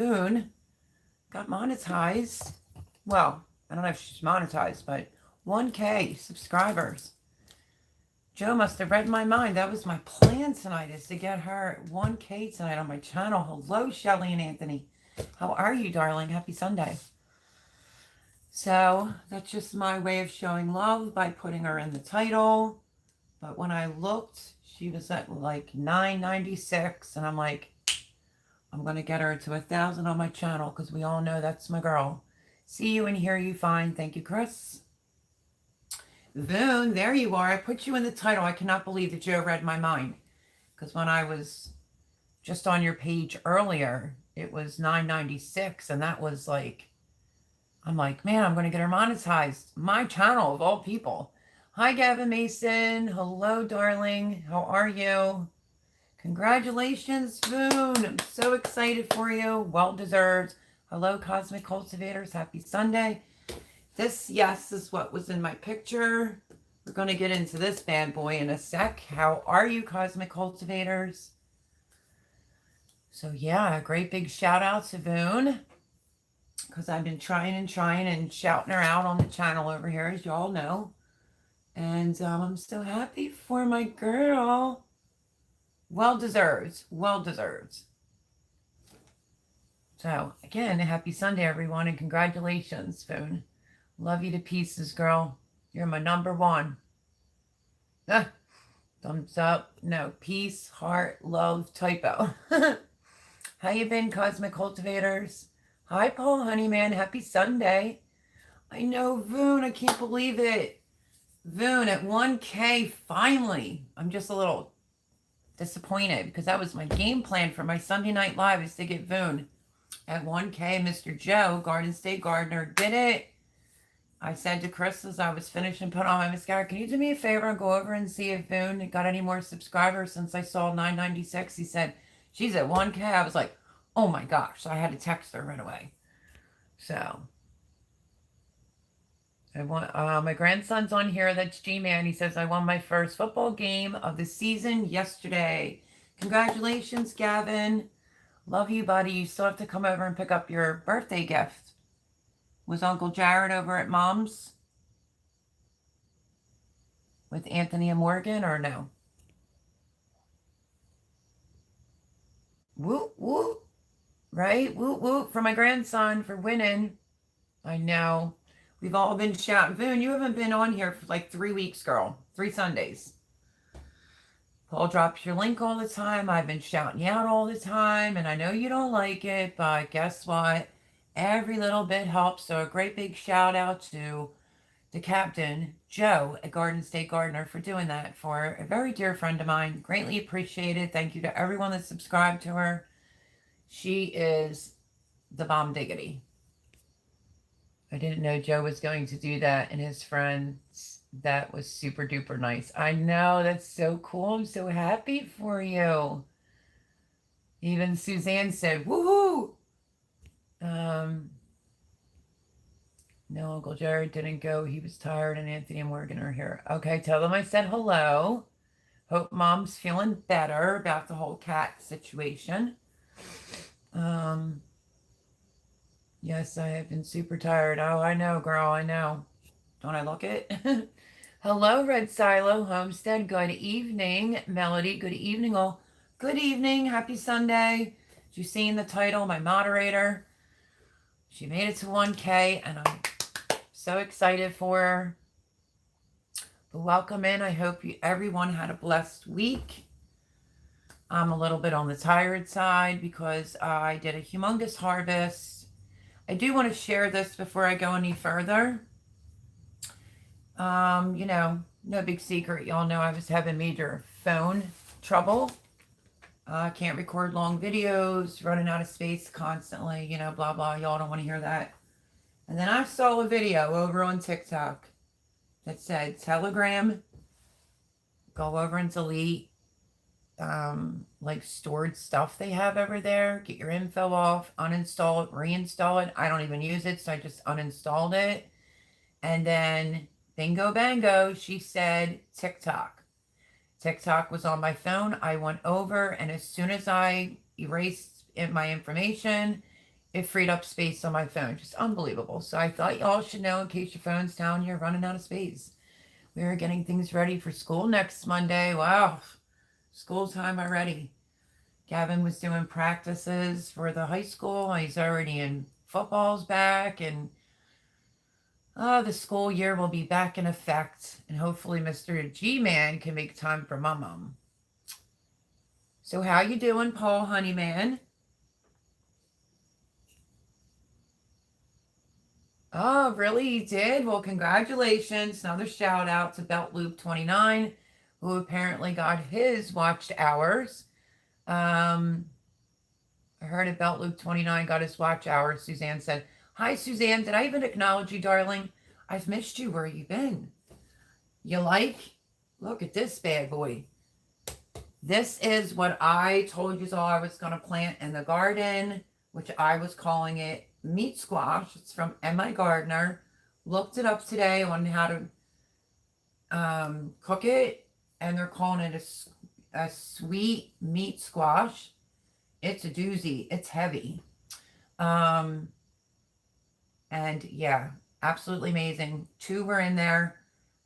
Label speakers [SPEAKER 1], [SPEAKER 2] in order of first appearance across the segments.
[SPEAKER 1] Voon got monetized. Well, I don't know if she's monetized, but 1K subscribers. Joe must have read my mind. That was my plan tonight, is to get her 1K tonight on my channel. Hello, Shelly and Anthony. How are you, darling? Happy Sunday. So that's just my way of showing love by putting her in the title. But when I looked, she was at like 996, and I'm like, I'm going to get her to 1,000 on my channel because we all know that's my girl. See you and hear you fine. Thank you, Chris. Voon, there you are. I put you in the title. I cannot believe that Joe read my mind. Because when I was just on your page earlier, it was 996, and that was like, I'm like, man, I'm going to get her monetized. My channel, of all people. Hi, Gavin Mason. Hello, darling. How are you? Congratulations, Voon. I'm so excited for you. Well deserved. Hello, Cosmic Cultivators. Happy Sunday. This, yes, is what was in my picture. We're going to get into this bad boy in a sec. How are you, Cosmic Cultivators? So, yeah, a great big shout out to Voon, because I've been trying and shouting her out on the channel over here, as you all know. And I'm so happy for my girl. Well deserved. Well deserved. So, again, happy Sunday, everyone, and congratulations, Voon. Love you to pieces, girl. You're my number one. Ah, thumbs up. No, peace, heart, love, typo. How you been, Cosmic Cultivators? Hi, Paul Honeyman. Happy Sunday. I know, Voon. I can't believe it. Voon at 1K, finally. I'm just a little disappointed because that was my game plan for my Sunday Night Live, is to get Voon at 1K. Mr. Joe, Garden State Gardener, did it. I said to Chris as I was finishing putting on my mascara, can you do me a favor and go over and see if Voon got any more subscribers since I saw 996? He said, she's at 1K. I was like, oh my gosh. So I had to text her right away. So I want my grandson's on here. That's G-Man. He says, I won my first football game of the season yesterday. Congratulations, Gavin. Love you, buddy. You still have to come over and pick up your birthday gift. Was Uncle Jared over at Mom's with Anthony and Morgan, or no? Whoop, whoop. Right? Whoop, whoop for my grandson for winning. I know. We've all been shouting. Voon, you haven't been on here for like 3 weeks, girl. 3 Sundays. Paul drops your link all the time. I've been shouting you out all the time, and I know you don't like it, but guess what? Every little bit helps. So a great big shout out to the captain, Joe, at Garden State Gardener, for doing that for a very dear friend of mine. Greatly appreciated. Thank you to everyone that subscribed to her. She is the bomb diggity. I didn't know Joe was going to do that, and his friends. That was super duper nice. I know, that's so cool. I'm so happy for you. Even Suzanne said, woohoo! No, Uncle Jared didn't go. He was tired, and Anthony and Morgan are here. Okay, tell them I said hello. Hope Mom's feeling better about the whole cat situation. Yes, I have been super tired. Oh, I know, girl, I know. Don't I look it? Hello, Red Silo Homestead. Good evening, Melody. Good evening, all. Good evening. Happy Sunday. Did you see in the title, my moderator? She made it to 1K, and I'm so excited for her. But welcome in. I hope everyone had a blessed week. I'm a little bit on the tired side because I did a humongous harvest. I do want to share this before I go any further. You know, no big secret. Y'all know I was having major phone trouble. Can't record long videos, running out of space constantly, you know, blah, blah. Y'all don't want to hear that. And then I saw a video over on TikTok that said, Telegram, go over and delete, like stored stuff they have over there. Get your info off, uninstall it, reinstall it. I don't even use it, so I just uninstalled it. And then bingo bango, she said TikTok. TikTok was on my phone. I went over, and as soon as I erased my information, it freed up space on my phone. Just unbelievable. So I thought y'all should know in case your phone's down, you're running out of space. We are getting things ready for school next Monday. Wow, school time already. Gavin was doing practices for the high school. He's already in football's back, and the school year will be back in effect. And hopefully Mr. G-Man can make time for mom. So how you doing, Paul Honeyman? Oh, really? You did? Well, congratulations. Another shout out to Belt Loop 29, who apparently got his watched hours. I heard at Belt Loop 29 got his watch hours. Suzanne said, "Hi, Suzanne. Did I even acknowledge you, darling? I've missed you. Where you been? You like? Look at this bad boy. This is what I told you all I was going to plant in the garden, which I was calling it meat squash. It's from M.I. Gardner. Looked it up today on how to cook it, and they're calling it a sweet meat squash. It's a doozy. It's heavy. And yeah, absolutely amazing. 2 were in there.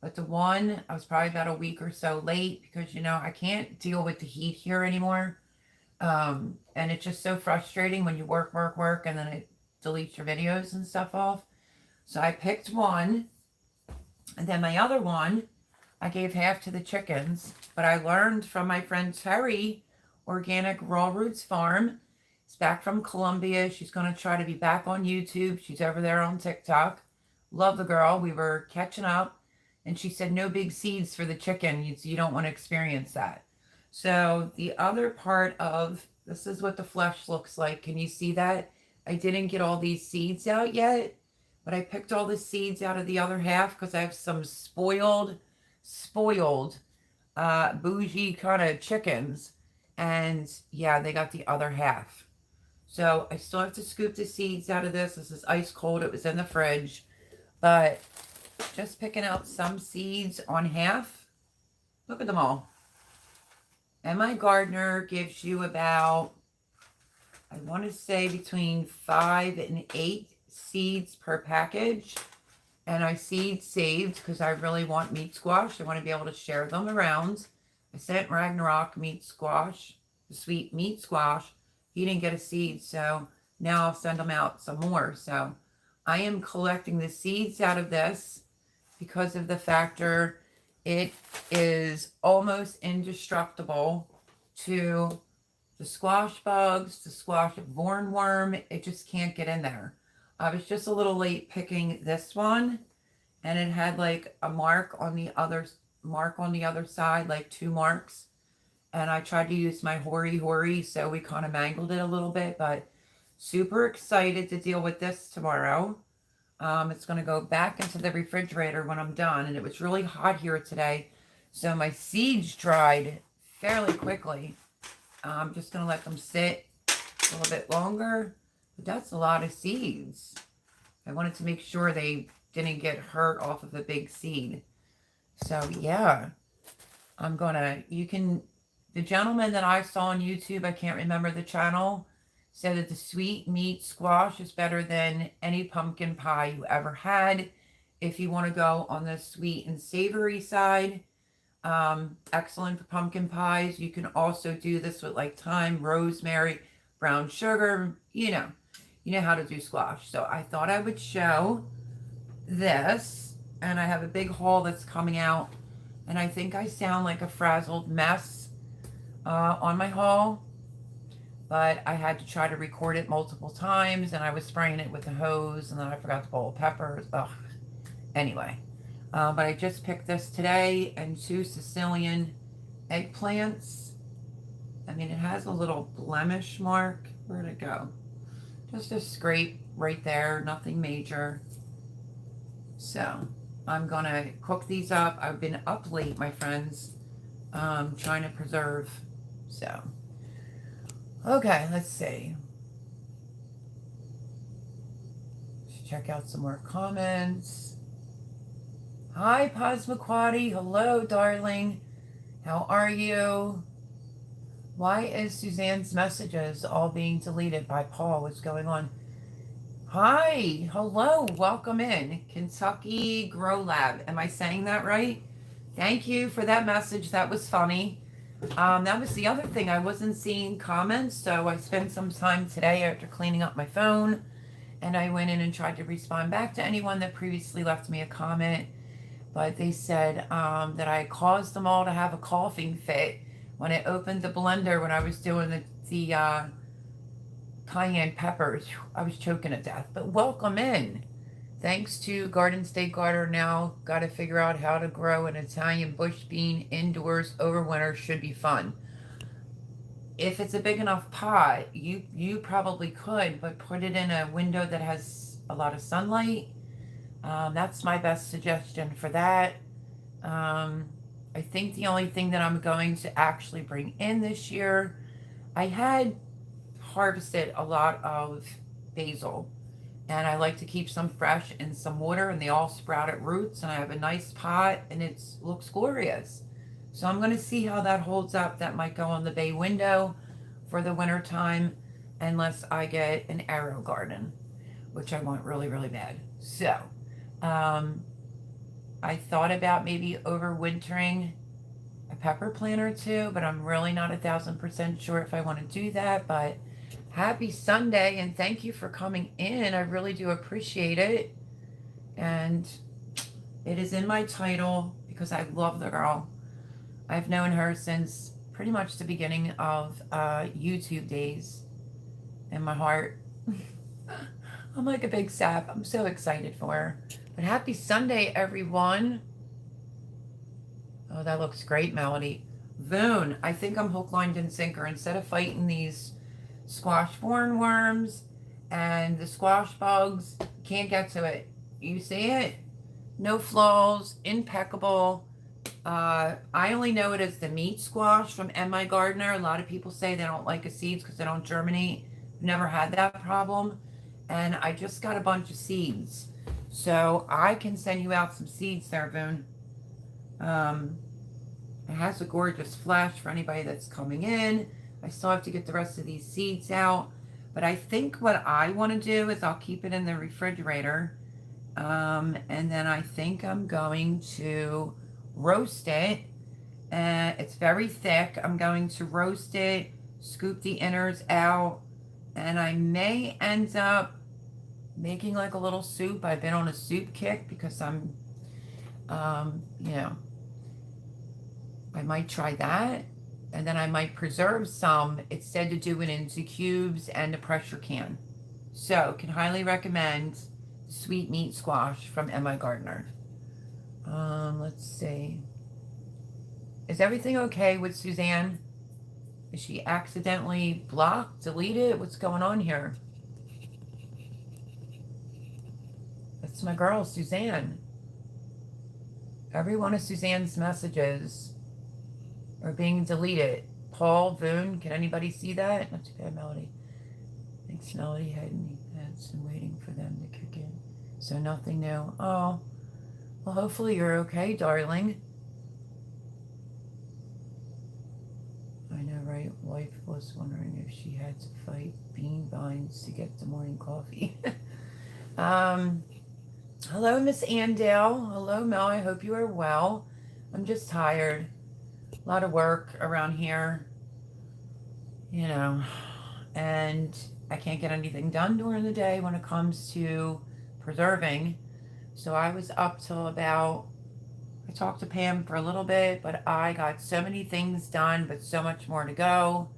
[SPEAKER 1] But the one, I was probably about a week or so late because, you know, I can't deal with the heat here anymore. And it's just so frustrating when you work, and then it deletes your videos and stuff off. So I picked one. And then my other one, I gave half to the chickens. But I learned from my friend Terry, Organic Raw Roots Farm. She's back from Colombia. She's going to try to be back on YouTube. She's over there on TikTok. Love the girl. We were catching up. And she said, no big seeds for the chicken. You don't want to experience that. So the other part of, this is what the flesh looks like. Can you see that? I didn't get all these seeds out yet, but I picked all the seeds out of the other half because I have some spoiled, bougie kind of chickens. And yeah, they got the other half. So I still have to scoop the seeds out of this. This is ice cold. It was in the fridge. But just picking out some seeds on half. Look at them all. M.I. Gardner gives you about, I want to say between 5 and 8 seeds per package. And I seed saved because I really want meat squash. I want to be able to share them around. I sent Ragnarok meat squash, the sweet meat squash. He didn't get a seed, so now I'll send him out some more. So I am collecting the seeds out of this because of the factor it is almost indestructible to the squash bugs, the squash voon worm. It just can't get in there. I was just a little late picking this one, and it had like a mark on the other side, like 2 marks. And I tried to use my hori, so we kind of mangled it a little bit, but super excited to deal with this tomorrow. It's going to go back into the refrigerator when I'm done. And it was really hot here today, so my seeds dried fairly quickly. I'm just going to let them sit a little bit longer. But that's a lot of seeds. I wanted to make sure they didn't get hurt off of a big seed. So yeah, I'm going to, the gentleman that I saw on YouTube, I can't remember the channel, said that the sweet meat squash is better than any pumpkin pie you ever had. If you want to go on the sweet and savory side, excellent for pumpkin pies. You can also do this with like thyme, rosemary, brown sugar. You know how to do squash. So I thought I would show this, and I have a big haul that's coming out, and I think I sound like a frazzled mess on my haul. But I had to try to record it multiple times, and I was spraying it with a hose, and then I forgot to boil peppers. Ugh. Anyway, but I just picked this today, and 2 Sicilian eggplants. I mean, it has a little blemish mark. Where'd it go? Just a scrape right there, nothing major. So I'm gonna cook these up. I've been up late, my friends, trying to preserve. So. Okay, let's see. Let's check out some more comments. Hi, Posmaquati. Hello, darling. How are you? Why is Suzanne's messages all being deleted by Paul? What's going on? Hi, hello, welcome in. Kentucky Grow Lab. Am I saying that right? Thank you for that message. That was funny. That was the other thing. I wasn't seeing comments, so I spent some time today after cleaning up my phone and I went in and tried to respond back to anyone that previously left me a comment. But they said that I caused them all to have a coughing fit when I opened the blender when I was doing the cayenne peppers. I was choking to death. But welcome in. Thanks to Garden State Gardener, now got to figure out how to grow an Italian bush bean indoors over winter. Should be fun. If it's a big enough pot, you probably could, but put it in a window that has a lot of sunlight. That's my best suggestion for that. I think the only thing that I'm going to actually bring in this year, I had harvested a lot of basil, and I like to keep some fresh in some water, and they all sprouted roots, and I have a nice pot, and it looks glorious. So I'm going to see how that holds up. That might go on the bay window for the winter time, unless I get an arrow garden, which I want really, really bad. So I thought about maybe overwintering a pepper plant or two, but I'm really not 1,000% sure if I want to do that. But happy Sunday, and thank you for coming in. I really do appreciate it. And it is in my title because I love the girl. I've known her since pretty much the beginning of YouTube days in my heart. I'm like a big sap. I'm so excited for her. But happy Sunday, everyone. Oh, that looks great, Melody. Voon, I think I'm hook, line, and sinker. Instead of fighting these squash worms and the squash bugs, can't get to it. You see it? No flaws, impeccable. I only know it as the meat squash from M.I. Gardener. A lot of people say they don't like the seeds because they don't germinate. I've never had that problem. And I just got a bunch of seeds. So I can send you out some seeds there, Boone. It has a gorgeous flash for anybody that's coming in. I still have to get the rest of these seeds out. But I think what I want to do is I'll keep it in the refrigerator. And then I think I'm going to roast it. It's very thick. I'm going to roast it, scoop the innards out, and I may end up making like a little soup. I've been on a soup kick because I'm, you know, I might try that. And then I might preserve some. It's said to do it into cubes and a pressure can. So, can highly recommend sweet meat squash from M.I. Gardener. Let's see. Is everything okay with Suzanne? Is she accidentally blocked, deleted? What's going on here? That's my girl, Suzanne. Every one of Suzanne's messages are being deleted. Paul, Voon, can anybody see that? Not too bad, Melody. Thanks, Melody. Had me pets and waiting for them to kick in. So nothing new. Oh, well, hopefully you're okay, darling. I know, right? Wife was wondering if she had to fight bean vines to get the morning coffee. Hello, Miss Andale. Hello, Mel. I hope you are well. I'm just tired. A lot of work around here, you know, and I can't get anything done during the day when it comes to preserving. So I was up till about, I talked to Pam for a little bit, but I got so many things done, but so much more to go.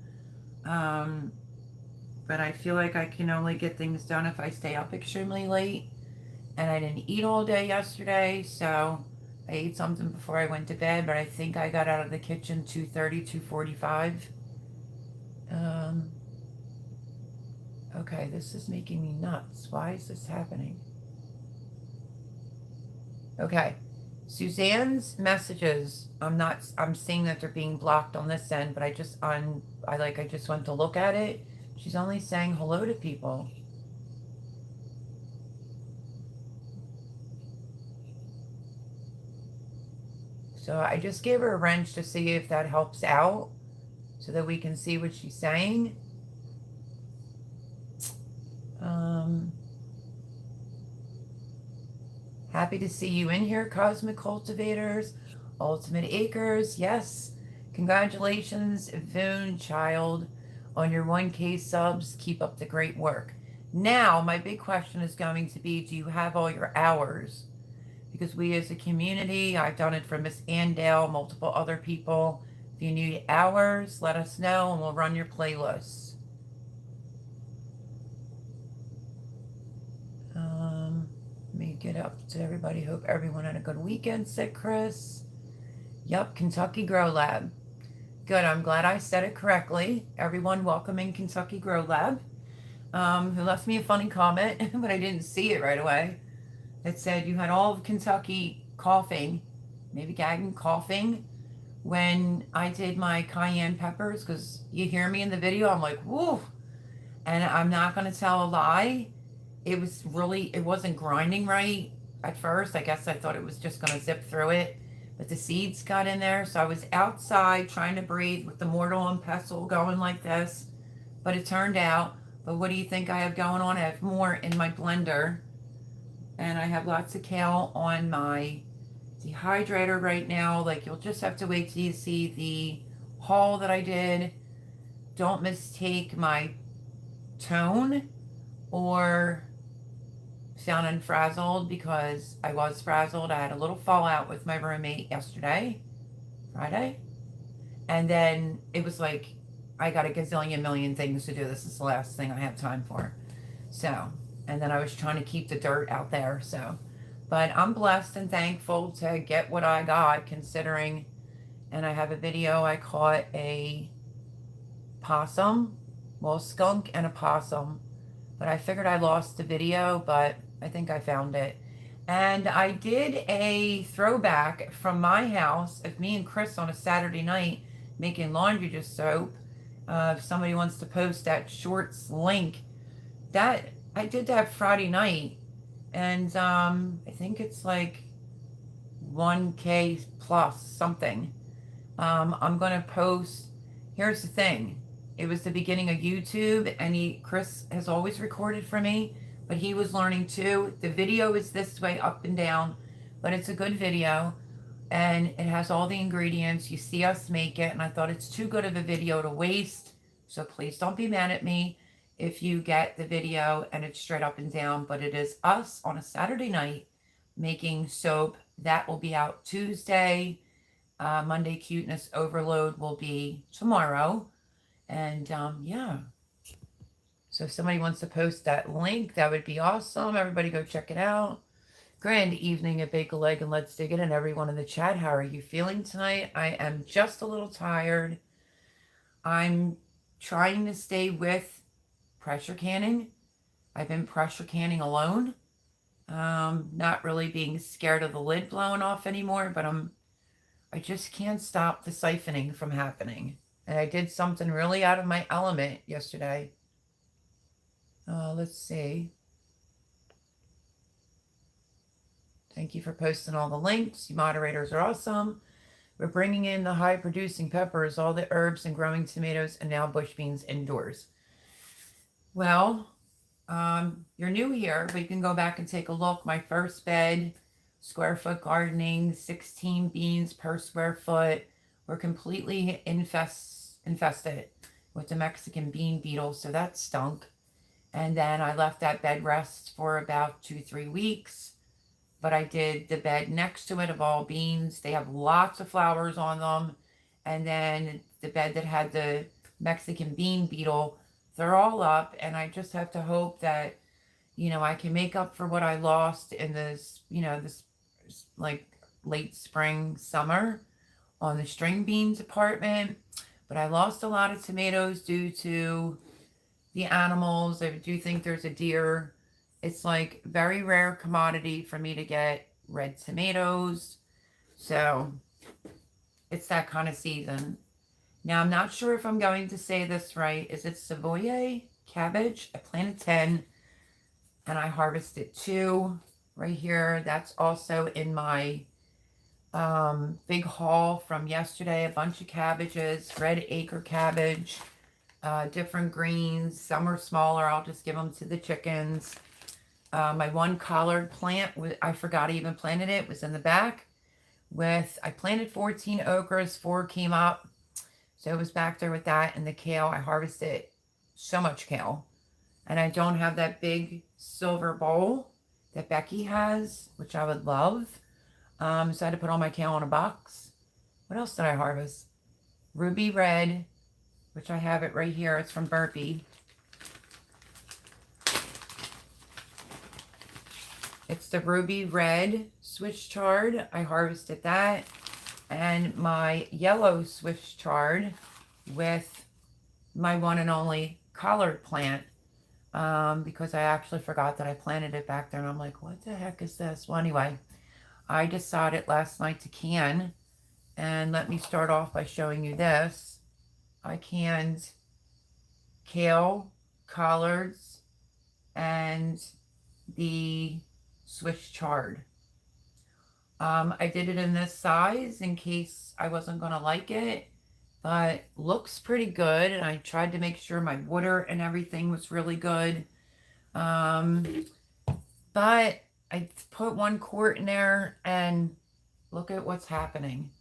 [SPEAKER 1] But I feel like I can only get things done if I stay up extremely late. And I didn't eat all day yesterday, so I ate something before I went to bed, but I think I got out of the kitchen 2:30, 2:45. Okay, this is making me nuts. Why is this happening? Okay, Suzanne's messages, I'm seeing that they're being blocked on this end, but I just went to look at it. She's only saying hello to people. So I just gave her a wrench to see if that helps out so that we can see what she's saying. Happy to see you in here, Cosmic Cultivators, Ultimate Acres. Yes, congratulations, Voon Child, on your 1K subs. Keep up the great work. Now, my big question is going to be, do you have all your hours? Because we as a community, I've done it for Miss Andale, multiple other people. If you need hours, let us know and we'll run your playlists. Let me get up to everybody. Hope everyone had a good weekend, said Chris. Yup, Kentucky Grow Lab. Good, I'm glad I said it correctly. Everyone welcome in Kentucky Grow Lab. Who left me a funny comment, but I didn't see it right away. It said you had all of Kentucky coughing, maybe gagging, coughing, when I did my cayenne peppers, because you hear me in the video, I'm like, whoa. And I'm not going to tell a lie. It wasn't grinding right at first. I guess I thought it was just going to zip through it, but the seeds got in there. So I was outside trying to breathe with the mortar and pestle going like this, but it turned out. But what do you think I have going on? I have more in my blender, and I have lots of kale on my dehydrator right now. Like, you'll just have to wait till you see the haul that I did. Don't mistake my tone or sounding frazzled, because I was frazzled. I had a little fallout with my roommate yesterday, Friday, and then it was like, I got a gazillion million things to do. This is the last thing I have time for. So, and then I was trying to keep the dirt out there. So, but I'm blessed and thankful to get what I got, considering, and I have a video, I caught a possum, well, skunk and a possum, but I figured I lost the video, but I think I found it. And I did a throwback from my house of me and Chris on a Saturday night making laundry dish soap. If somebody wants to post that shorts link, that I did that Friday night, and I think it's like 1K plus something. I'm gonna post. Here's the thing. It was the beginning of YouTube, and Chris has always recorded for me, but he was learning too. The video is this way, up and down, but it's a good video, and it has all the ingredients. You see us make it, and I thought it's too good of a video to waste, so please don't be mad at me if you get the video and it's straight up and down, but it is us on a Saturday night making soap. That will be out Tuesday. Monday Cuteness Overload will be tomorrow. And yeah, so if somebody wants to post that link, that would be awesome. Everybody go check it out. Grand evening at Bake a Leg and Let's Dig It, and everyone in the chat. How are you feeling tonight? I am just a little tired. I'm trying to stay with pressure canning. I've been pressure canning alone. Not really being scared of the lid blowing off anymore, but I just can't stop the siphoning from happening. And I did something really out of my element yesterday. Let's see. Thank you for posting all the links. You moderators are awesome. We're bringing in the high producing peppers, all the herbs and growing tomatoes, and now bush beans indoors. Well, you're new here, but you can go back and take a look. My first bed, square foot gardening, 16 beans per square foot. We're completely infested with the Mexican bean beetle, so that stunk. And then I left that bed rest for about 2-3 weeks. But I did the bed next to it of all beans. They have lots of flowers on them. And then the bed that had the Mexican bean beetle, they're all up. And I just have to hope that, I can make up for what I lost in this, this like late spring, summer on the string bean department. But I lost a lot of tomatoes due to the animals. I do think there's a deer. It's like very rare commodity for me to get red tomatoes. So it's that kind of season. Now, I'm not sure if I'm going to say this right. Is it Savoy cabbage? I planted 10 and I harvested 2 right here. That's also in my big haul from yesterday. A bunch of cabbages, red acre cabbage, different greens. Some are smaller. I'll just give them to the chickens. My one collard plant, I forgot I even planted it, was in the back. I planted 14 okras, 4 came up. So it was back there with that and the kale. I harvested so much kale. And I don't have that big silver bowl that Becky has, which I would love. So I had to put all my kale in a box. What else did I harvest? Ruby Red, which I have it right here. It's from Burpee. It's the Ruby Red Swiss chard. I harvested that. And my yellow Swiss chard with my one and only collard plant. Because I actually forgot that I planted it back there. And I'm like, what the heck is this? Well, anyway, I decided last night to can. And let me start off by showing you this. I canned kale, collards, and the Swiss chard. I did it in this size in case I wasn't going to like it, but looks pretty good. And I tried to make sure my water and everything was really good. But I put 1 quart in there and look at what's happening.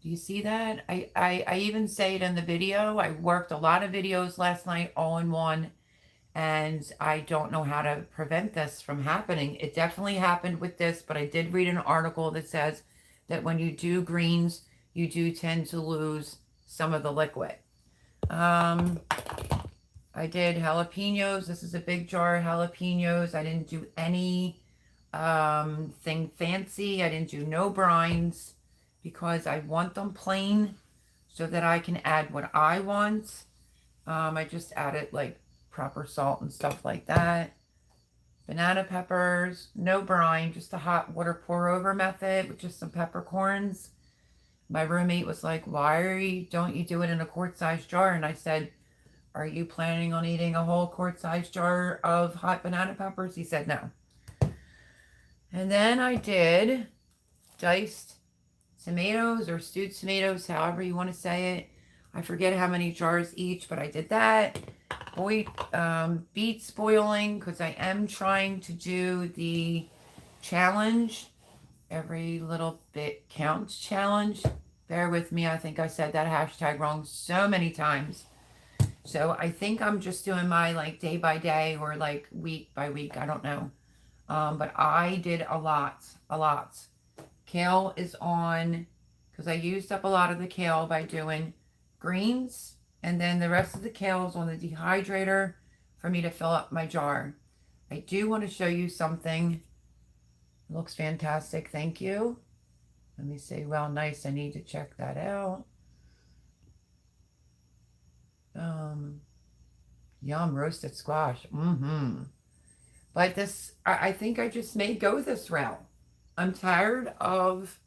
[SPEAKER 1] Do you see that? I even say it in the video. I worked a lot of videos last night all in one. And I don't know how to prevent this from happening. It definitely happened with this, but I did read an article that says that when you do greens, you do tend to lose some of the liquid. I did jalapenos. This is a big jar of jalapenos. I didn't do any thing fancy. I didn't do no brines because I want them plain so that I can add what I want. I just added like proper salt and stuff like that. Banana peppers, no brine, just a hot water pour over method with just some peppercorns. My roommate was like, don't you do it in a quart-sized jar? And I said, are you planning on eating a whole quart-sized jar of hot banana peppers? He said no. And then I did diced tomatoes or stewed tomatoes, however you want to say it. I forget how many jars each, but I did that. Beets boiling because I am trying to do the challenge. Every little bit counts challenge. Bear with me. I think I said that hashtag wrong so many times. So I think I'm just doing my like day by day or like week by week. I don't know. But I did a lot. Kale is on because I used up a lot of the kale by doing greens. And then the rest of the kale is on the dehydrator for me to fill up my jar. I do want to show you something. It looks fantastic. Thank you. Let me say, well, nice. I need to check that out. Yum, roasted squash. But this, I think I just may go this route. I'm tired of,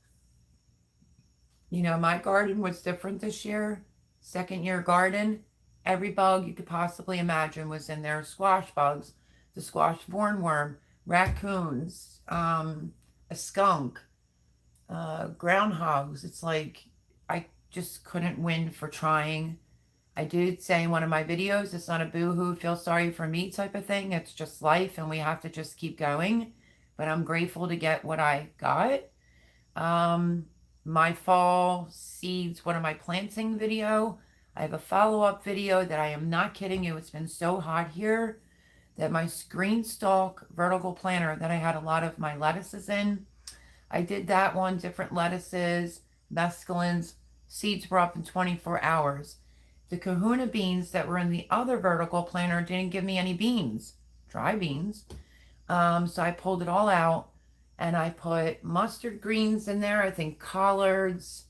[SPEAKER 1] my garden was different this year. Second year garden, every bug you could possibly imagine was in there. Squash bugs, the squash hornworm, raccoons, a skunk, groundhogs. It's like I just couldn't win for trying. I did say in one of my videos, it's not a boo-hoo, feel sorry for me type of thing. It's just life and we have to just keep going. But I'm grateful to get what I got. My fall seeds, what am I planting video. I have a follow-up video that I am not kidding you. It's been so hot here that my green stalk vertical planter that I had a lot of my lettuces in. I did that one, different lettuces, mescalines, seeds were up in 24 hours. The kahuna beans that were in the other vertical planter didn't give me any beans, dry beans. So I pulled it all out. And I put mustard greens in there. I think collards,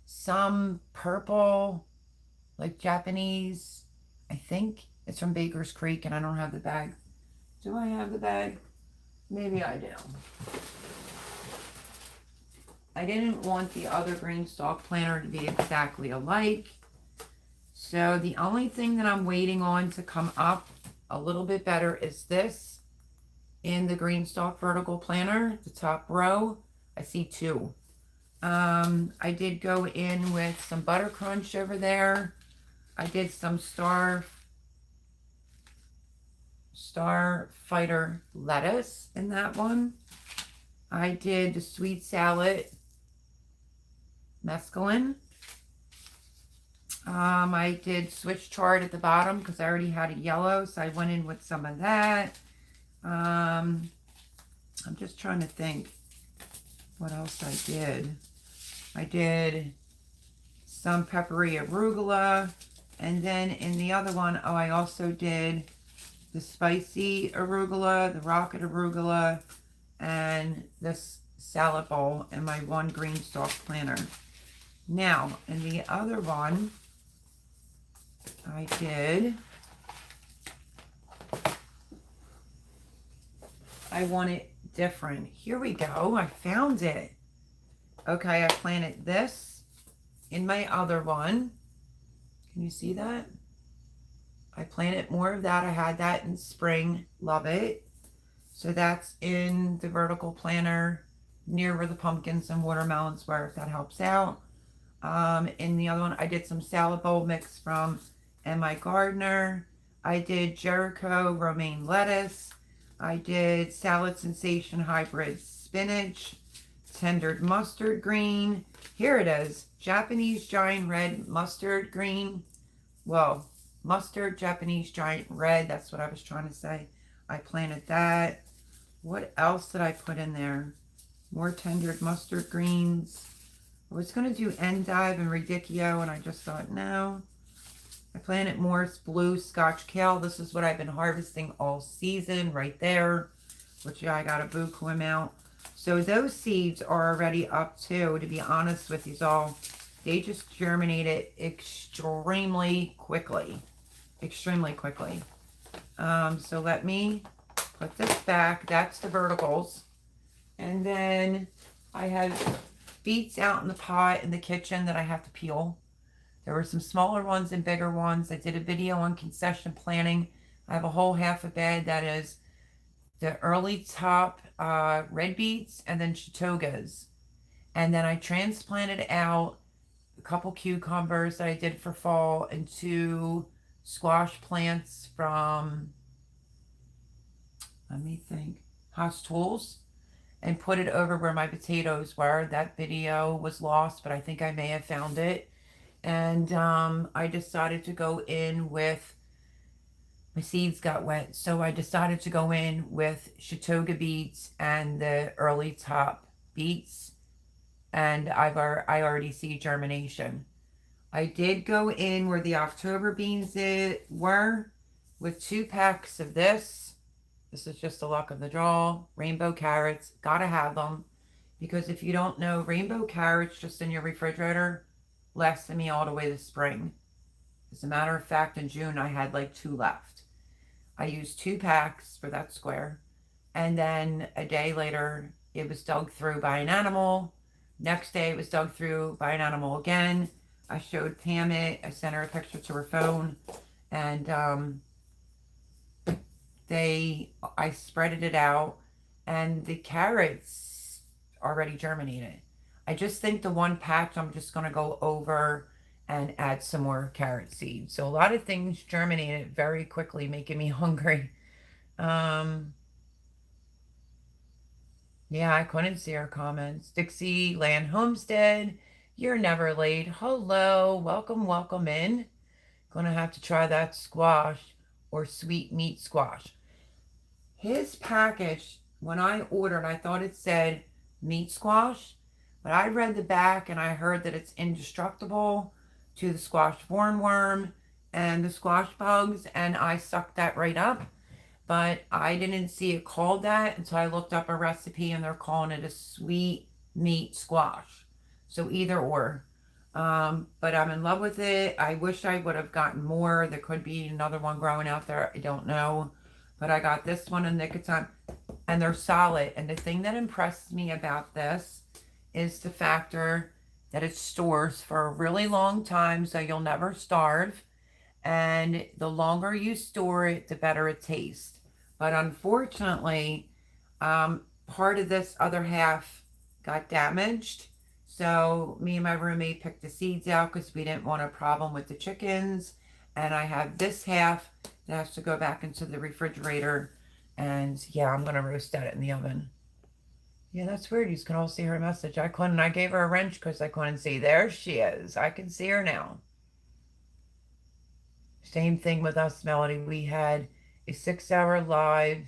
[SPEAKER 1] some purple, like Japanese. I think it's from Baker's Creek and I don't have the bag. Do I have the bag? Maybe I do. I didn't want the other green stalk planter to be exactly alike. So the only thing that I'm waiting on to come up a little bit better is this. In the green stalk vertical planter, the top row, I see 2. I did go in with some butter crunch over there. I did some star Starfighter lettuce in that one. I did the sweet salad mesclun. I did Swiss chard at the bottom because I already had a yellow, so I went in with some of that. I'm just trying to think what else I did. I did some peppery arugula, and then in the other one, oh, I also did the spicy arugula, the rocket arugula, and this salad bowl in my one green stalk planter. Now, in the other one, I want it different. Here we go. I found it. Okay, I planted this in my other one. Can you see that? I planted more of that. I had that in spring. Love it. So that's in the vertical planter near where the pumpkins and watermelons were, if that helps out. In the other one, I did some salad bowl mix from M.I. Gardner. I did Jericho romaine lettuce. I did Salad Sensation hybrid spinach, tendered mustard green. Here it is, Japanese giant red mustard green. Well, mustard, Japanese giant red, that's what I was trying to say. I planted that. What else did I put in there? More tendered mustard greens. I was going to do endive and radicchio, and I just thought, no. I planted more blue Scotch kale. This is what I've been harvesting all season right there, which I got a buku amount. So those seeds are already up too, to be honest with you all. They just germinated extremely quickly. Extremely quickly. So let me put this back. That's the verticals. And then I have beets out in the pot in the kitchen that I have to peel. There were some smaller ones and bigger ones. I did a video on concession planting. I have a whole half a bed that is the early top red beets and then chautauquas. And then I transplanted out a couple cucumbers that I did for fall and 2 squash plants from, let me think, House Tools, and put it over where my potatoes were. That video was lost, but I think I may have found it. And I decided to go in with, my seeds got wet, so I decided to go in with chautauqua beets and the early top beets, and I already see germination. I did go in where the October beans were with 2 packs of this. This is just the luck of the draw. Rainbow carrots, gotta have them, because if you don't know, rainbow carrots just in your refrigerator lasted me all the way to spring. As a matter of fact, in June, I had like 2 left. I used 2 packs for that square. And then a day later, it was dug through by an animal. Next day, it was dug through by an animal again. I showed Pam it. I sent her a picture to her phone. And I spreaded it out. And the carrots already germinated. I just think the one patch I'm just going to go over and add some more carrot seeds. So a lot of things germinated very quickly, making me hungry. Yeah, I couldn't see her comments. Dixie Land Homestead, you're never late. Hello, welcome, welcome in. Gonna have to try that squash or sweet meat squash. His package, when I ordered, I thought it said meat squash. But I read the back and I heard that it's indestructible to the squash hornworm and the squash bugs, and I sucked that right up. But I didn't see it called that until I looked up a recipe, and they're calling it a sweet meat squash. So either or. But I'm in love with it. I wish I would have gotten more. There could be another one growing out there. I don't know. But I got this one in nick of time, and they're solid. And the thing that impressed me about this is the factor that it stores for a really long time, so you'll never starve. And the longer you store it, the better it tastes. But unfortunately, part of this other half got damaged. So me and my roommate picked the seeds out because we didn't want a problem with the chickens. And I have this half that has to go back into the refrigerator. And yeah, I'm going to roast that in the oven. Yeah, that's weird. You can all see her message. I gave her a wrench because I couldn't see. There she is. I can see her now. Same thing with us, Melody. We had a 6-hour live,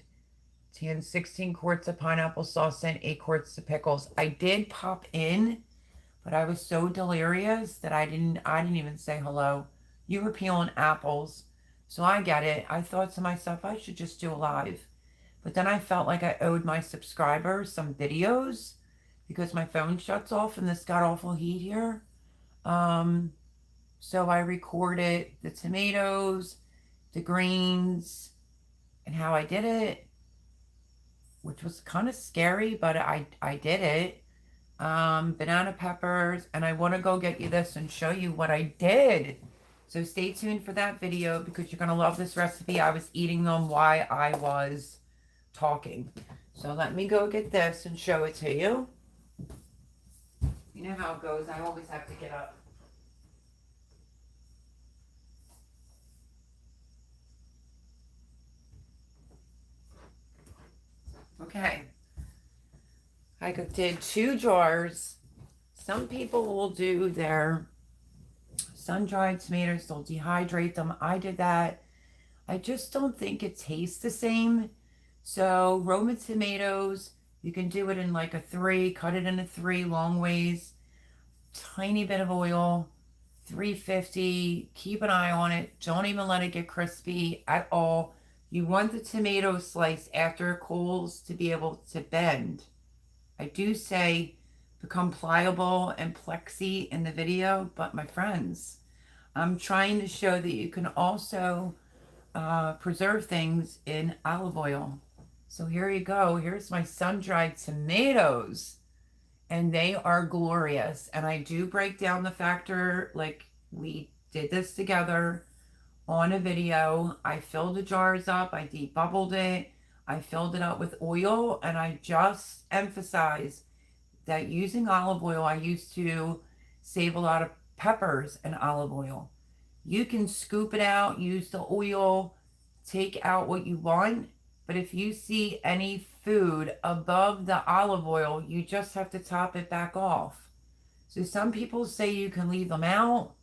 [SPEAKER 1] 16 quarts of pineapple sauce and 8 quarts of pickles. I did pop in, but I was so delirious that I didn't even say hello. You were peeling apples, so I get it. I thought to myself, I should just do a live. But then I felt like I owed my subscribers some videos because my phone shuts off in this god awful heat here. So I recorded the tomatoes, the greens, and how I did it, which was kind of scary, but I did it. Banana peppers, and I want to go get you this and show you what I did. So stay tuned for that video because you're going to love this recipe. I was eating them while I was talking. So let me go get this and show it to you. You know how it goes. I always have to get up. Okay. I did 2 jars. Some people will do their sun-dried tomatoes. They'll dehydrate them. I did that. I just don't think it tastes the same. So Roma tomatoes, you can do it in like a 3, cut it into 3 long ways. Tiny bit of oil, 350. Keep an eye on it. Don't even let it get crispy at all. You want the tomato slice after it cools to be able to bend. I do say become pliable and plexy in the video, but my friends, I'm trying to show that you can also preserve things in olive oil. So here you go. Here's my sun-dried tomatoes, and they are glorious. And I do break down the factor, like we did this together on a video. I filled the jars up. I debubbled it. I filled it up with oil, and I just emphasize that using olive oil, I used to save a lot of peppers in olive oil. You can scoop it out, use the oil, take out what you want. But if you see any food above the olive oil, you just have to top it back off. So some people say you can leave them out.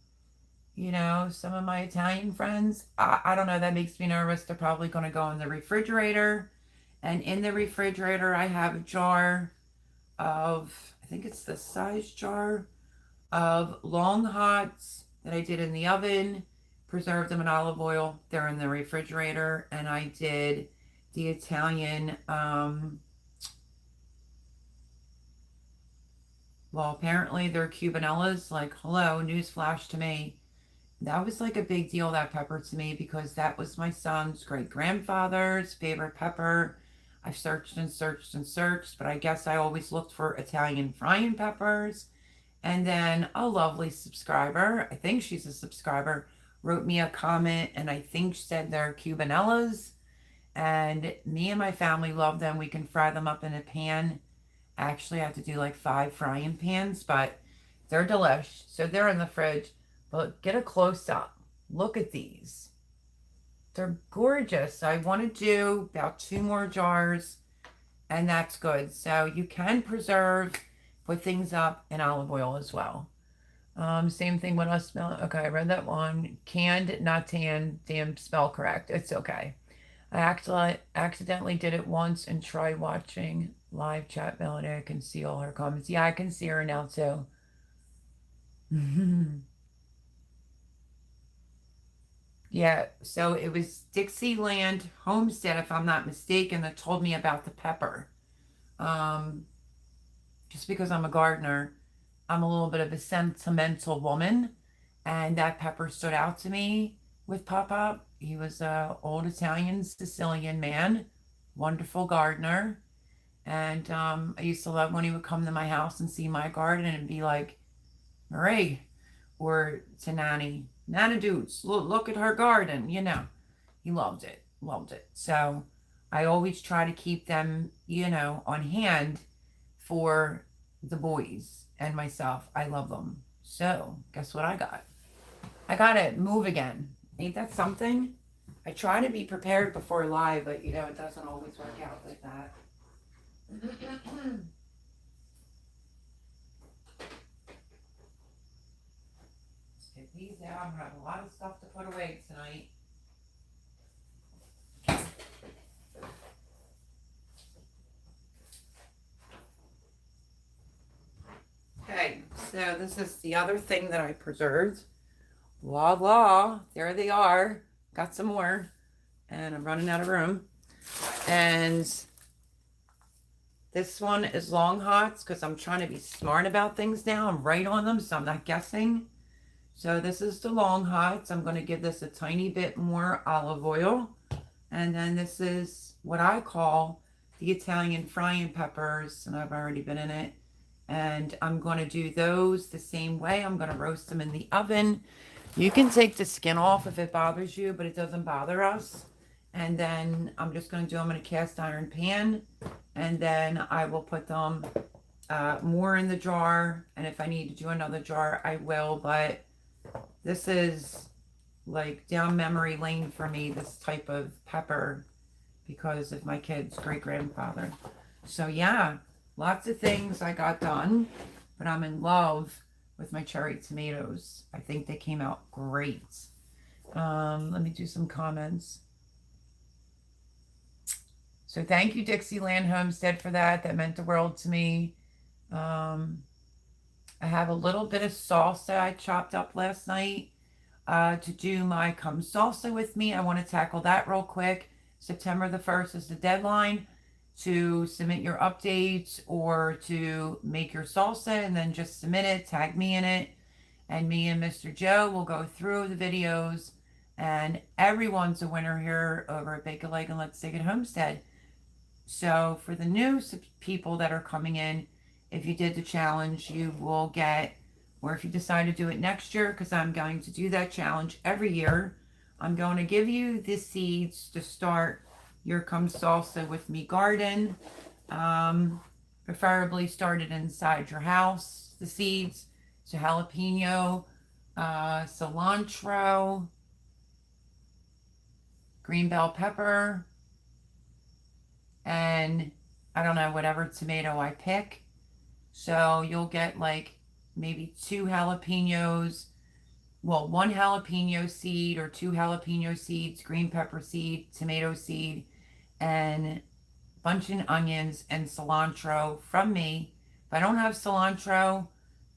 [SPEAKER 1] You know, some of my Italian friends, I don't know, that makes me nervous. They're probably going to go in the refrigerator. And in the refrigerator, I have a jar of, I think it's the size jar of long hots that I did in the oven, preserved them in olive oil. They're in the refrigerator. And I did the Italian, well, apparently they're cubanellas. Like, hello, newsflash to me. That was like a big deal, that pepper, to me, because that was my son's great-grandfather's favorite pepper. I've searched and searched and searched, but I guess I always looked for Italian frying peppers. And then a lovely subscriber, I think she's a subscriber, wrote me a comment, and I think she said they're cubanellas. And me and my family love them. We can fry them up in a pan. Actually, I have to do like 5 frying pans, but they're delish. So they're in the fridge. But get a close-up. Look at these. They're gorgeous. I want to do about 2 more jars, and that's good. So you can preserve, put things up in olive oil as well. Same thing with us. Okay, I read that one. Canned, not tan. Damn, spell correct. It's okay. I accidentally did it once and try watching live chat. Melody, I can see all her comments. Yeah, I can see her now too. Yeah, so it was Dixieland Homestead, if I'm not mistaken, that told me about the pepper. Just because I'm a gardener, I'm a little bit of a sentimental woman, and that pepper stood out to me with Papa. He was an old Italian Sicilian man, wonderful gardener. And I used to love when he would come to my house and see my garden and be like, Marie, or to Nanny, Nana Dudes, look at her garden, you know. He loved it, loved it. So I always try to keep them, you know, on hand for the boys and myself. I love them. So guess what I got? I got it. Move again. Ain't that something? I try to be prepared before live, but you know, it doesn't always work out like that. Let's get these out. I'm gonna have a lot of stuff to put away tonight. Okay, so this is the other thing that I preserved. La la, there they are. Got some more, and I'm running out of room. And this one is long hots because I'm trying to be smart about things now. I'm right on them, so I'm not guessing. So this is the long hots. I'm going to give this a tiny bit more olive oil. And then this is what I call the Italian frying peppers, and I've already been in it. And I'm going to do those the same way. I'm going to roast them in the oven. You can take the skin off if it bothers you, but it doesn't bother us. And then I'm just going to do them in a cast iron pan. And then I will put them more in the jar. And if I need to do another jar, I will. But this is like down memory lane for me, this type of pepper, because of my kid's great-grandfather. So yeah, lots of things I got done, but I'm in love with my cherry tomatoes. I think they came out great. Let me do some comments. So thank you, Dixieland Homestead, for that. That meant the world to me. I have a little bit of salsa I chopped up last night to do my Come Salsa with me. I want to tackle that real quick. September the 1st is the deadline to submit your updates or to make your salsa, and then just submit it, tag me in it, and me and Mr. Joe will go through the videos, and everyone's a winner here over at Bake a Leg and Let's Dig It Homestead. So for the new people that are coming in, if you did the challenge, you will get, or if you decide to do it next year, because I'm going to do that challenge every year, I'm going to give you the seeds to start your Come Salsa with Me garden. Preferably started inside your house, the seeds. So jalapeno, cilantro, green bell pepper, and I don't know, whatever tomato I pick. So you'll get like maybe 2 jalapenos, well, 1 jalapeno seed or 2 jalapeno seeds, green pepper seed, tomato seed, and a bunch of onions and cilantro from me. If I don't have cilantro,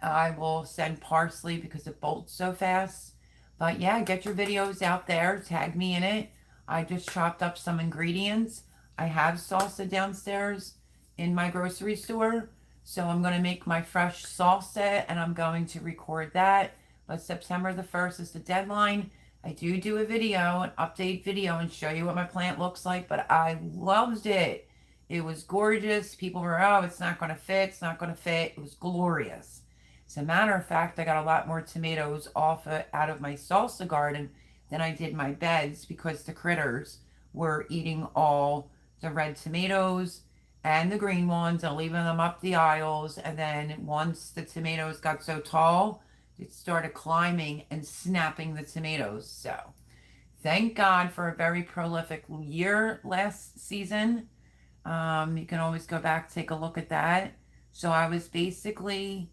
[SPEAKER 1] I will send parsley because it bolts so fast. But yeah, get your videos out there. Tag me in it. I just chopped up some ingredients. I have salsa downstairs in my grocery store. So I'm going to make my fresh salsa and I'm going to record that. But September the 1st is the deadline. I do a video, an update video, and show you what my plant looks like. But I loved it. It was gorgeous. People were, oh, it's not going to fit. It's not going to fit. It was glorious. As a matter of fact, I got a lot more tomatoes out of my salsa garden than I did my beds because the critters were eating all the red tomatoes and the green ones and leaving them up the aisles. And then once the tomatoes got so tall, it started climbing and snapping the tomatoes. So thank God for a very prolific year last season. You can always go back, take a look at that. So I was basically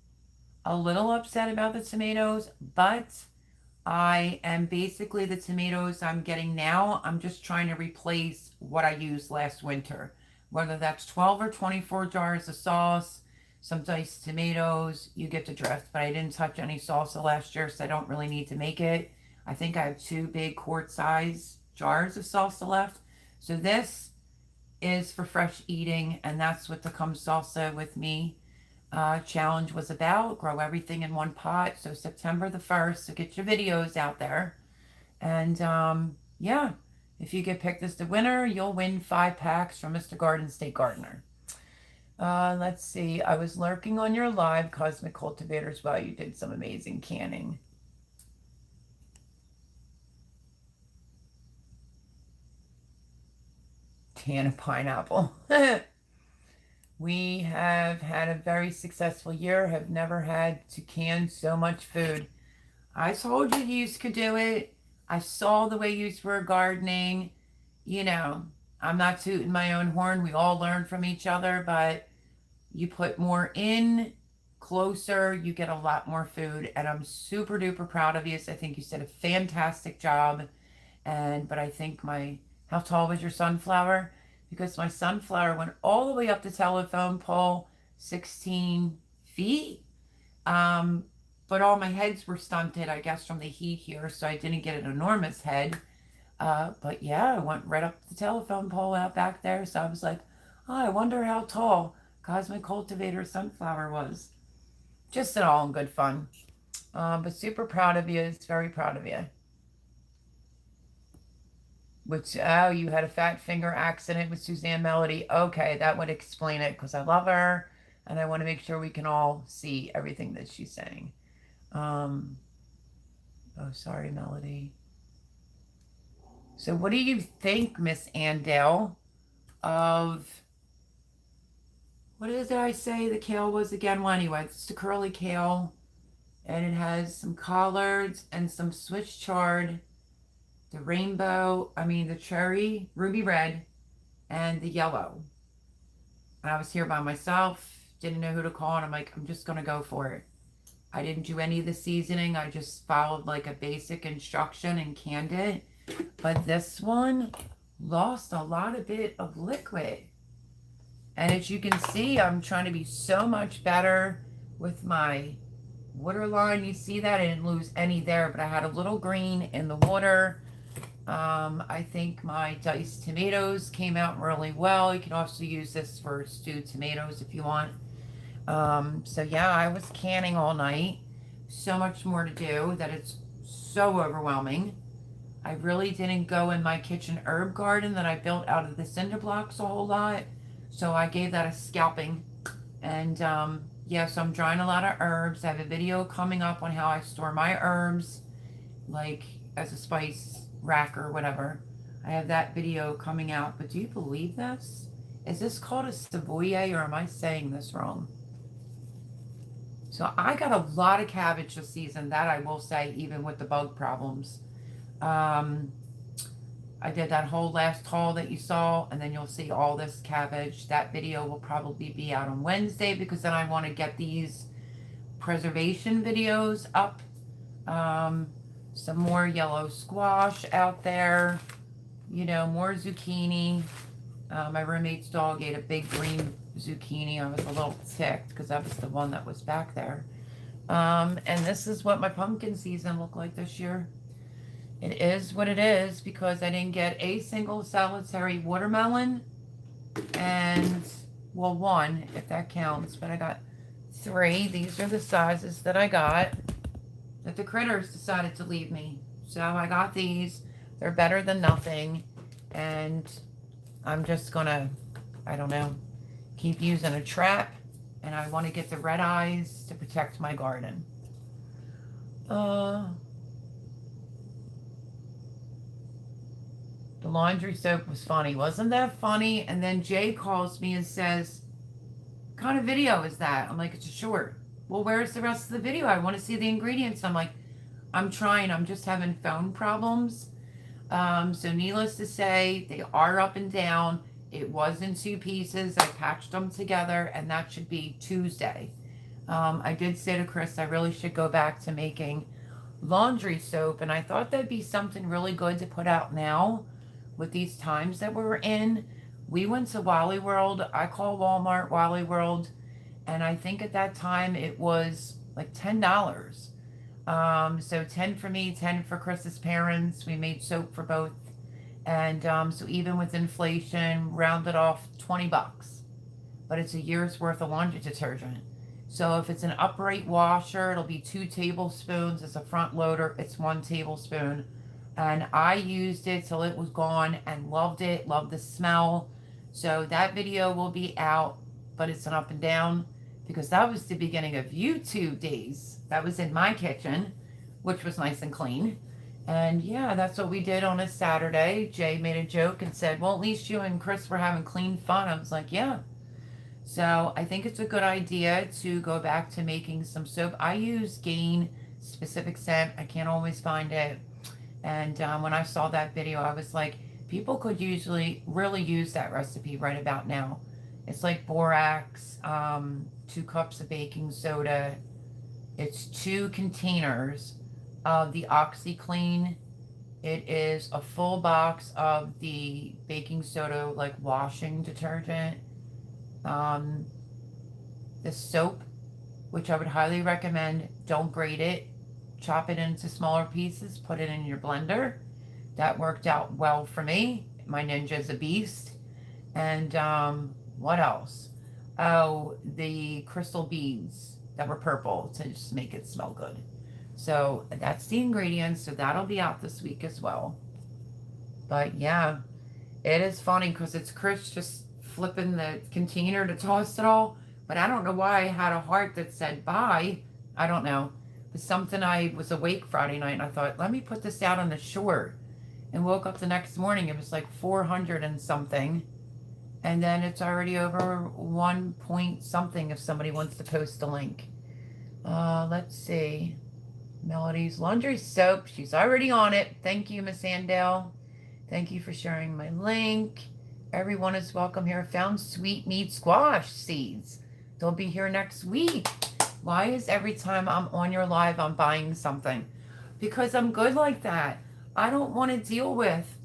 [SPEAKER 1] a little upset about the tomatoes, but I am basically the tomatoes I'm getting now. I'm just trying to replace what I used last winter, whether that's 12 or 24 jars of sauce, some diced tomatoes, you get the drift. But I didn't touch any salsa last year, so I don't really need to make it. I think I have 2 big quart size jars of salsa left. So this is for fresh eating, and that's what the Come Salsa with Me challenge was about. Grow everything in one pot. So September the 1st, so get your videos out there. And yeah, if you get picked as the winner, you'll win 5 packs from Mr. Garden State Gardener. Let's see. I was lurking on your live, Cosmic Cultivators, while you did some amazing canning. Can of pineapple. We have had a very successful year, have never had to can so much food. I told you could do it. I saw the way you were gardening. You know, I'm not tooting my own horn. We all learn from each other, but you put more in closer, you get a lot more food. And I'm super duper proud of you. So I think you did a fantastic job. But I think how tall was your sunflower? Because my sunflower went all the way up the telephone pole, 16 feet. Um, but all my heads were stunted, I guess, from the heat here, so I didn't get an enormous head. But yeah, I went right up the telephone pole out back there, so I was like, oh, I wonder how tall Cosmic Cultivator Sunflower was. Just in all in good fun. But super proud of you. It's very proud of you. Oh, you had a fat finger accident with Suzanne Melody. Okay, that would explain it because I love her and I want to make sure we can all see everything that she's saying. Oh, sorry, Melody. So what do you think, Miss Andale, of what did I say the kale was again? Well, anyway, it's the curly kale and it has some collards and some Swiss chard, the the cherry, ruby red, and the yellow. And I was here by myself, didn't know who to call, and I'm like, I'm just going to go for it. I didn't do any of the seasoning. I just followed like a basic instruction and canned it. But this one lost a bit of liquid. And as you can see, I'm trying to be so much better with my water line. You see that? I didn't lose any there, but I had a little green in the water. I think my diced tomatoes came out really well. You can also use this for stewed tomatoes if you want. So yeah, I was canning all night. So much more to do that it's so overwhelming. I really didn't go in my kitchen herb garden that I built out of the cinder blocks a whole lot. So I gave that a scalping. And yeah, so I'm drying a lot of herbs. I have a video coming up on how I store my herbs, like as a spice rack or whatever. I have that video coming out. But do you believe this? Is this called a Savoye or am I saying this wrong? So I got a lot of cabbage this season, that I will say, even with the bug problems. I did that whole last haul that you saw, and then you'll see all this cabbage. That video will probably be out on Wednesday because then I want to get these preservation videos up. Some more yellow squash out there, more zucchini. My roommate's dog ate a big green zucchini. I was a little ticked because that was the one that was back there. And this is what my pumpkin season looked like this year. It is what it is because I didn't get a single solitary watermelon. And, well, one, if that counts. But I got 3. These are the sizes that I got that the critters decided to leave me. So I got these. They're better than nothing. And I'm just going to, I don't know, keep using a trap. And I want to get the red eyes to protect my garden. The laundry soap was funny. Wasn't that funny? And then Jay calls me and says, what kind of video is that? I'm like, it's a short. Well, where's the rest of the video? I want to see the ingredients. I'm like, I'm trying. I'm just having phone problems. So needless to say, they are up and down. It was in 2 pieces. I patched them together, and that should be Tuesday. I did say to Chris, I really should go back to making laundry soap, and I thought that'd be something really good to put out now with these times that we're in. We went to Wally World. I call Walmart Wally World, and I think at that time it was like $10. So 10 for me, 10 for Chris's parents. We made soap for both. And so even with inflation, rounded off $20. But it's a year's worth of laundry detergent. So if it's an upright washer, it'll be 2 tablespoons. It's a front loader, it's 1 tablespoon. And I used it till it was gone and loved it, loved the smell. So that video will be out, but it's an up and down because that was the beginning of YouTube days. That was in my kitchen, which was nice and clean. And yeah, that's what we did on a Saturday. Jay made a joke and said, well, at least you and Chris were having clean fun. I was like, yeah. So I think it's a good idea to go back to making some soap. I use Gain specific scent. I can't always find it. And when I saw that video, I was like, people could usually really use that recipe right about now. It's like borax, 2 cups of baking soda. It's 2 containers of the OxyClean. It is a full box of the baking soda, like washing detergent. Um, the soap, which I would highly recommend, don't grate it. Chop it into smaller pieces, put it in your blender. That worked out well for me. My Ninja's a beast. And what else? Oh, the crystal beads that were purple to just make it smell good. So that's the ingredients. So that'll be out this week as well. But yeah, it is funny because it's Chris just flipping the container to toss it all. But I don't know why I had a heart that said bye. I don't know. But something, I was awake Friday night and I thought, let me put this out on the short. And woke up the next morning. It was like 400 and something. And then it's already over 1 point something if somebody wants to post a link. Let's see. Melody's laundry soap. She's already on it. Thank you, Miss Andell. Thank you for sharing my link. Everyone is welcome here. Found sweet meat squash seeds. They'll be here next week. Why is every time I'm on your live, I'm buying something? Because I'm good like that. I don't want to deal with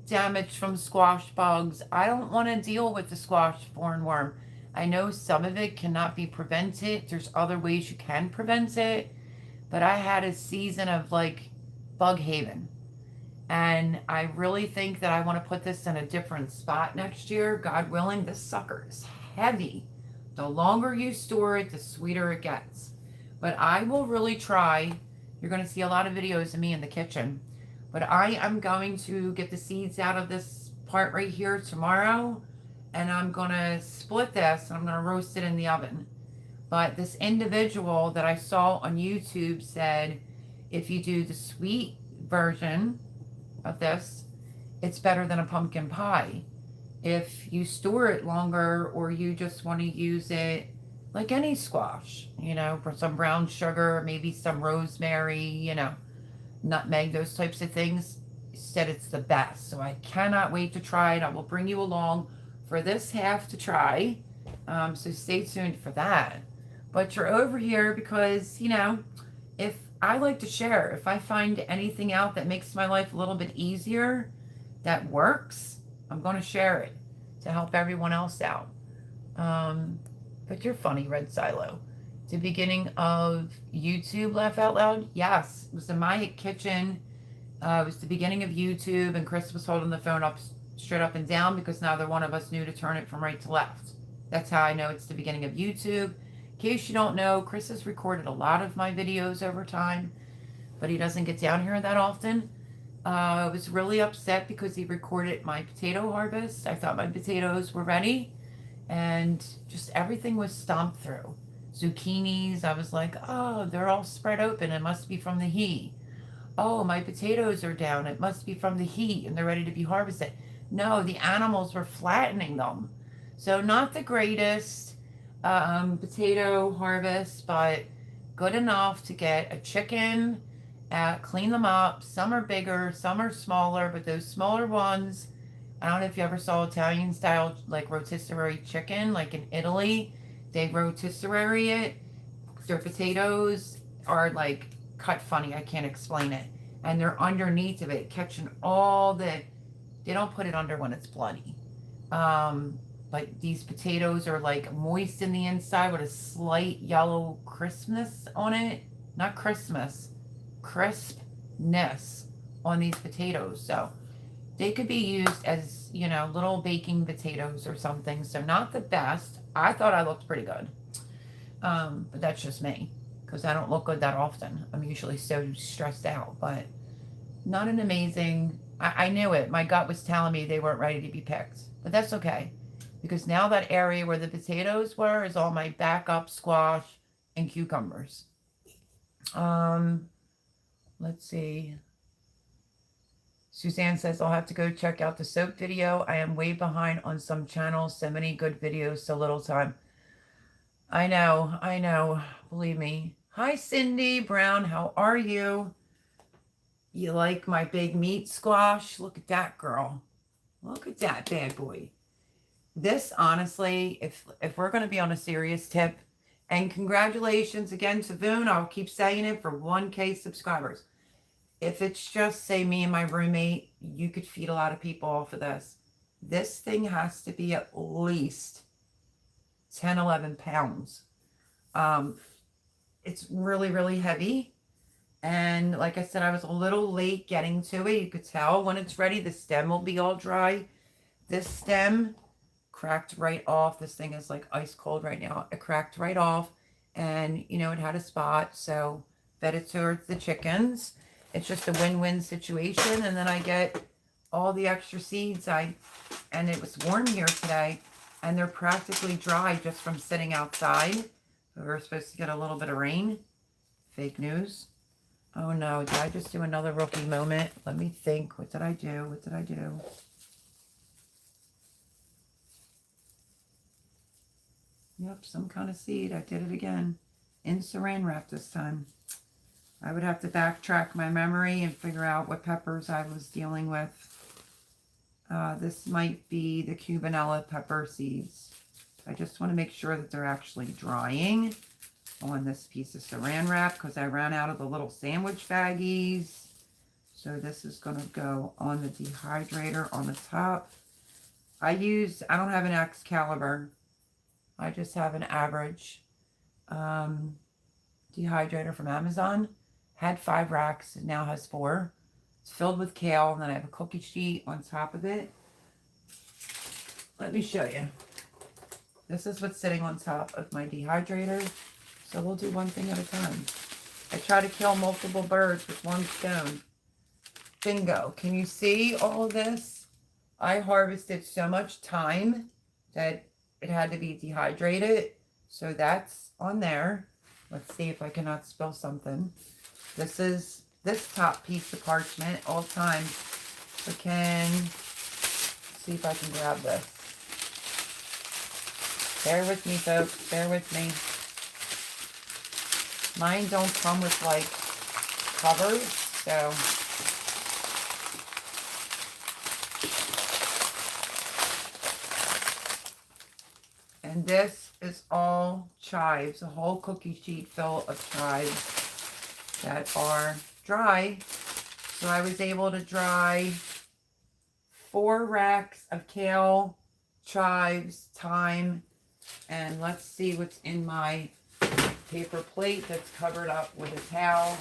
[SPEAKER 1] damage from squash bugs. I don't want to deal with the squash foreign-worm. I know some of it cannot be prevented. There's other ways you can prevent it. But I had a season of like bug haven. And I really think that I want to put this in a different spot next year. God willing, this sucker is heavy. The longer you store it, the sweeter it gets. But I will really try. You're going to see a lot of videos of me in the kitchen. But I am going to get the seeds out of this part right here tomorrow. And I'm going to split this. And I'm going to roast it in the oven. But this individual that I saw on YouTube said, if you do the sweet version of this, it's better than a pumpkin pie. If you store it longer, or you just want to use it like any squash, you know, for some brown sugar, maybe some rosemary, you know, nutmeg, those types of things, said it's the best. So I cannot wait to try it. I will bring you along for this half to try. So stay tuned for that. But you're over here because, you know, if I like to share, if I find anything out that makes my life a little bit easier, that works, I'm going to share it to help everyone else out. But you're funny, Red Silo. The beginning of YouTube Laugh Out Loud? Yes. It was in my kitchen. It was the beginning of YouTube, and Chris was holding the phone up straight up and down because neither one of us knew to turn it from right to left. That's how I know it's the beginning of YouTube. In case you don't know, Chris has recorded a lot of my videos over time, but he doesn't get down here that often. I was really upset because he recorded my potato harvest. I thought my potatoes were ready, and just everything was stomped through. Zucchinis, I was like, oh, they're all spread open. It must be from the heat. Oh, my potatoes are down. It must be from the heat, and they're ready to be harvested. No, the animals were flattening them. So not the greatest potato harvest, but good enough to get a chicken, clean them up. Some are bigger, some are smaller, but those smaller ones, I don't know if you ever saw Italian style like rotisserie chicken, like in Italy, they rotisserie it. Their potatoes are like cut funny, I can't explain it. And they're underneath of it, catching all the, they don't put it under when it's bloody. But these potatoes are like moist in the inside with a slight yellow crispness on it. Not Christmas, crispness on these potatoes. So they could be used as, you know, little baking potatoes or something. So not the best. I thought I looked pretty good. But that's just me, because I don't look good that often. I'm usually so stressed out, but not an amazing, I knew it. My gut was telling me they weren't ready to be picked, but that's okay. Because now that area where the potatoes were is all my backup squash and cucumbers. Let's see. Suzanne says, I'll have to go check out the soap video. I am way behind on some channels. So many good videos, so little time. I know. Believe me. Hi, Cindy Brown. How are you? You like my big meat squash? Look at that, girl. Look at that bad boy. This, honestly, if we're going to be on a serious tip, and congratulations again to Voon, I'll keep saying it, for 1K subscribers. If it's just, say, me and my roommate, you could feed a lot of people off of this. This thing has to be at least 10, 11 pounds. It's really, really heavy. And like I said, I was a little late getting to it. You could tell when it's ready, the stem will be all dry. This stem cracked right off. This thing is like ice cold right now. It cracked right off, and you know, it had a spot, so fed it towards the chickens. It's just a win-win situation. And then I get all the extra seeds. And it was warm here today, and they're practically dry just from sitting outside. We were supposed to get a little bit of rain. Fake news. Oh no, did I just do another rookie moment? Let me think. What did I do? What did I do? Yep, some kind of seed. I did it again. In saran wrap this time. I would have to backtrack my memory and figure out what peppers I was dealing with. This might be the Cubanella pepper seeds. I just want to make sure that they're actually drying on this piece of saran wrap, because I ran out of the little sandwich baggies. So this is going to go on the dehydrator on the top. I don't have an Excalibur. I just have an average dehydrator from Amazon. Had 5 racks, it now has 4. It's filled with kale, and then I have a cookie sheet on top of it. Let me show you. This is what's sitting on top of my dehydrator. So we'll do one thing at a time. I try to kill multiple birds with one stone. Bingo. Can you see all of this? I harvested so much thyme that it had to be dehydrated. So that's on there. Let's see if I cannot spill something. This is this top piece of parchment all time. I can see if I can grab this. Bear with me, folks. Bear with me. Mine don't come with, like, covers, so. And this is all chives, a whole cookie sheet full of chives that are dry. So I was able to dry 4 racks of kale, chives, thyme, and let's see what's in my paper plate that's covered up with a towel.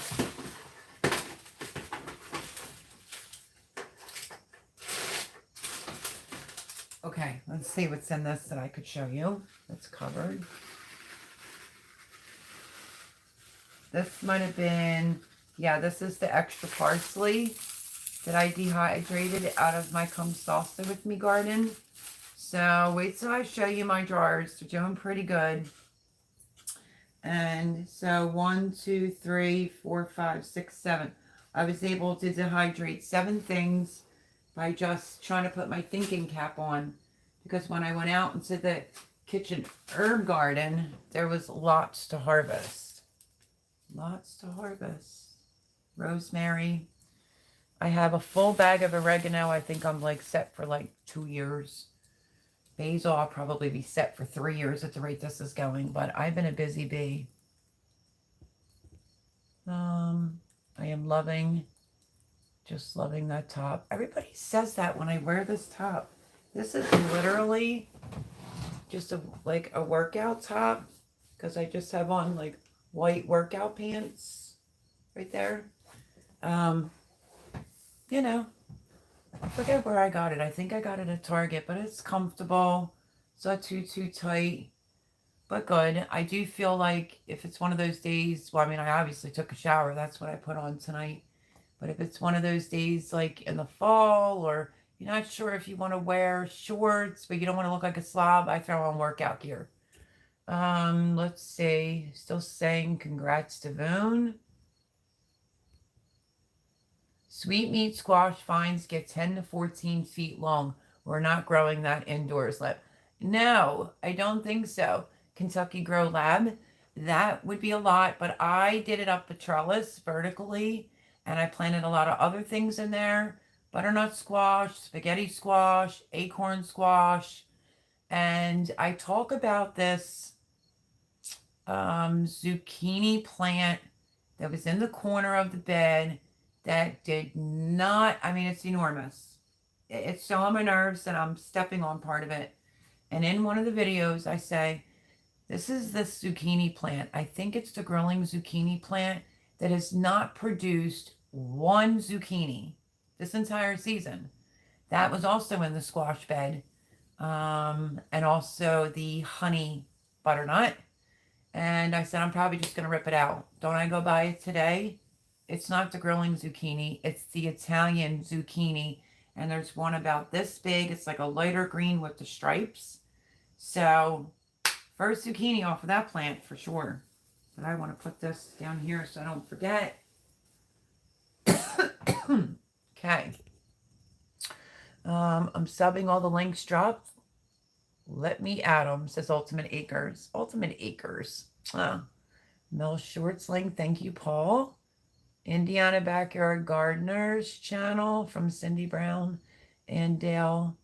[SPEAKER 1] Okay, let's see what's in this that I could show you. That's covered. This might have been, yeah, this is the extra parsley that I dehydrated out of my Come Salsa With Me garden. So wait till I show you my jars. They're doing pretty good. And so 1, 2, 3, 4, 5, 6, 7. I was able to dehydrate 7 things by just trying to put my thinking cap on. Because when I went out into the kitchen herb garden, there was lots to harvest. Lots to harvest. Rosemary. I have a full bag of oregano. I think I'm like set for like 2 years. Basil, I'll probably be set for 3 years at the rate this is going, but I've been a busy bee. I am just loving that top. Everybody says that when I wear this top. This is literally just like a workout top, because I just have on like white workout pants right there. You know, I forget where I got it. I think I got it at Target, but it's comfortable. It's not too tight, but good. I do feel like if it's one of those days, well, I mean, I obviously took a shower. That's what I put on tonight. But if it's one of those days like in the fall, or you're not sure if you want to wear shorts, but you don't want to look like a slob, I throw on workout gear. Let's see. Still saying congrats to Voon. Sweet meat squash vines get 10 to 14 feet long. We're not growing that indoors. No, I don't think so. Kentucky Grow Lab, that would be a lot, but I did it up the trellis vertically, And I planted a lot of other things in there. Butternut squash, spaghetti squash, acorn squash. And I talk about this zucchini plant that was in the corner of the bed that did not, I mean, it's enormous. It's so on my nerves that I'm stepping on part of it. And in one of the videos, I say, this is the zucchini plant. I think it's the growing zucchini plant that has not produced one zucchini this entire season. That was also in the squash bed. And also the honey butternut. And I said, I'm probably just going to rip it out. Don't I go buy it today? It's not the grilling zucchini. It's the Italian zucchini. And there's one about this big. It's like a lighter green with the stripes. So first zucchini off of that plant for sure. But I want to put this down here so I don't forget. Okay. I'm subbing all the links dropped. Let me add them, says Ultimate Acres. Ultimate Acres. Mel Shortsling, thank you, Paul. Indiana Backyard Gardeners channel from Cindy Brown and Dale.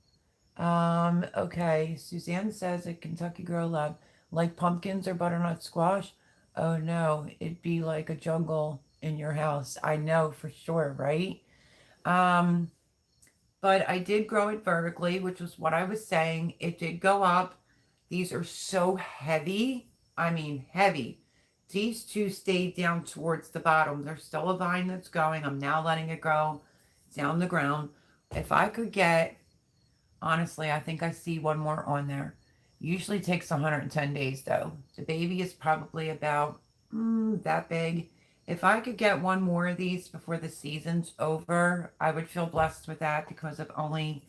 [SPEAKER 1] Okay, Suzanne says at Kentucky Grow Lab, like pumpkins or butternut squash? Oh no, it'd be like a jungle in your house. I know for sure, right? But I did grow it vertically, which was what I was saying. It did go up. These are so heavy. I mean, heavy. These two stayed down towards the bottom. There's still a vine that's going. I'm now letting it grow down the ground. If I could get, honestly, I think I see one more on there. Usually takes 110 days, though. The baby is probably about that big. If I could get one more of these before the season's over, I would feel blessed with that because of only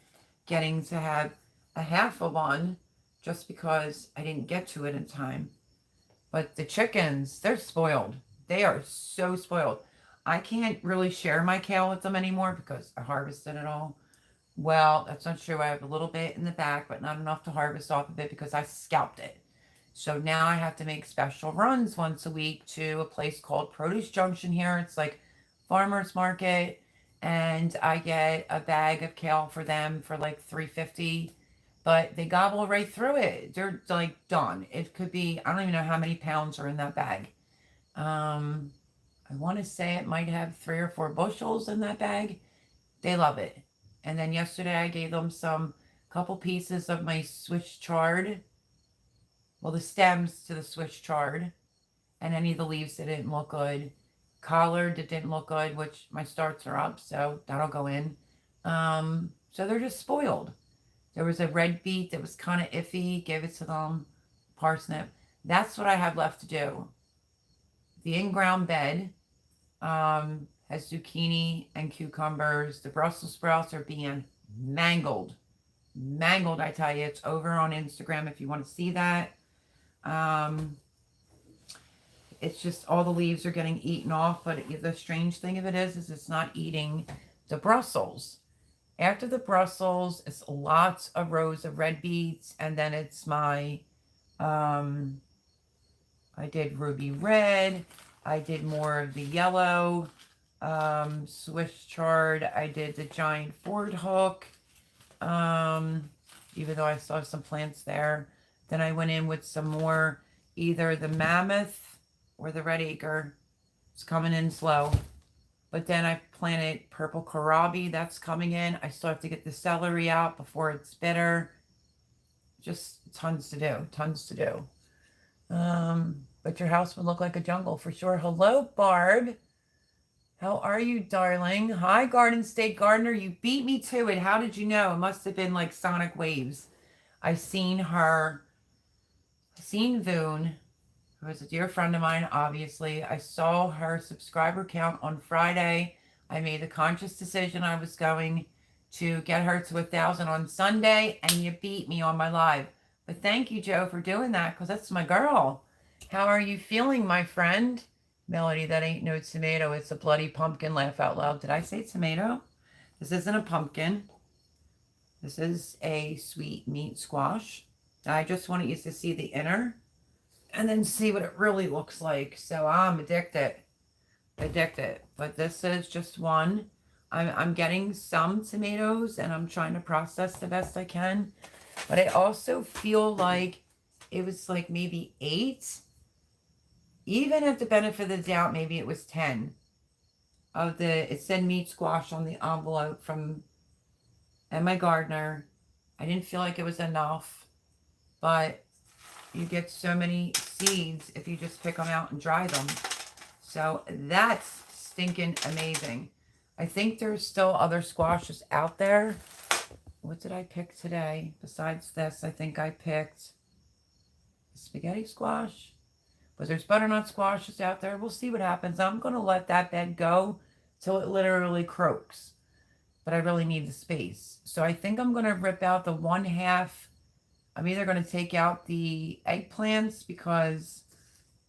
[SPEAKER 1] getting to have a half of one just because I didn't get to it in time. But the chickens, they're spoiled. They are so spoiled. I can't really share my kale with them anymore because I harvested it all. Well, that's not true. I have a little bit in the back, but not enough to harvest off of it because I scalped it. So now I have to make special runs once a week to a place called Produce Junction here. It's like farmer's market. And I get a bag of kale for them for like $3.50. But they gobble right through it. They're like done. It could be, I don't even know how many pounds are in that bag. I want to say it might have 3 or 4 bushels in that bag. They love it. And then yesterday I gave them couple pieces of my Swiss chard. Well, the stems to the Swiss chard. And any of the leaves that didn't look good. Collard that didn't look good, which my starts are up, so that'll go in. So they're just spoiled. There was a red beet that was kind of iffy. Gave it to them. Parsnip. That's what I have left to do. The in-ground bed has zucchini and cucumbers. The Brussels sprouts are being mangled. Mangled, I tell you. It's over on Instagram if you want to see that. It's just all the leaves are getting eaten off. But the strange thing of it is it's not eating the Brussels. After the Brussels, it's lots of rows of red beets. And then it's my, I did ruby red. I did more of the yellow, Swiss chard. I did the giant Ford hook, even though I still have some plants there. Then I went in with some more, either the mammoth or the red acre. It's coming in slow. But then I planted purple kohlrabi. That's coming in. I still have to get the celery out before it's bitter. Just tons to do. Tons to do. But your house would look like a jungle for sure. Hello, Barb. How are you, darling? Hi, Garden State Gardener. You beat me to it. How did you know? It must have been like sonic waves. I seen her. I seen Voon, who is a dear friend of mine, obviously. I saw her subscriber count on Friday. I made the conscious decision I was going to get her to 1,000 on Sunday, and you beat me on my live. But thank you, Joe, for doing that, because that's my girl. How are you feeling, my friend? Melody, that ain't no tomato. It's a bloody pumpkin. Laugh out loud. Did I say tomato? This isn't a pumpkin. This is a sweet meat squash. I just want you to see the inner and then see what it really looks like. So I'm addicted. addicted. But this is just one. I'm getting some tomatoes and I'm trying to process the best I can. But I also feel like it was like maybe 8. Even at the benefit of the doubt, maybe it was 10 of the, it said meat squash on the envelope from my gardener. I didn't feel like it was enough, but you get so many seeds if you just pick them out and dry them. So that's stinking amazing. I think there's still other squashes out there. What did I pick today? Besides this, I think I picked spaghetti squash. But there's butternut squashes out there. We'll see what happens. I'm going to let that bed go till it literally croaks. But I really need the space. So I think I'm going to rip out the 1/2. I'm either going to take out the eggplants because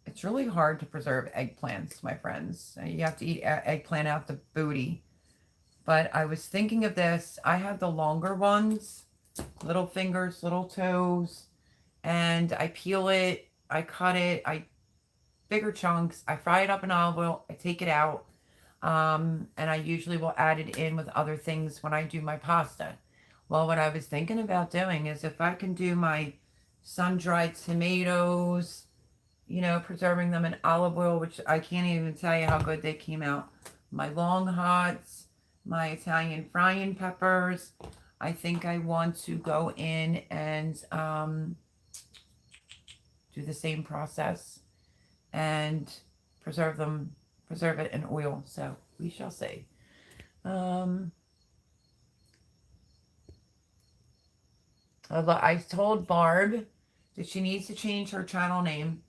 [SPEAKER 1] it's really hard to preserve eggplants, my friends. You have to eat eggplant out the booty. But I was thinking of this. I have the longer ones, little fingers, little toes, and I peel it, I cut it, bigger chunks, I fry it up in olive oil, I take it out, and I usually will add it in with other things when I do my pasta. Well, what I was thinking about doing is if I can do my sun-dried tomatoes, you know, preserving them in olive oil, which I can't even tell you how good they came out. My long hots, my Italian frying peppers. I think I want to go in and do the same process and preserve it in oil. So we shall see. I told Barb that she needs to change her channel name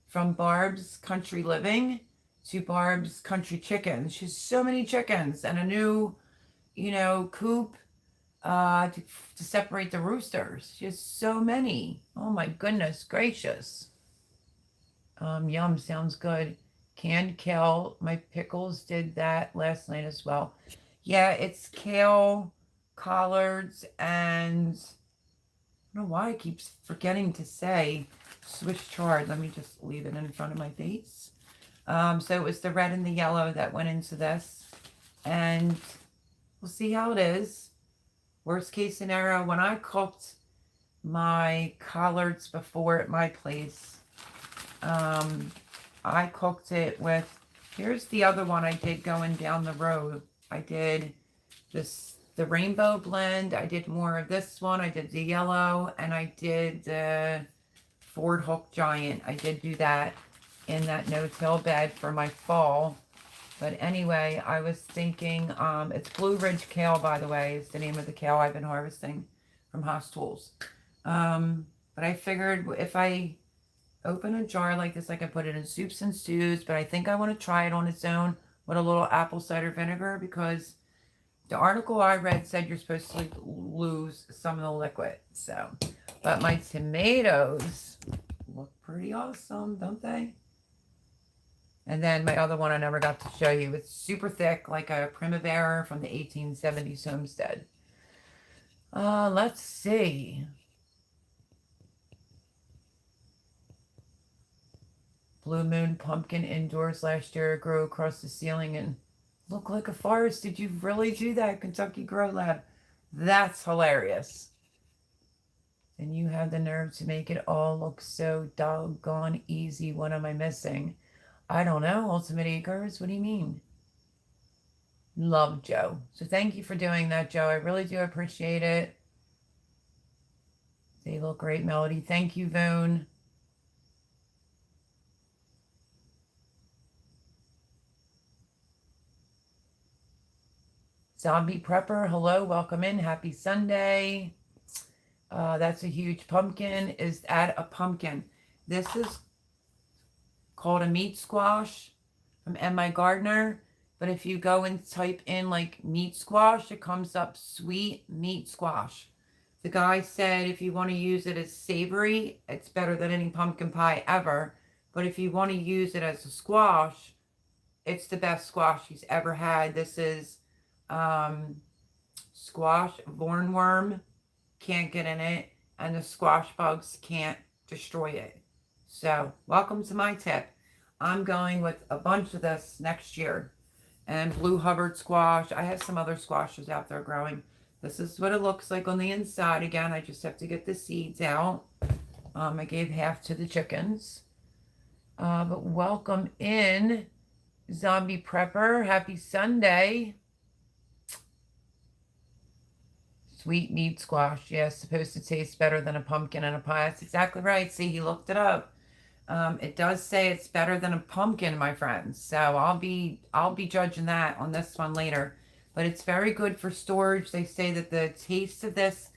[SPEAKER 1] from Barb's Country Living to Barb's Country Chicken. She has so many chickens and a new, you know, coop to separate the roosters. She has so many. Oh my goodness gracious. Yum, sounds good. Canned kale. My pickles did that last night as well. Yeah, it's kale, collards, and I don't know why I keep forgetting to say Swiss chard. Let me just leave it in front of my face. So it was the red and the yellow that went into this. And we'll see how it is. Worst case scenario, when I cooked my collards before at my place, I cooked it with, here's the other one I did going down the road. I did the rainbow blend. I did more of this one. I did the yellow, and I did the Ford Hook Giant. I did do that in that no-till bed for my fall. But anyway, I was thinking, it's Blue Ridge Kale, by the way, is the name of the kale I've been harvesting from Haas Tools. But I figured if I open a jar like this, I can put it in soups and stews, but I think I want to try it on its own with a little apple cider vinegar because the article I read said you're supposed to lose some of the liquid. So, but my tomatoes look pretty awesome, don't they? And then my other one I never got to show you. It's super thick, like a Primavera from the 1870s homestead. Let's see. Blue moon pumpkin indoors last year grew across the ceiling and looked like a forest. Did you really do that, Kentucky Grow Lab? That's hilarious. And you have the nerve to make it all look so doggone easy. What am I missing? I don't know. Ultimate Acres? What do you mean? Love Joe. So thank you for doing that, Joe. I really do appreciate it. They look great, Melody. Thank you, Voon. Zombie Prepper, hello, welcome in. Happy Sunday. That's a huge pumpkin. Is that a pumpkin? This is called a meat squash from M.I. Gardner. But if you go and type in like meat squash, it comes up sweet meat squash. The guy said if you want to use it as savory, it's better than any pumpkin pie ever. But if you want to use it as a squash, it's the best squash he's ever had. This is squash vornworm can't get in it, and the squash bugs can't destroy it. So welcome to my tip. I'm going with a bunch of this next year. And blue Hubbard squash. I have some other squashes out there growing. This is what it looks like on the inside. Again, I just have to get the seeds out. I gave half to the chickens. But welcome in, Zombie Prepper. Happy Sunday. Sweet meat squash. Yeah, supposed to taste better than a pumpkin in a pie. That's exactly right. See, he looked it up. It does say it's better than a pumpkin, my friends. So I'll be judging that on this one later. But it's very good for storage. They say that the taste of this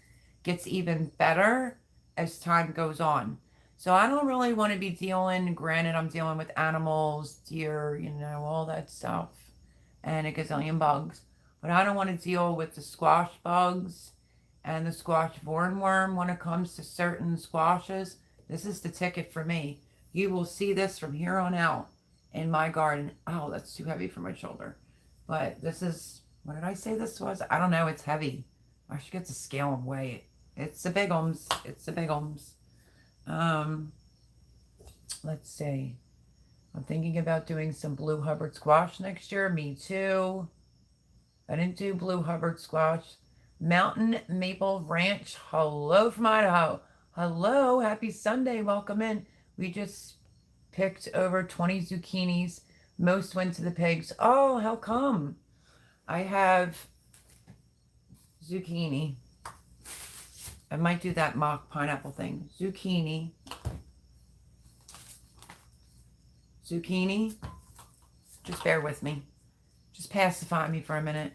[SPEAKER 1] gets even better as time goes on. So I don't really want to be dealing, granted I'm dealing with animals, deer, you know, all that stuff, and a gazillion bugs. But I don't want to deal with the squash bugs and the squash worm when it comes to certain squashes. This is the ticket for me. You will see this from here on out in my garden. Oh, that's too heavy for my shoulder. But this is, what did I say this was? I don't know. It's heavy. I should get the scale and weigh it. It's a big ums. It's a big ums. Let's see. I'm thinking about doing some blue Hubbard squash next year. Me too. I didn't do blue Hubbard squash. Mountain Maple Ranch. Hello from Idaho. Hello. Happy Sunday. Welcome in. We just picked over 20 zucchinis. Most went to the pigs. Oh, how come? I have zucchini. I might do that mock pineapple thing. Zucchini. Zucchini. Just bear with me. Just pacify me for a minute.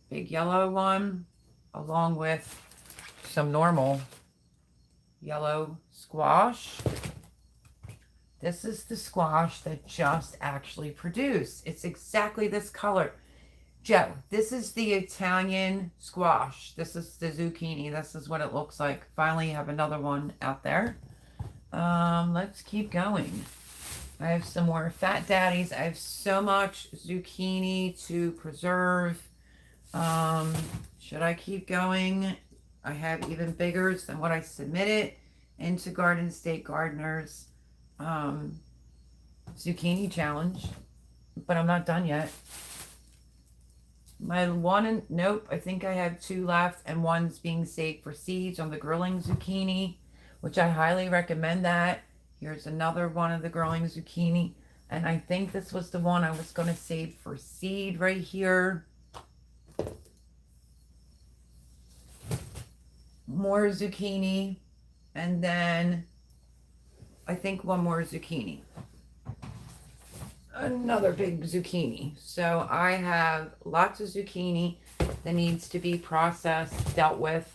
[SPEAKER 1] Big yellow one, along with some normal yellow squash. This is the squash that just actually produced. It's exactly this color. Joe, this is the Italian squash. This is the zucchini. This is what it looks like. Finally have another one out there. Let's keep going. I have some more Fat Daddies. I have so much zucchini to preserve. Should I keep going? I have even bigger than what I submitted into Garden State Gardeners zucchini challenge, but I'm not done yet. My one, nope, I think I have 2 left, and one's being saved for seeds on the grilling zucchini, which I highly recommend that. Here's another one of the growing zucchini, and I think this was the one I was going to save for seed right here. More zucchini, and then I think one more zucchini. Another big zucchini. So I have lots of zucchini that needs to be processed, dealt with.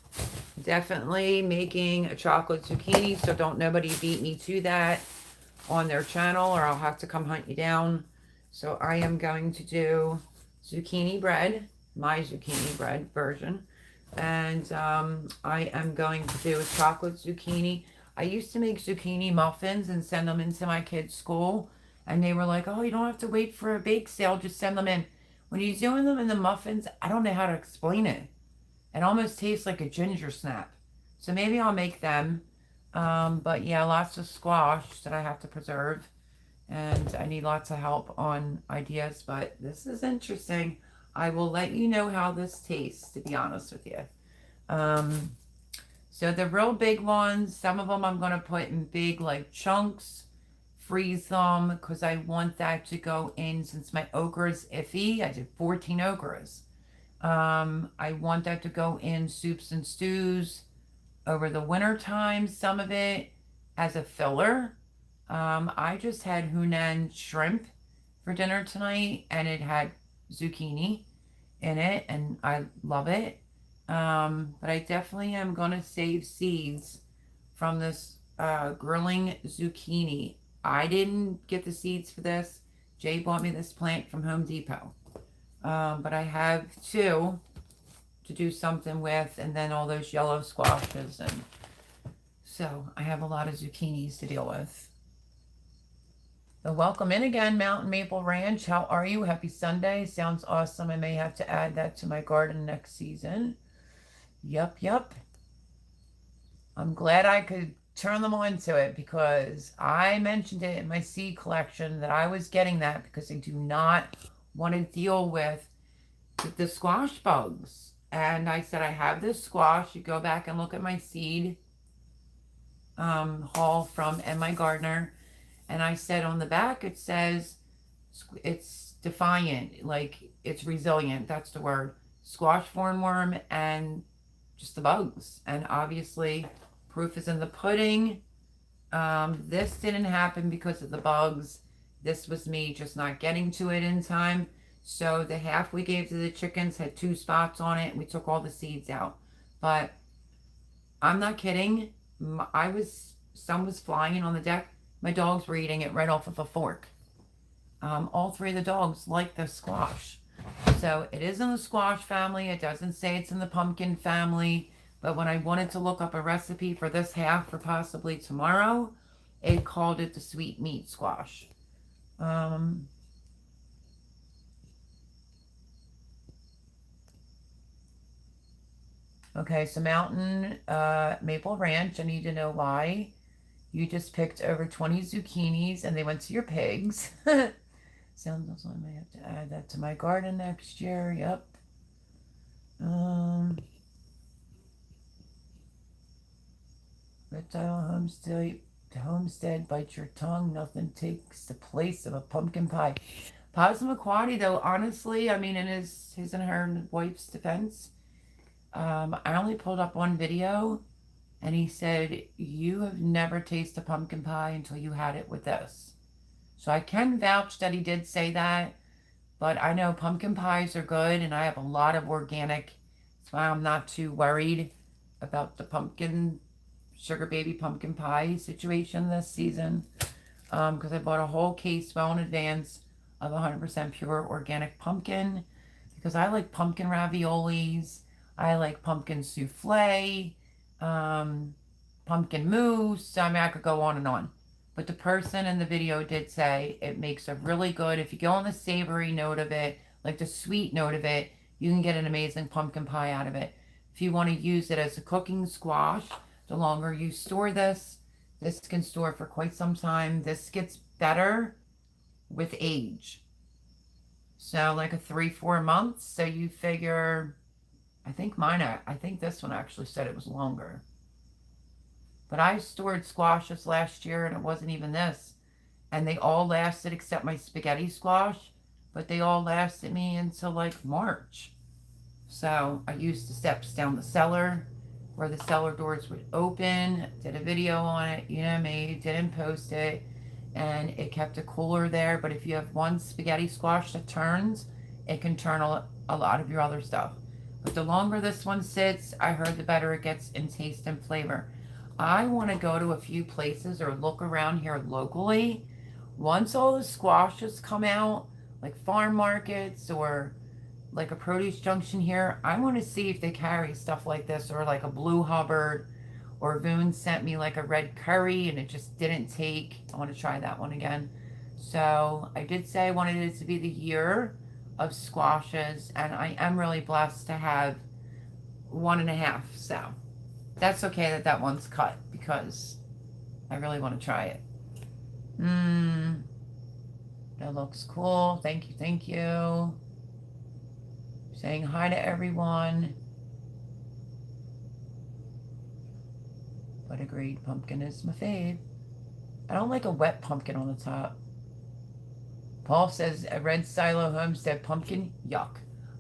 [SPEAKER 1] Definitely making a chocolate zucchini, so don't nobody beat me to that on their channel, or I'll have to come hunt you down. So I am going to do zucchini bread, my zucchini bread version. And I am going to do a chocolate zucchini. I used to make zucchini muffins and send them into my kids' school. And they were like, oh, you don't have to wait for a bake sale. Just send them in. When you're doing them in the muffins, I don't know how to explain it. It almost tastes like a ginger snap. So maybe I'll make them. But yeah, lots of squash that I have to preserve. And I need lots of help on ideas. But this is interesting. I will let you know how this tastes, to be honest with you. So the real big ones, some of them I'm going to put in big like chunks. Freeze them because I want that to go in, since my okra is iffy. I did 14 okras. I want that to go in soups and stews over the winter time, some of it as a filler. I just had Hunan shrimp for dinner tonight, and it had zucchini in it, and I love it. But I definitely am going to save seeds from this grilling zucchini. I didn't get the seeds for this. Jay bought me this plant from Home Depot. But I have 2 to do something with, and then all those yellow squashes. And so I have a lot of zucchinis to deal with. So welcome in again, Mountain Maple Ranch. How are you? Happy Sunday. Sounds awesome. I may have to add that to my garden next season. Yup. I'm glad I could turn them on to it because I mentioned it in my seed collection that I was getting that because I do not want to deal with the squash bugs. And I said, I have this squash. You go back and look at my seed haul from And My Gardener. And I said on the back, it says it's defiant, like it's resilient. That's the word. Squash hornworm and just the bugs. And obviously, proof is in the pudding. This didn't happen because of the bugs. This was me just not getting to it in time. So the half we gave to the chickens had 2 spots on it. We took all the seeds out. But I'm not kidding. Some was flying on the deck. My dogs were eating it right off of a fork. All 3 of the dogs like the squash. So it is in the squash family. It doesn't say it's in the pumpkin family. But when I wanted to look up a recipe for this half for possibly tomorrow, it called it the sweet meat squash. Okay, so Mountain Maple Ranch, I need to know why. You just picked over 20 zucchinis and they went to your pigs. Sounds like I may have to add that to my garden next year. Yep. Reptile homestead, bite your tongue. Nothing takes the place of a pumpkin pie. Passamaquoddy, though, honestly, I mean, in his and her wife's defense, I only pulled up one video, and he said, you have never tasted pumpkin pie until you had it with this. So I can vouch that he did say that, but I know pumpkin pies are good, and I have a lot of organic. That's why I'm not too worried about the sugar baby pumpkin pie situation this season, because I bought a whole case well in advance of 100% pure organic pumpkin, because I like pumpkin raviolis, I like pumpkin souffle, pumpkin mousse. I mean, I could go on and on. But the person in the video did say it makes a really good, if you go on the savory note of it, like the sweet note of it, you can get an amazing pumpkin pie out of it. If you want to use it as a cooking squash, the longer you store this can store for quite some time. This gets better with age. So like a 3-4 months. So you figure, I think this one actually said it was longer. But I stored squashes last year and it wasn't even this. And they all lasted except my spaghetti squash. But they all lasted me until like March. So I used the steps down the cellar where the cellar doors would open. Did a video on it. You know me. Didn't post it. And it kept it cooler there. But if you have one spaghetti squash that turns, it can turn a lot of your other stuff. But the longer this one sits, I heard the better it gets in taste and flavor. I want to go to a few places or look around here locally. Once all the squashes come out, like farm markets or like a produce junction here, I want to see if they carry stuff like this, or like a Blue Hubbard, or Voon sent me like a red curry and it just didn't take. I want to try that one again. So I did say I wanted it to be the year of squashes, and I am really blessed to have 1.5. So that's okay that one's cut because I really want to try it. That looks cool. Thank you, thank you. Saying hi to everyone. But agreed, pumpkin is my fave. I don't like a wet pumpkin on the top. Paul says a red silo homestead pumpkin, yuck.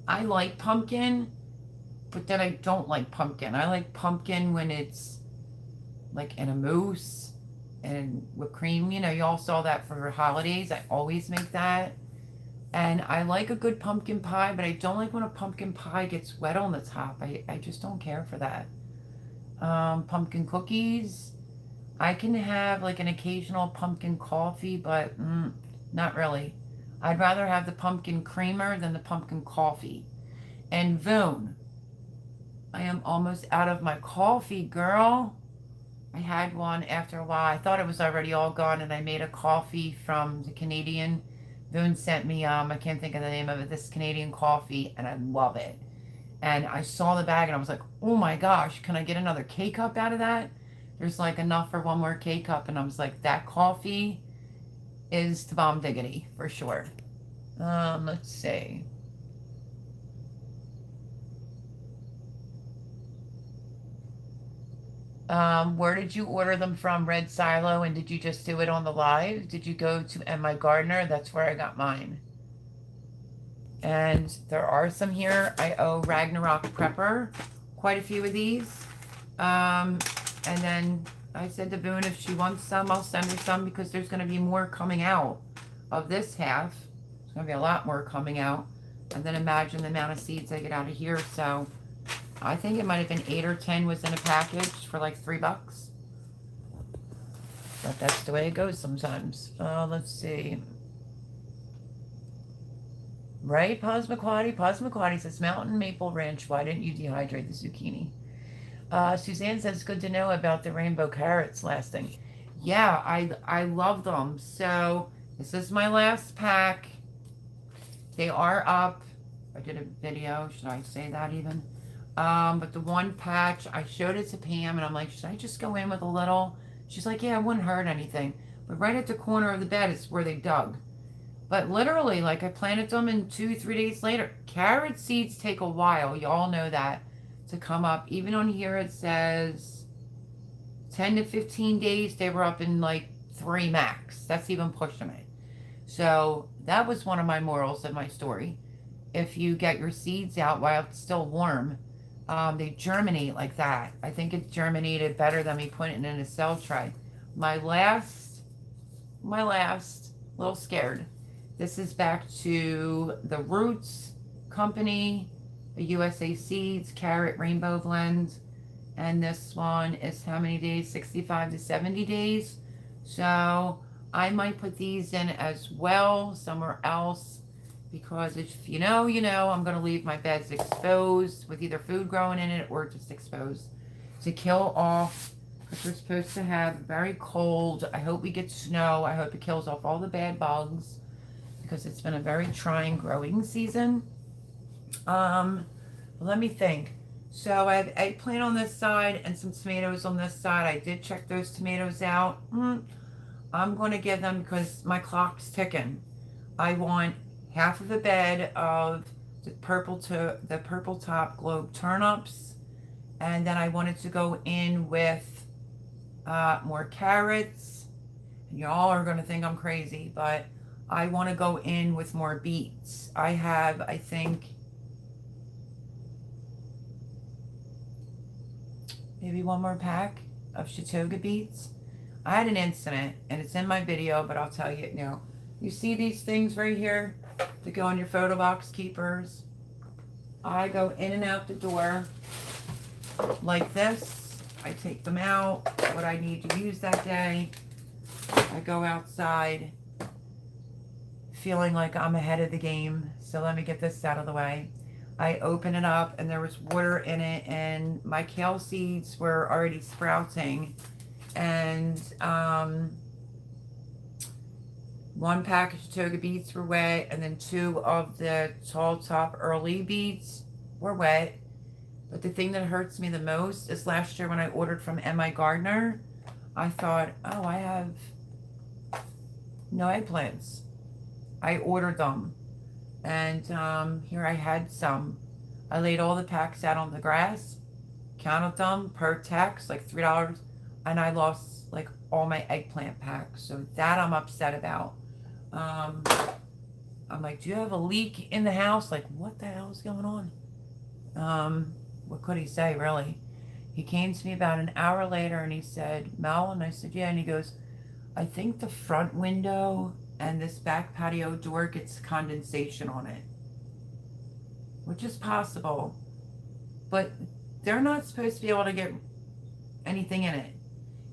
[SPEAKER 1] I like pumpkin, but then I don't like pumpkin. I like pumpkin when it's like in a mousse and whipped cream. You know, you all saw that for holidays. I always make that. And I like a good pumpkin pie, but I don't like when a pumpkin pie gets wet on the top. I just don't care for that. Pumpkin cookies. I can have like an occasional pumpkin coffee, but not really. I'd rather have the pumpkin creamer than the pumpkin coffee. And Voon. I am almost out of my coffee, girl. I had one after a while. I thought it was already all gone, and I made a coffee from the Canadian. Voon sent me, I can't think of the name of it, this Canadian coffee, and I love it. And I saw the bag, and I was like, oh my gosh, can I get another K-cup out of that? There's like enough for one more K-cup, and I was like, that coffee is the bomb diggity for sure. Let's see. Where did you order them from, Red Silo? And did you just do it on the live? Did you go to M.I. Gardner? That's where I got mine. And there are some here. I owe Ragnarok Prepper quite a few of these. And then I said to Boone, if she wants some, I'll send her some, because there's going to be more coming out of this half. There's going to be a lot more coming out. And then imagine the amount of seeds I get out of here. So I think it might have been 8 or 10 was in a package for like $3. But that's the way it goes sometimes. Let's see. Right, Posmaquati says, Mountain Maple Ranch, why didn't you dehydrate the zucchini? Suzanne says, good to know about the rainbow carrots lasting. Yeah, I love them. So this is my last pack. They are up. I did a video. Should I say that even? But the one patch, I showed it to Pam, and I'm like, should I just go in with a little? She's like, yeah, it wouldn't hurt anything. But right at the corner of the bed is where they dug. But literally, like, I planted them, and 2-3 days later, carrot seeds take a while. You all know that, to come up. Even on here, it says 10 to 15 days. They were up in like 3 max. That's even pushing it. So that was one of my morals of my story. If you get your seeds out while it's still warm, they germinate like that. I think it germinated better than me putting it in a cell tray. My last, little scared. This is back to the Roots Company, the USA Seeds Carrot Rainbow Blend. And this one is how many days? 65 to 70 days. So I might put these in as well somewhere else, because if you know, you know, I'm going to leave my beds exposed with either food growing in it or just exposed to kill off, because we're supposed to have very cold. I hope we get snow. I hope it kills off all the bad bugs, because it's been a very trying growing season. Let me think. So I have eggplant on this side and some tomatoes on this side. I did check those tomatoes out. I'm going to give them, because my clock's ticking. I want half of a bed of the purple top globe turnips, and then I wanted to go in with more carrots. And y'all are going to think I'm crazy, but I want to go in with more beets. I have, I think, maybe one more pack of Chautauqua beets. I had an incident, and it's in my video, but I'll tell you it now. You see these things right here that go on your photo box keepers? I go in and out the door like this. I take them out, what I need to use that day. I go outside feeling like I'm ahead of the game. So let me get this out of the way. I open it up, and there was water in it, and my kale seeds were already sprouting. And one package of Chautauqua beets were wet, and then 2 of the tall top early beets were wet. But the thing that hurts me the most is last year when I ordered from M.I. Gardner, I thought, oh, I have no eggplants. I ordered them, and here I had some. I laid all the packs out on the grass, counted them per tax, like $3, and I lost like all my eggplant packs. So that I'm upset about. I'm like, do you have a leak in the house? Like, what the hell is going on? What could he say, really? He came to me about an hour later, and he said, Mel, and I said, yeah, and he goes, I think the front window and this back patio door gets condensation on it, which is possible, but they're not supposed to be able to get anything in it.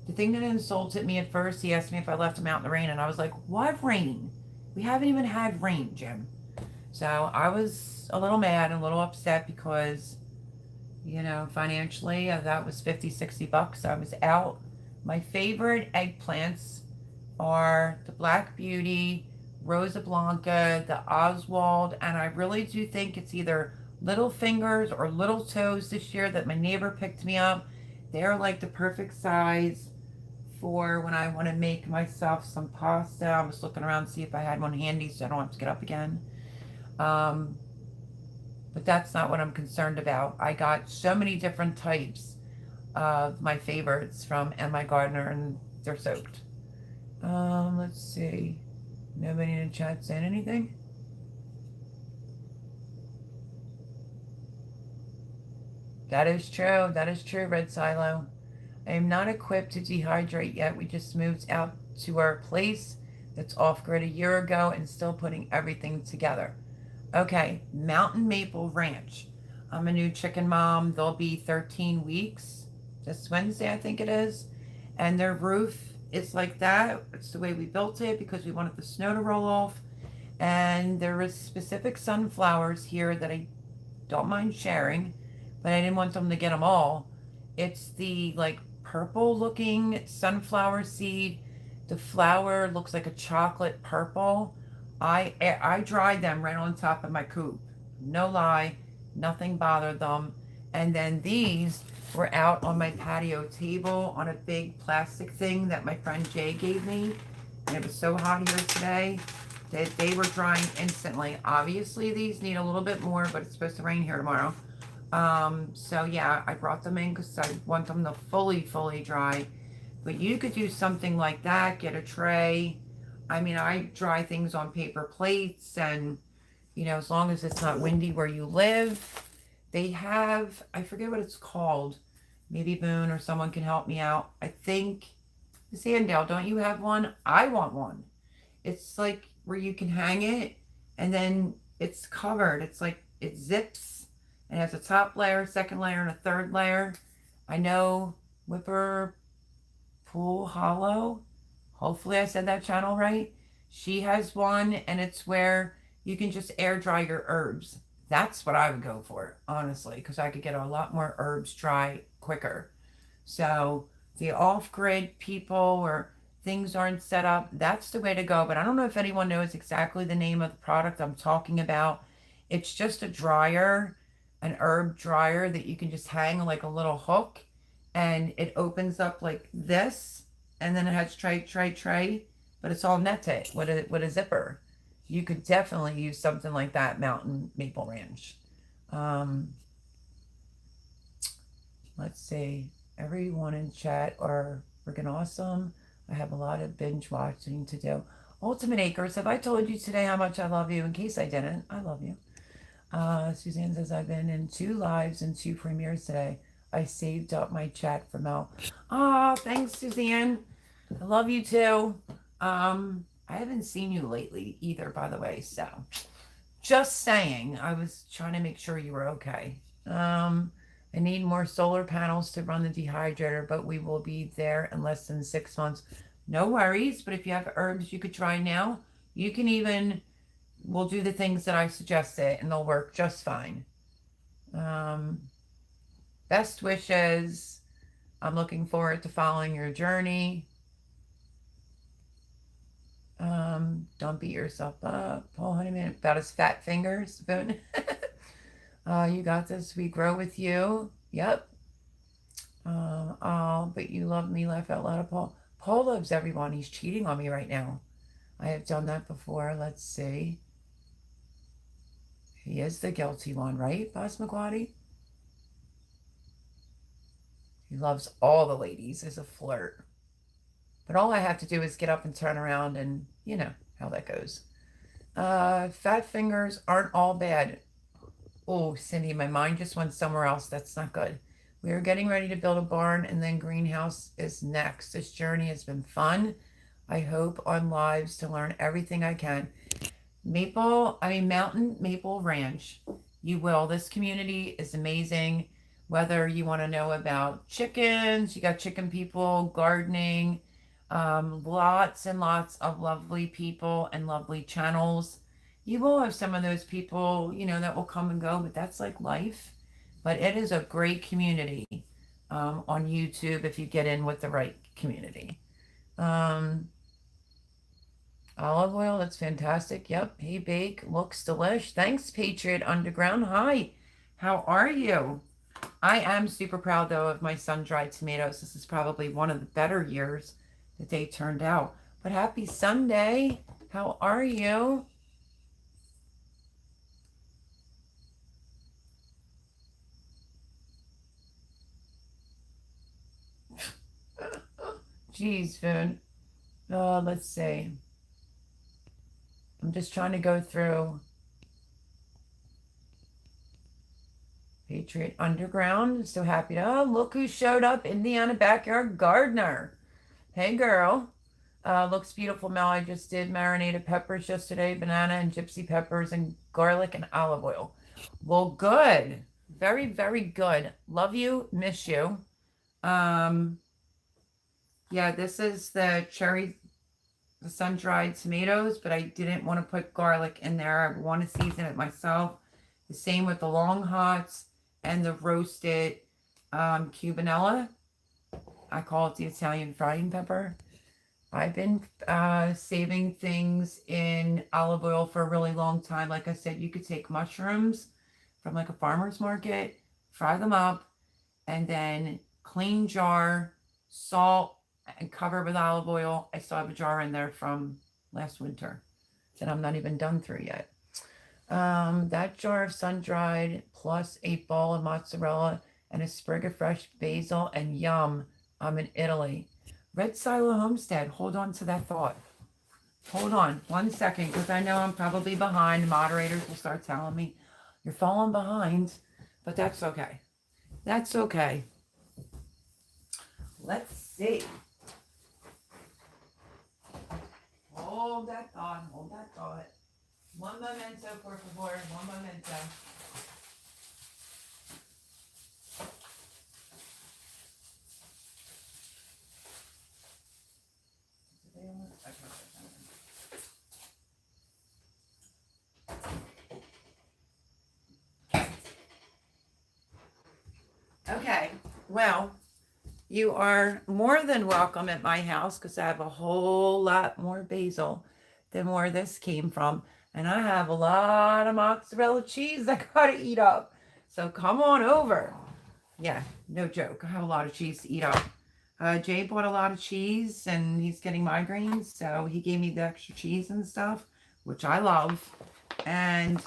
[SPEAKER 1] The thing that insulted me at first, he asked me if I left them out in the rain, and I was like, what rain? We haven't even had rain, Jim. So I was a little mad and a little upset because, you know, financially, that was $50-$60. I was out. My favorite eggplants are the Black Beauty, Rosa Blanca, the Oswald, and I really do think it's either Little Fingers or Little Toes this year that my neighbor picked me up. They're like the perfect size for when I want to make myself some pasta. I was looking around to see if I had one handy so I don't have to get up again. Um, but that's not what I'm concerned about. I got so many different types of my favorites from My Gardener, and they're soaked. Let's see. Nobody in the chat saying anything? That is true. That is true, Red Silo. I am not equipped to dehydrate yet. We just moved out to our place that's off-grid a year ago and still putting everything together. Okay, Mountain Maple Ranch. I'm a new chicken mom. They'll be 13 weeks this Wednesday, I think it is. And their roof is like that. It's the way we built it because we wanted the snow to roll off. And there is specific sunflowers here that I don't mind sharing, but I didn't want them to get them all. It's the like purple looking sunflower seed. The flower looks like a chocolate purple. I dried them right on top of my coop. No lie, nothing bothered them. And then these were out on my patio table on a big plastic thing that my friend Jay gave me. And it was so hot here today that they were drying instantly. Obviously, these need a little bit more, but it's supposed to rain here tomorrow. So yeah, I brought them in because I want them to fully dry. But you could do something like that, get a tray. I mean, I dry things on paper plates, and, you know, as long as it's not windy where you live. They have, I forget what it's called. Maybe Boone or someone can help me out. I think, Sandale, don't you have one? I want one. It's like where you can hang it, and then it's covered. It's like, it zips, and has a top layer, second layer, and a third layer. I know Whipper Pool Hollow, hopefully I said that channel right. She has one, and it's where you can just air dry your herbs. That's what I would go for, honestly, because I could get a lot more herbs dry quicker. So the off-grid people or things aren't set up, that's the way to go. But I don't know if anyone knows exactly the name of the product I'm talking about. It's just a dryer, an herb dryer that you can just hang like a little hook, and it opens up like this, and then it has tray, but it's all netted with a zipper. You could definitely use something like that, Mountain Maple Ranch. Let's see. Everyone in chat are freaking awesome. I have a lot of binge watching to do. Ultimate Acres, have I told you today how much I love you? In case I didn't, I love you. Suzanne says, I've been in 2 lives and 2 premieres today. I saved up my chat for Mel. Oh, thanks, Suzanne. I love you too. I haven't seen you lately either, by the way, so just saying. I was trying to make sure you were okay. I need more solar panels to run the dehydrator, but we will be there in less than 6 months. No worries, but if you have herbs you could try now, you can even, we'll do the things that I suggested, and they'll work just fine. Best wishes. I'm looking forward to following your journey. Don't beat yourself up. Paul Honeyman, about his fat fingers. You got this. We grow with you. Yep. Oh, but you love me. Laugh out loud, Paul. Paul loves everyone. He's cheating on me right now. I have done that before. Let's see. He is the guilty one, right, Boss McGuady? He loves all the ladies as a flirt. But all I have to do is get up and turn around, and you know how that goes. Fat fingers aren't all bad. Oh, Cindy, my mind just went somewhere else. That's not good. We are getting ready to build a barn, and then greenhouse is next. This journey has been fun. I hope on lives to learn everything I can. Mountain Maple Ranch. You will. This community is amazing. Whether you want to know about chickens, you got chicken people, gardening, lots and lots of lovely people and lovely channels. You will have some of those people, you know, that will come and go, but that's like life. But it is a great community on YouTube if you get in with the right community. Olive oil, that's fantastic. Yep. Hey, Bake, looks delish. Thanks, Patriot Underground. Hi, how are you? I am super proud, though, of my sun-dried tomatoes. This is probably one of the better years that they turned out. But happy Sunday. How are you? Jeez, Voon. Let's see. I'm just trying to go through Patriot Underground. So happy to. Oh, look who showed up. Indiana Backyard Gardener. Hey, girl. Looks beautiful, Mel. I just did marinated peppers yesterday, banana and gypsy peppers and garlic and olive oil. Well, good. Very, very good. Love you. Miss you. Um, yeah, this is the sun-dried tomatoes, but I didn't want to put garlic in there. I want to season it myself. The same with the long hots and the roasted cubanella. I call it the Italian frying pepper. I've been saving things in olive oil for a really long time. Like I said, you could take mushrooms from like a farmer's market, fry them up, and then clean jar, salt, and cover with olive oil. I still have a jar in there from last winter that I'm not even done through yet. That jar of sun-dried plus a ball of mozzarella and a sprig of fresh basil, and yum, I'm in Italy. Red Silo Homestead, hold on to that thought. Hold on 1 second, because I know I'm probably behind. Moderators will start telling me you're falling behind, but that's okay. That's okay. Let's see. Hold that thought, hold that thought. One momento, por favor, one momento. Okay, well, you are more than welcome at my house because I have a whole lot more basil than where this came from. And I have a lot of mozzarella cheese I gotta eat up. So come on over. Yeah, no joke. I have a lot of cheese to eat up. Jay bought a lot of cheese and he's getting migraines. So he gave me the extra cheese and stuff, which I love. And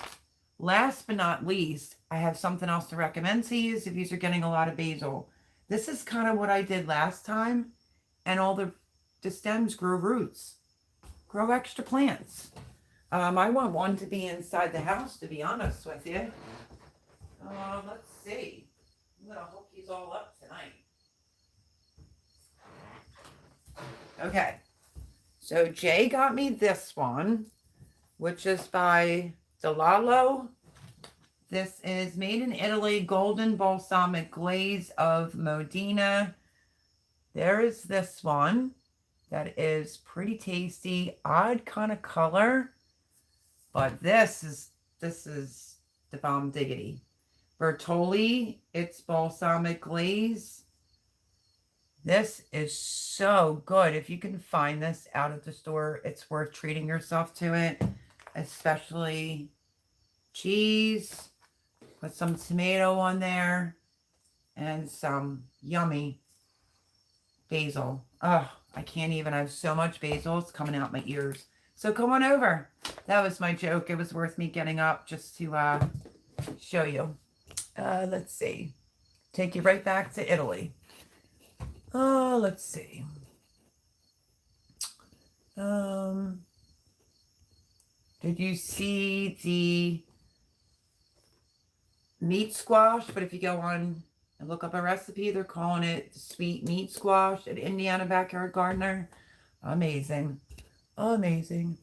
[SPEAKER 1] last but not least, I have something else to recommend to you if you're getting a lot of basil. This is kind of what I did last time. And all the stems grow roots. Grow extra plants. I want one to be inside the house, to be honest with you. Let's see. I'm going to hook these all up tonight. Okay. So Jay got me this one, which is by Delalo. This is made in Italy, golden balsamic glaze of Modena. There is this one that is pretty tasty, odd kind of color, but this is the bomb diggity. Bertolli, it's balsamic glaze. This is so good. If you can find this out at the store, it's worth treating yourself to it, especially cheese. Put some tomato on there and some yummy basil. Oh, I can't even. I have so much basil. It's coming out my ears. So come on over. That was my joke. It was worth me getting up just to show you. Let's see. Take you right back to Italy. Let's see. Did you see the meat squash? But if you go on and look up a recipe, they're calling it sweet meat squash at Indiana Backyard Gardener. Amazing. Amazing.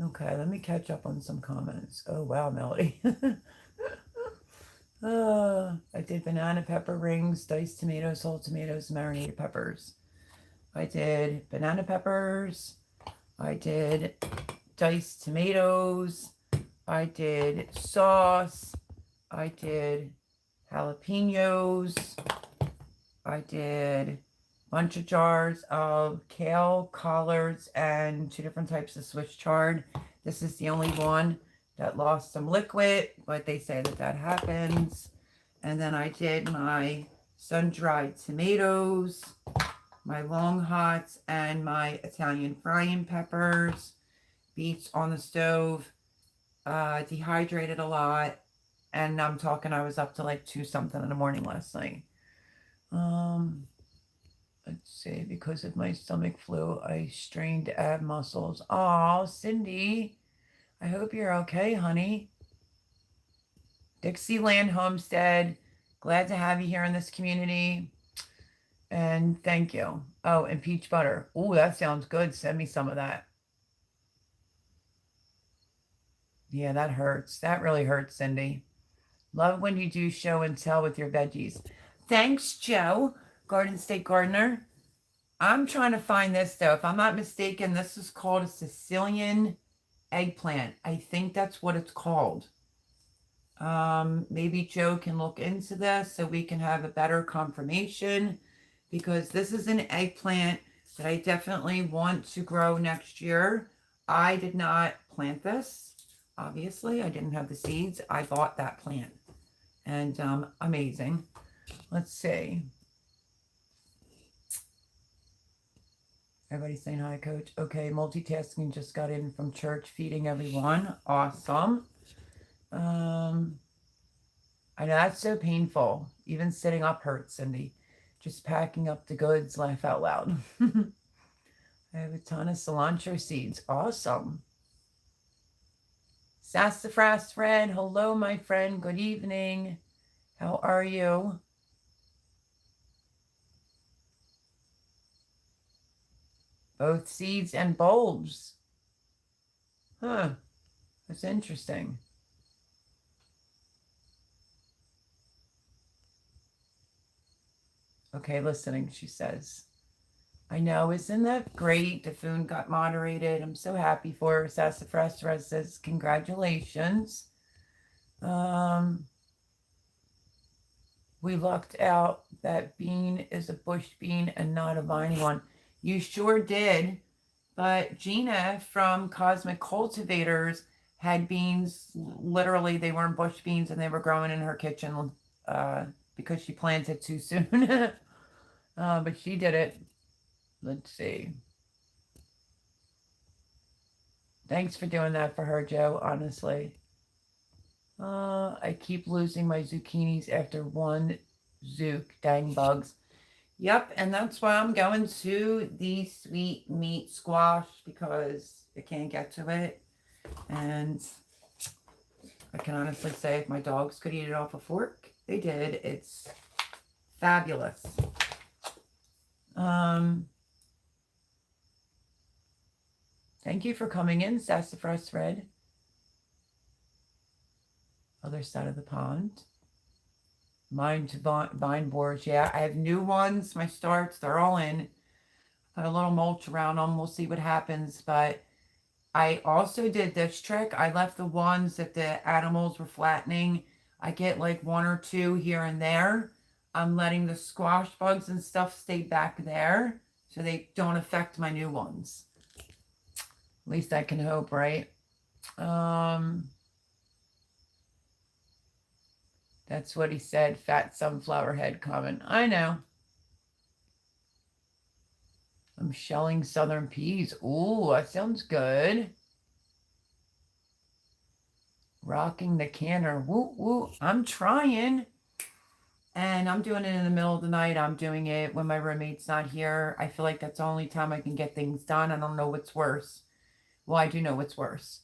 [SPEAKER 1] Okay, let me catch up on some comments. Oh, wow, Melody. I did banana pepper rings, diced tomatoes, whole tomatoes, marinated peppers. I did banana peppers. I did diced tomatoes. I did sauce. I did jalapenos. I did a bunch of jars of kale, collards, and 2 different types of Swiss chard. This is the only one that lost some liquid, but they say that happens. And then I did my sun-dried tomatoes, my long hots, and my Italian frying peppers, beets on the stove, dehydrated a lot. And I'm talking, I was up to like 2 something in the morning last night. Let's see, because of my stomach flu, I strained ab muscles. Oh, Cindy, I hope you're okay, honey. Dixieland Homestead, glad to have you here in this community. And thank you. Oh, and peach butter. Oh, that sounds good. Send me some of that. Yeah, that hurts. That really hurts, Cindy. Love when you do show and tell with your veggies. Thanks, Joe, Garden State Gardener. I'm trying to find this, though. If I'm not mistaken, this is called a Sicilian eggplant. I think that's what it's called. Maybe Joe can look into this so we can have a better confirmation, because this is an eggplant that I definitely want to grow next year. I did not plant this. Obviously, I didn't have the seeds. I bought that plant. And amazing. Let's see. Everybody's saying hi, Coach. Okay, multitasking, just got in from church, feeding everyone. Awesome. I know that's so painful. Even sitting up hurts, Cindy. Just packing up the goods, laugh out loud. I have a ton of cilantro seeds. Awesome. Sassafras Red, hello, my friend. Good evening. How are you? Both seeds and bulbs. Huh. That's interesting. Okay, listening, she says. I know, isn't that great? The voon got moderated. I'm so happy for her. Sassafras Red says, congratulations. We lucked out. That bean is a bush bean and not a viney one. You sure did. But Gina from Cosmic Cultivators had beans. Literally, they weren't bush beans, and they were growing in her kitchen because she planted too soon. But she did it. Let's see. Thanks for doing that for her, Joe, honestly. I keep losing my zucchinis after one zook. Dang bugs. Yep, and that's why I'm going to the sweet meat squash, because I can't get to it. And I can honestly say if my dogs could eat it off a fork, they did. It's fabulous. Thank you for coming in, Sassafras Red. Other side of the pond. Mine to vine boards. Yeah, I have new ones. My starts, they're all in. Put a little mulch around them. We'll see what happens. But I also did this trick. I left the ones that the animals were flattening. I get like 1 or 2 here and there. I'm letting the squash bugs and stuff stay back there so they don't affect my new ones. At least I can hope, right? That's what he said. Fat sunflower head comment. I know. I'm shelling southern peas. Ooh, that sounds good. Rocking the canner. Woo, woo. I'm trying. And I'm doing it in the middle of the night. I'm doing it when my roommate's not here. I feel like that's the only time I can get things done. I don't know what's worse. Well, I do know what's worse.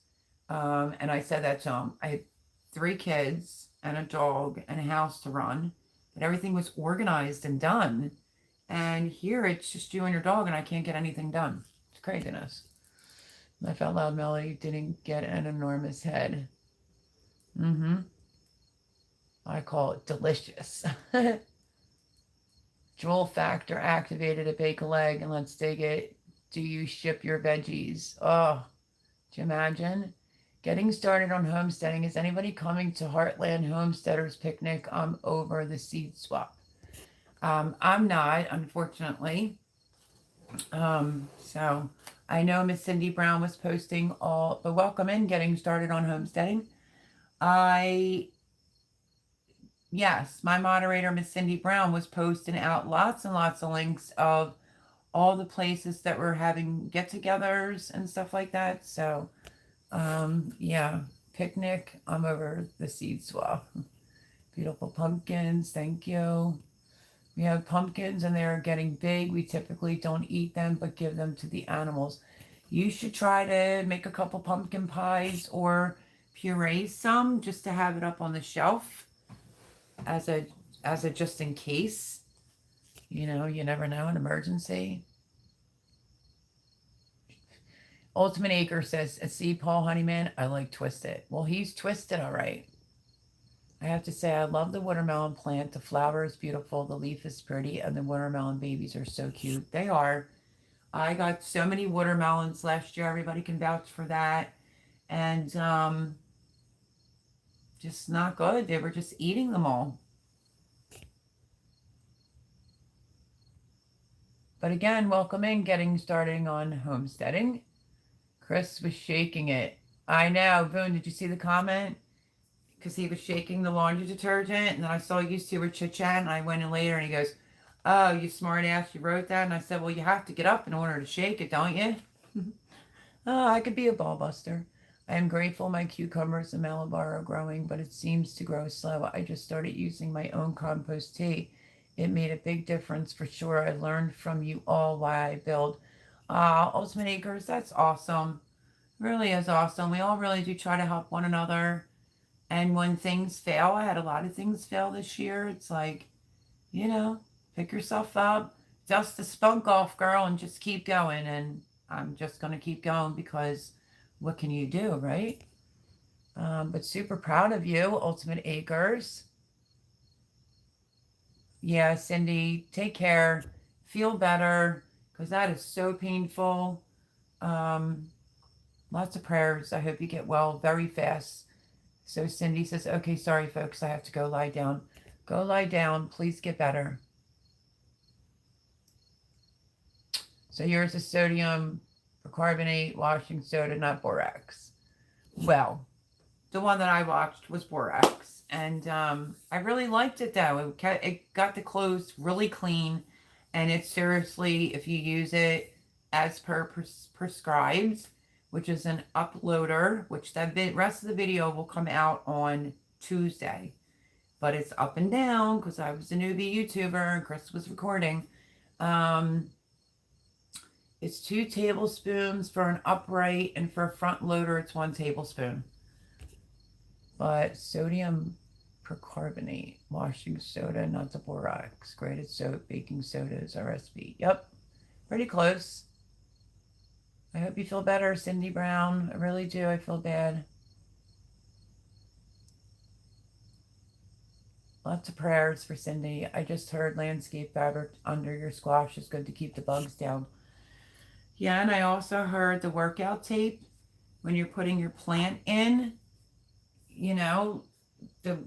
[SPEAKER 1] And I said that to him. I had 3 kids and a dog and a house to run. But everything was organized and done. And here it's just you and your dog, and I can't get anything done. It's craziness. Laugh out loud, Melody didn't get an enormous head. I call it delicious. Jewel factor activated a bake a leg, and let's dig it. Do you ship your veggies? Oh, do you imagine? Getting started on homesteading. Is anybody coming to Heartland Homesteaders Picnic? I'm over the seed swap. I'm not, unfortunately. So I know Miss Cindy Brown was posting all the welcome in, getting started on homesteading. I Yes, my moderator, Miss Cindy Brown, was posting out lots and lots of links of all the places that were having get-togethers and stuff like that. So, yeah, picnic. I'm over the seed swap. Beautiful pumpkins. Thank you. We have pumpkins and they're getting big. We typically don't eat them, but give them to the animals. You should try to make a couple pumpkin pies or puree some just to have it up on the shelf as a just in case. You know, you never know, an emergency. Ultimate Acre says, see, Paul Honeyman, I like Twisted. Well, he's twisted, all right. I have to say, I love the watermelon plant. The flower is beautiful. The leaf is pretty. And the watermelon babies are so cute. They are. I got so many watermelons last year. Everybody can vouch for that. And just not good. They were just eating them all. But again, welcome in, getting starting on homesteading. Chris was shaking it. I know. Boone, did you see the comment? Because he was shaking the laundry detergent, and then I saw you two were chit-chatting, and I went in later, and he goes, oh, you smart ass, you wrote that? And I said, well, you have to get up in order to shake it, don't you? Oh, I could be a ball buster. I am grateful my cucumbers and malabar are growing, but it seems to grow slow. I just started using my own compost tea. It made a big difference for sure. I learned from you all why I build. Ultimate Acres, that's awesome. Really is awesome. We all really do try to help one another. And when things fail, I had a lot of things fail this year. It's like, you know, pick yourself up, dust the spunk off, girl, and just keep going. And I'm just going to keep going because what can you do, right? But super proud of you, Ultimate Acres. Yeah, Cindy, take care. Feel better because that is so painful. Lots of prayers. I hope you get well very fast. So Cindy says, okay, sorry, folks, I have to go lie down. Go lie down. Please get better. So yours is sodium bicarbonate, washing soda, not borax. Well, the one that I watched was borax. And I really liked it, though. It got the clothes really clean. And it's seriously, if you use it as prescribed, which is an uploader, which the rest of the video will come out on Tuesday. But it's up and down because I was a newbie YouTuber and Chris was recording. It's 2 tablespoons for an upright, and for a front loader, it's 1 tablespoon. But sodium percarbonate, washing soda, not the borax, grated soap, baking soda is our recipe. Yep, pretty close. I hope you feel better, Cindy Brown. I really do. I feel bad. Lots of prayers for Cindy. I just heard landscape fabric under your squash is good to keep the bugs down. Yeah, and I also heard the workout tape when you're putting your plant in, you know, the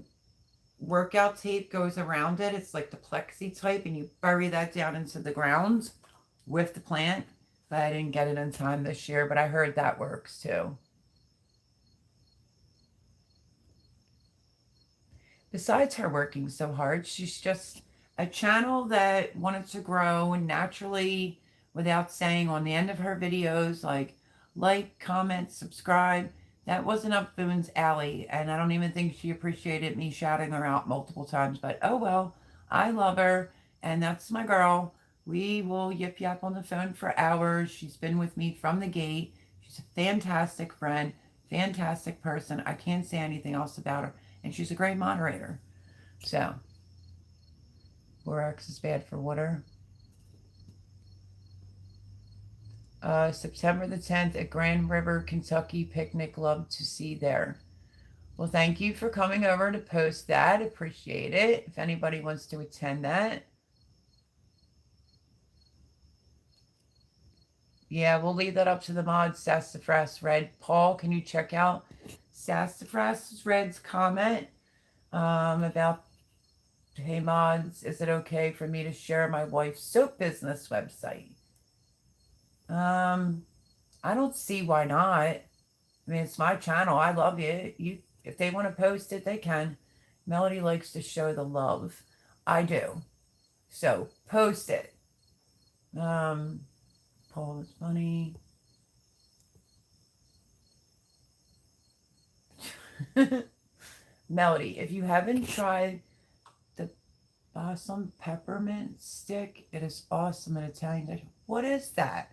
[SPEAKER 1] workout tape goes around it. It's like the plexi type, and you bury that down into the ground with the plant. But I didn't get it in time this year, but I heard that works too. Besides her working so hard, she's just a channel that wanted to grow naturally without saying on the end of her videos, like, comment, subscribe. That wasn't up Boone's alley, and I don't even think she appreciated me shouting her out multiple times, but oh well, I love her, and that's my girl. We will yip yap on the phone for hours. She's been with me from the gate. She's a fantastic friend, fantastic person. I can't say anything else about her. And she's a great moderator. So, borax is bad for water. September the 10th at Grand River, Kentucky picnic. Love to see there. Well, thank you for coming over to post that. Appreciate it. If anybody wants to attend that. Yeah, we'll leave that up to the mods. Sassafras Red. Paul, can you check out Sassafras Red's comment about, hey mods, is it okay for me to share my wife's soap business website? I don't see why not. I mean, it's my channel. I love it. If they want to post it, they can. Melody likes to show the love. I do. So post it. Paul is funny. Melody, if you haven't tried the balsam peppermint stick, it is awesome in Italian. What is that?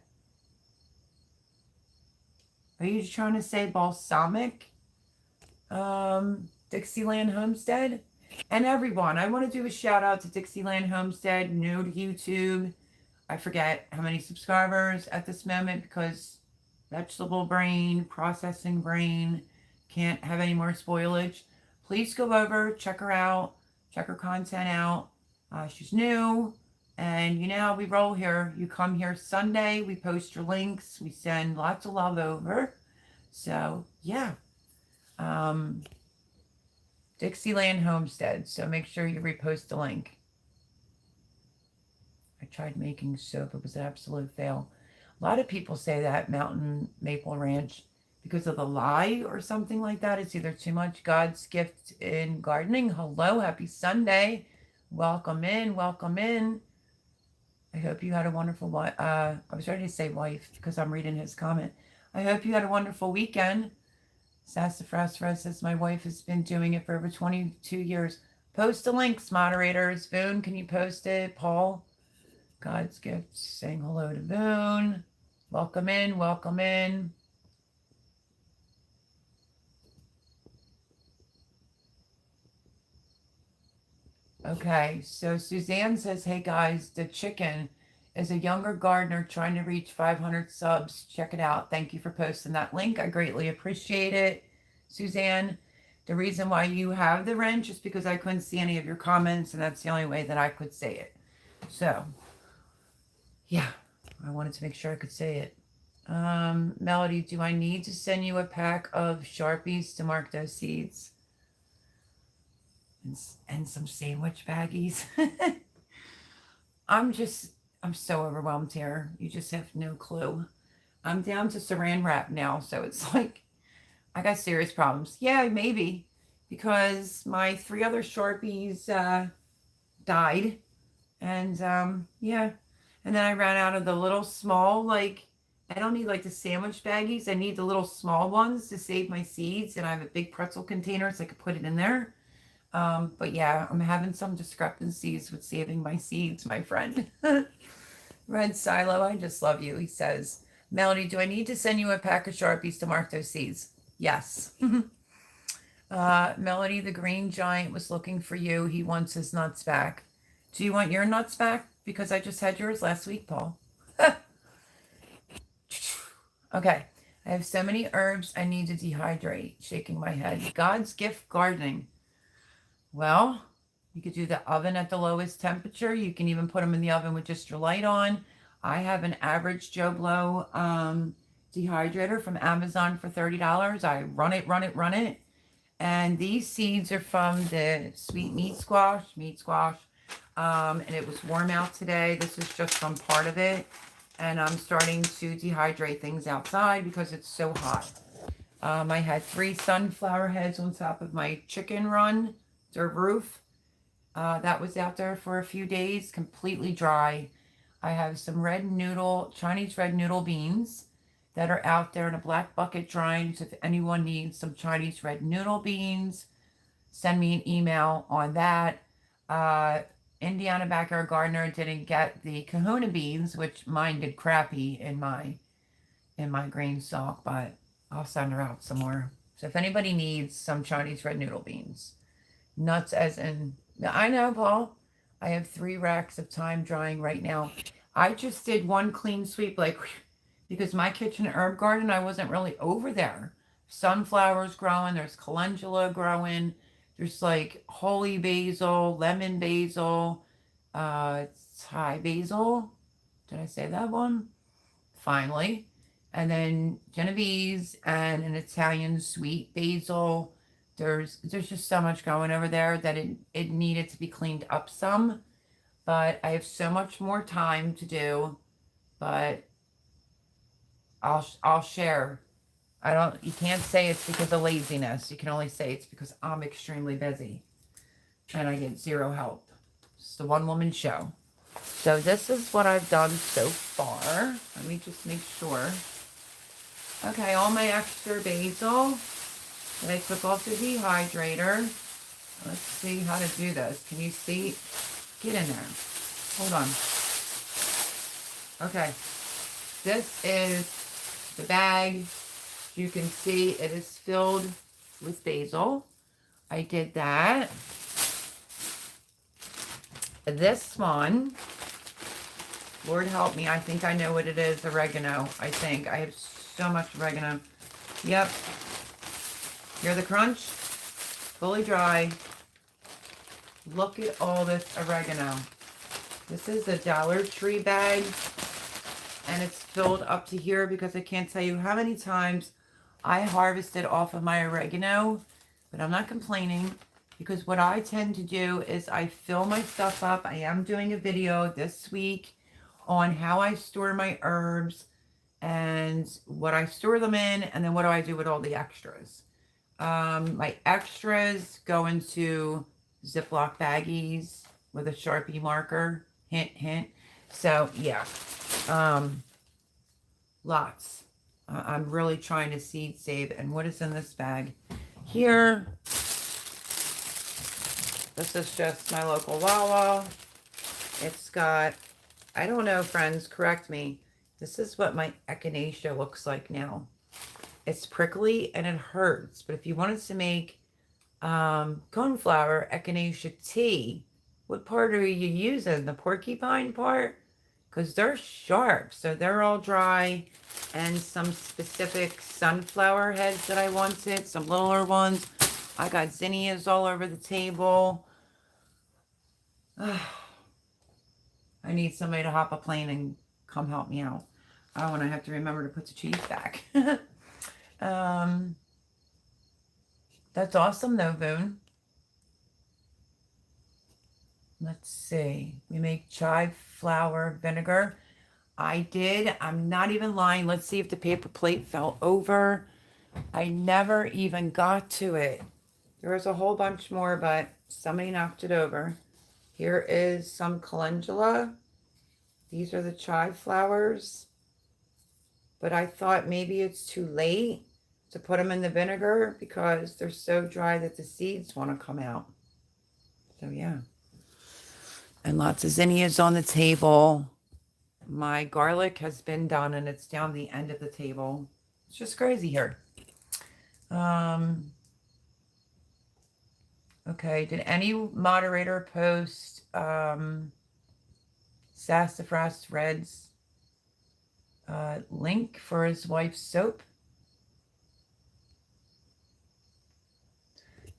[SPEAKER 1] Are you trying to say balsamic? Dixieland Homestead? And everyone, I want to do a shout out to Dixieland Homestead, new to YouTube. I forget how many subscribers at this moment because vegetable brain, processing brain, can't have any more spoilage. Please go over, check her out, check her content out. She's new, and you know how we roll here. You come here Sunday, we post your links, we send lots of love over. So, yeah. Dixieland Homestead, so make sure you repost the link. I tried making soap. It was an absolute fail. A lot of people say that Mountain Maple Ranch because of the lye or something like that. It's either too much. God's gift in gardening. Hello, happy Sunday. Welcome in, welcome in. I hope you had a wonderful, I was ready to say wife because I'm reading his comment. I hope you had a wonderful weekend. Sassafras says my wife has been doing it for over 22 years. Post the links, moderators. Voon, can you post it? Paul, God's gift, saying hello to Voon. Welcome in, welcome in. Okay, so Suzanne says, hey guys, the chicken is a younger gardener trying to reach 500 subs. Check it out. Thank you for posting that link. I greatly appreciate it, Suzanne. The reason why you have the wrench is because I couldn't see any of your comments, and that's the only way that I could say it. So, yeah, I wanted to make sure I could say it. Melody, do I need to send you a pack of Sharpies to mark those seeds? And some sandwich baggies. I'm so overwhelmed here. You just have no clue. I'm down to saran wrap now, so it's like I got serious problems. Yeah, maybe because my 3 other Sharpies died, and yeah, and then I ran out of the little small, like I don't need like the sandwich baggies. I need the little small ones to save my seeds, and I have a big pretzel container so I could put it in there. But yeah, I'm having some discrepancies with saving my seeds, my friend. Red Silo, I just love you. He says, Melody, do I need to send you a pack of Sharpies to mark those seeds? Yes. Melody, the green giant was looking for you. He wants his nuts back. Do you want your nuts back? Because I just had yours last week, Paul. Okay. I have so many herbs I need to dehydrate. Shaking my head. God's gift gardening. Well, you could do the oven at the lowest temperature. You can even put them in the oven with just your light on. I have an average Joe Blow dehydrator from Amazon for $30. I run it. And these seeds are from the sweet meat squash. And it was warm out today. This is just from part of it. And I'm starting to dehydrate things outside because it's so hot. I had 3 sunflower heads on top of my chicken run. Their roof that was out there for a few days, completely dry. I have some Chinese red noodle beans that are out there in a black bucket drying. So if anyone needs some Chinese red noodle beans, send me an email on that. Indiana Backyard Gardener didn't get the Kahuna beans, which mine did crappy in my green stalk, but I'll send her out some more. So if anybody needs some Chinese red noodle beans. Nuts as in, I know, Paul. I have 3 racks of thyme drying right now. I just did one clean sweep, like, because my kitchen herb garden, I wasn't really over there. Sunflowers growing, there's calendula growing, there's like holy basil, lemon basil, Thai basil. Did I say that one? Finally. And then Genovese and an Italian sweet basil. There's just so much going over there that it needed to be cleaned up some, but I have so much more time to do, but I'll share. You can't say it's because of laziness. You can only say it's because I'm extremely busy. and I get zero help. It's the one-woman show. So this is what I've done so far. Let me just make sure. Okay, all my extra basil that I took off the dehydrator. Let's see how to do this. Can you see? Get in there. Hold on. Okay. This is the bag. You can see it is filled with basil. I did that. This one, Lord help me, I think I know what it is. Oregano, I think. I have so much oregano. Yep. Hear the crunch? Fully dry. Look at all this oregano. This is a Dollar Tree bag, and it's filled up to here because I can't tell you how many times I harvested off of my oregano, but I'm not complaining because what I tend to do is I fill my stuff up. I am doing a video this week on how I store my herbs and what I store them in, and then what do I do with all the extras. My extras go into Ziploc baggies with a Sharpie marker. Hint, hint. So, yeah. Lots. I'm really trying to seed save. And what is in this bag? Here. This is just my local Wawa. It's got, I don't know, friends, correct me. This is what my echinacea looks like now. It's prickly and it hurts. But if you wanted to make coneflower echinacea tea, what part are you using? The porcupine part? Because they're sharp. So they're all dry. And some specific sunflower heads that I wanted. Some littler ones. I got zinnias all over the table. I need somebody to hop a plane and come help me out. Oh, and I have to remember to put the cheese back. That's awesome though, Voon. Let's see. We make chive flower vinegar. I did. I'm not even lying. Let's see if the paper plate fell over. I never even got to it. There was a whole bunch more, but somebody knocked it over. Here is some calendula. These are the chive flowers. But I thought maybe it's too late to put them in the vinegar because they're so dry that the seeds want to come out. So yeah. And lots of zinnias on the table. My garlic has been done and it's down the end of the table. It's just crazy here. Okay, did any moderator post Sassafras Red's link for his wife's soap?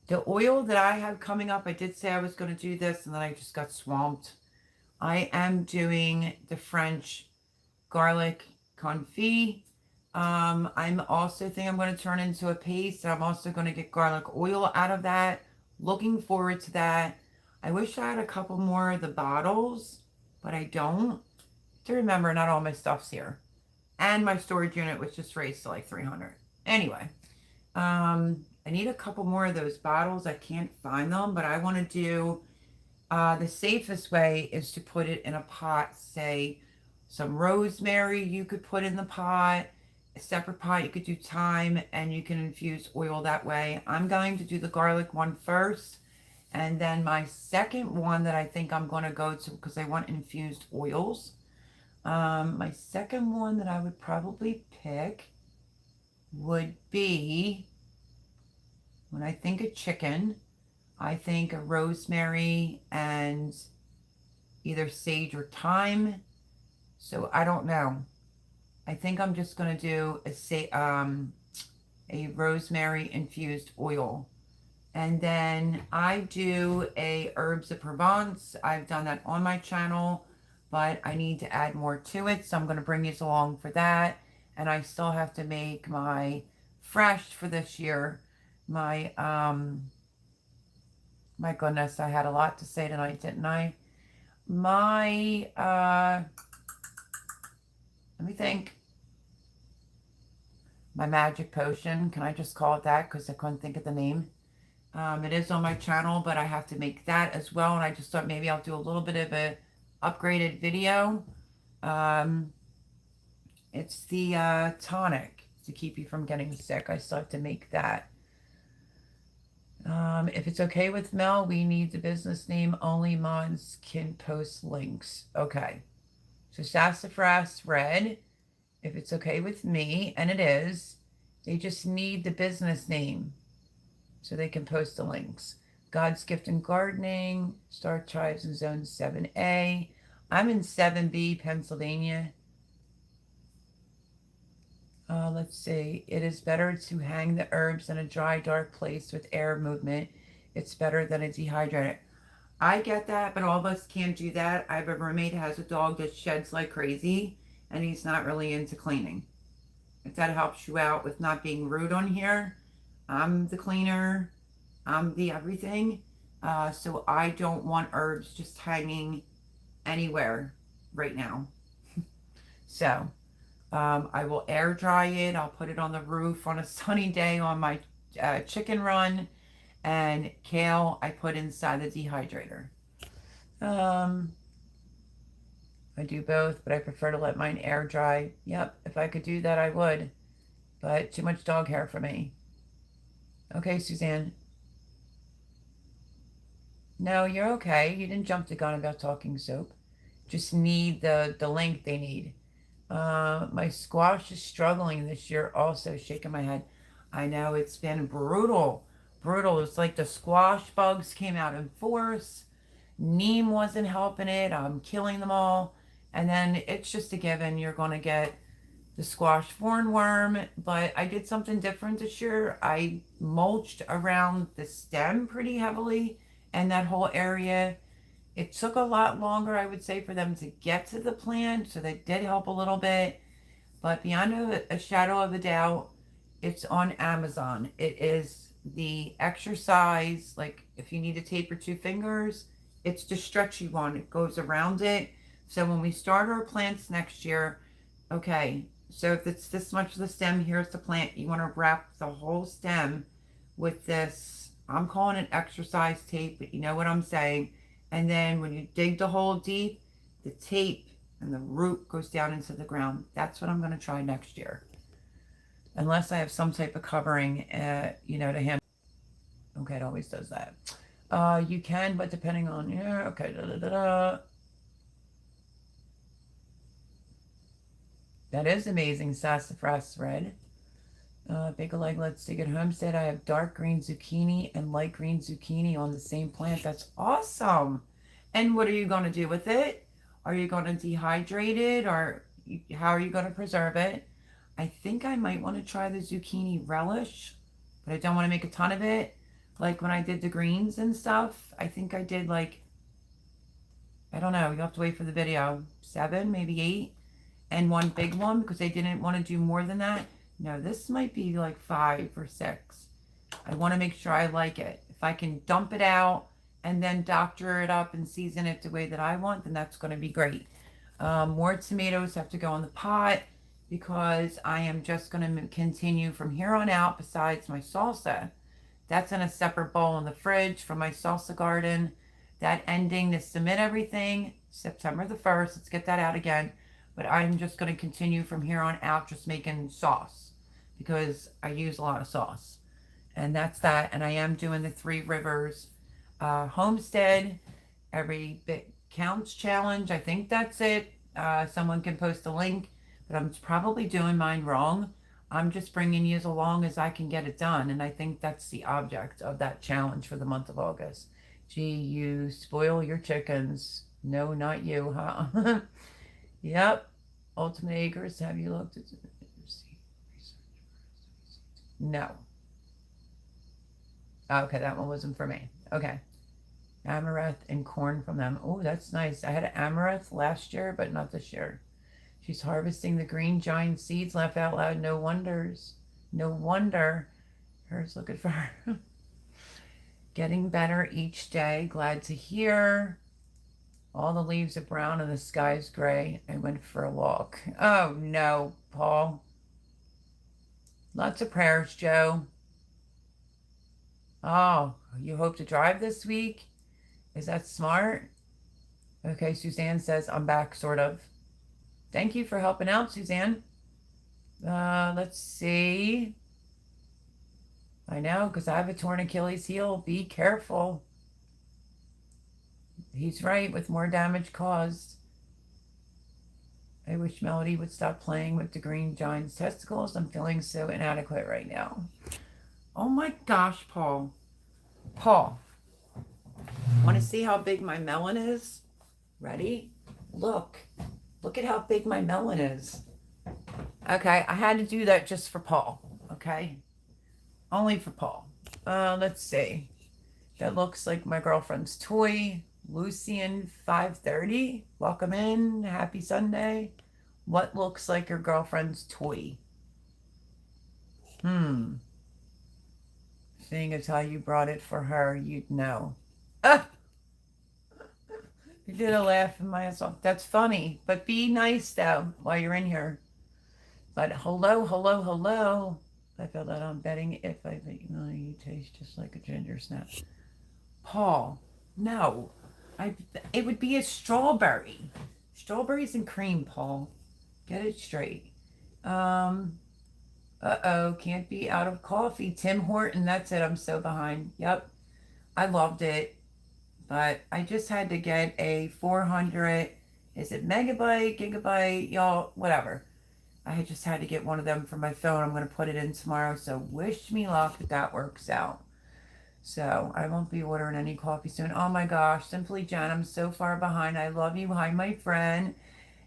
[SPEAKER 1] The oil that I have coming up, I did say I was going to do this and then I just got swamped. I am doing the French garlic confit. I'm also think I'm going to turn into a paste. I'm also going to get garlic oil out of that. Looking forward to that. I wish I had a couple more of the bottles, but I don't. To remember, not all my stuff's here. And my storage unit was just raised to like 300. Anyway, I need a couple more of those bottles. I can't find them, but I want to do, the safest way is to put it in a pot, say some rosemary you could put in the pot, a separate pot, you could do thyme, and you can infuse oil that way. I'm going to do the garlic one first, and then my second one that I think I'm going to go to, because I want infused oils. My second one that I would probably pick would be, when I think of chicken, I think of rosemary and either sage or thyme. So I don't know. I think I'm just going to do a rosemary infused oil. And then I do a herbs de Provence. I've done that on my channel, but I need to add more to it. So I'm going to bring you along for that. And I still have to make my fresh for this year. My goodness, I had a lot to say tonight, didn't I? My, let me think. My magic potion, can I just call it that because I couldn't think of the name? It is on my channel, but I have to make that as well. And I just thought maybe I'll do a little bit of a upgraded video. Um, it's the tonic to keep you from getting sick. I still have to make that. If it's okay with Mel, we need the business name. Only mods can post links. Okay. So Sassafras Red, if it's okay with me, and it is, they just need the business name so they can post the links. God's Gift and Gardening, Star Tribes in Zone 7A. I'm in 7B, Pennsylvania. Let's see. It is better to hang the herbs in a dry, dark place with air movement. It's better than a dehydrator. I get that, but all of us can't do that. I have a roommate who has a dog that sheds like crazy, and he's not really into cleaning. If that helps you out with not being rude on here, I'm the cleaner. I'm the everything. So I don't want herbs just hanging anywhere right now. So I will air dry it. I'll put it on the roof on a sunny day on my chicken run. And kale I put inside the dehydrator. I do both, but I prefer to let mine air dry. Yep, if I could do that, I would. But too much dog hair for me. Okay, Suzanne. No, you're okay. You didn't jump the gun about talking soap. Just need the link they need. My squash is struggling this year also, shaking my head. I know it's been brutal. Brutal. It's like the squash bugs came out in force. Neem wasn't helping it. I'm killing them all. And then it's just a given. You're going to get the squash hornworm. But I did something different this year. I mulched around the stem pretty heavily and that whole area. It took a lot longer, I would say, for them to get to the plant. So that did help a little bit. But beyond a shadow of a doubt, it's on Amazon. It is the exercise, like if you need to taper 2 fingers, it's the stretchy one. It goes around it. So when we start our plants next year, okay, so if it's this much of the stem, here's the plant. You want to wrap the whole stem with this, I'm calling it exercise tape, but you know what I'm saying. And then when you dig the hole deep, the tape and the root goes down into the ground. That's what I'm going to try next year. Unless I have some type of covering, you know, to handle. Okay, it always does that. You can, but depending on, yeah, okay, da, da, da, da. That is amazing, Sassafras Red. Big leg, let's dig it homestead. I have dark green zucchini and light green zucchini on the same plant. That's awesome. And what are you going to do with it? Are you going to dehydrate it, or how are you going to preserve it? I think I might want to try the zucchini relish, but I don't want to make a ton of it. Like when I did the greens and stuff, I think I did like, I don't know, you'll have to wait for the video, 7, maybe 8, and one big one because they didn't want to do more than that. No, this might be like 5 or 6. I want to make sure I like it. If I can dump it out and then doctor it up and season it the way that I want, then that's going to be great. More tomatoes have to go in the pot because I am just going to continue from here on out. Besides my salsa, that's in a separate bowl in the fridge from my salsa garden. That ending to submit everything, September the 1st. Let's get that out again. But I'm just going to continue from here on out just making sauce because I use a lot of sauce. And that's that. And I am doing the 3 Rivers Homestead Every Bit Counts Challenge. I think that's it. Someone can post a link, but I'm probably doing mine wrong. I'm just bringing you as along as I can get it done. And I think that's the object of that challenge for the month of August. Gee, you spoil your chickens. No, not you, huh? Yep. Ultimate Acres. Have you looked at No. Okay, that one wasn't for me. Okay. Amaranth and corn from them. Oh, that's nice. I had an amaranth last year, but not this year. She's harvesting the green giant seeds. Laugh out loud. No wonders. No wonder. Hers looking for her. Getting better each day. Glad to hear. All the leaves are brown and the sky's gray. I went for a walk. Oh, no, Paul. Lots of prayers, Joe. Oh, you hope to drive this week? Is that smart? Okay, Suzanne says, I'm back, sort of. Thank you for helping out, Suzanne. Let's see. I know, because I have a torn Achilles heel. Be careful. He's right, with more damage caused. I wish Melody would stop playing with the green giant's testicles. I'm feeling so inadequate right now. Oh my gosh, Paul. Paul, want to see how big my melon is? Ready? Look. Look at how big my melon is. Okay, I had to do that just for Paul. Okay? Only for Paul. Let's see. That looks like my girlfriend's toy. Lucian 530. Welcome in. Happy Sunday. What looks like your girlfriend's toy? Seeing as how you brought it for her, you'd know. Ah! You did a laugh in my ass off. That's funny. But be nice, though, while you're in here. But hello, hello, hello. I feel that I'm betting if I bet you taste just like a ginger snap. Paul, no. It would be a strawberry. Strawberries and cream, Paul. Get it straight. Uh-oh, can't be out of coffee. Tim Horton, that's it. I'm so behind. Yep. I loved it. But I just had to get a 400, is it megabyte, gigabyte, y'all, whatever. I just had to get one of them for my phone. I'm going to put it in tomorrow. So wish me luck if that works out. So I won't be ordering any coffee soon. Oh my gosh, Simply Jen, I'm so far behind. I love you. Hi, my friend.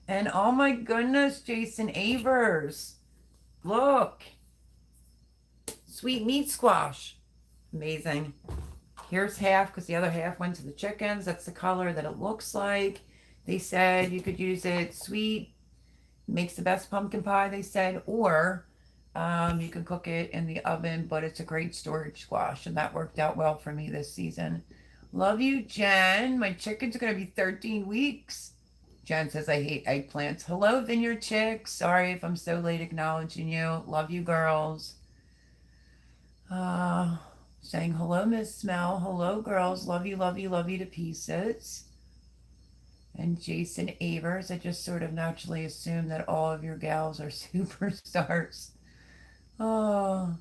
[SPEAKER 1] And oh my goodness, Jason Avers. Look. Sweet meat squash. Amazing. Here's half because the other half went to the chickens. That's the color that it looks like. They said you could use it sweet. Makes the best pumpkin pie, they said. Or you can cook it in the oven, but it's a great storage squash. And that worked out well for me this season. Love you, Jen. My chickens are going to be 13 weeks. Jen says, I hate eggplants. Hello, Vineyard Chicks. Sorry if I'm so late acknowledging you. Love you, girls. Saying hello, Miss Smell. Hello, girls. Love you, love you, love you to pieces. And Jason Avers. I just sort of naturally assume that all of your gals are superstars. Oh.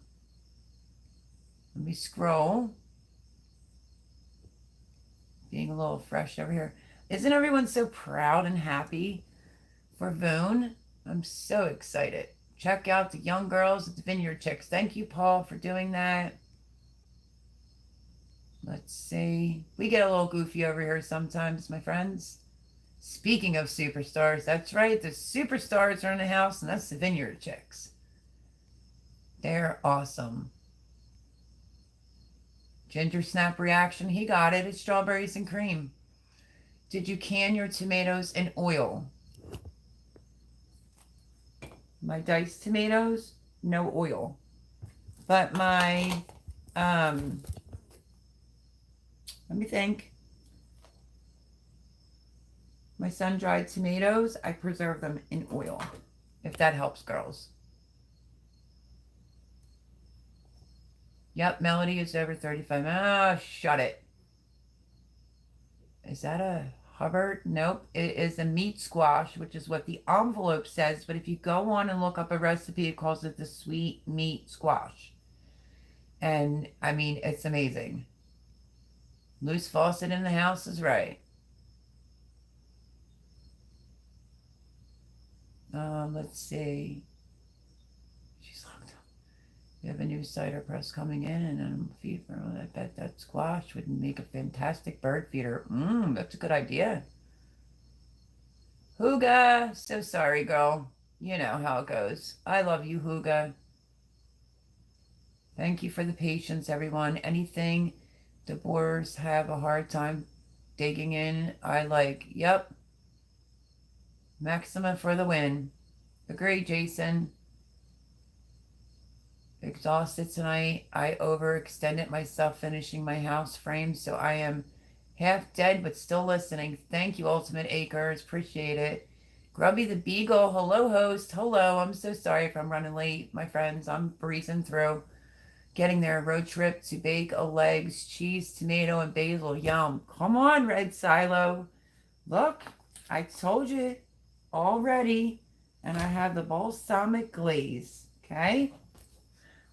[SPEAKER 1] Let me scroll. Being a little fresh over here. Isn't everyone so proud and happy for Voon? I'm so excited. Check out the young girls at the Vineyard Chicks. Thank you, Paul, for doing that. Let's see. We get a little goofy over here sometimes, my friends. Speaking of superstars, that's right. The superstars are in the house, and that's the Vineyard Chicks. They're awesome. Ginger snap reaction. He got it. It's strawberries and cream. Did you can your tomatoes in oil? My diced tomatoes, no oil. But my, let me think. My sun-dried tomatoes, I preserve them in oil, if that helps, girls. Yep, Melody is over 35. Ah, shut it. Is that a Hubbard? Nope. It is a meat squash, which is what the envelope says. But if you go on and look up a recipe, it calls it the sweet meat squash. And, I mean, it's amazing. Loose faucet in the house is right. Let's see. She's locked up. We have a new cider press coming in and a feed for. I bet that squash would make a fantastic bird feeder. That's a good idea. Hooga, so sorry, girl. You know how it goes. I love you, Hooga. Thank you for the patience, everyone. Anything the boars have a hard time digging in, I like. Yep. Maxima for the win. Agree, Jason. Exhausted tonight. I overextended myself finishing my house frame, so I am half dead but still listening. Thank you, Ultimate Acres. Appreciate it. Grubby the Beagle. Hello, host. Hello. I'm so sorry if I'm running late, my friends. I'm breezing through. Getting there. Road trip to bake a legs, cheese, tomato, and basil. Yum. Come on, Red Silo. Look, I told you already. And I have the balsamic glaze. Okay?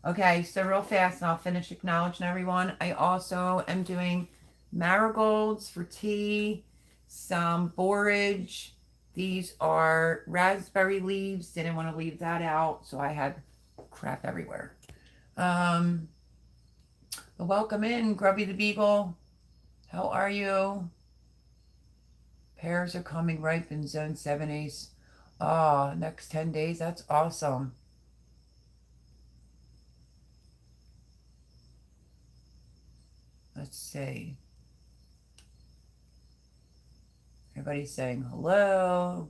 [SPEAKER 1] Okay, so real fast, and I'll finish acknowledging everyone. I also am doing marigolds for tea, some borage. These are raspberry leaves. Didn't want to leave that out, so I had crap everywhere. Welcome in, Grubby the Beagle. How are you? Pears are coming ripe in zone 7 Ace. Oh, next 10 days. That's awesome. Let's see. Everybody's saying hello.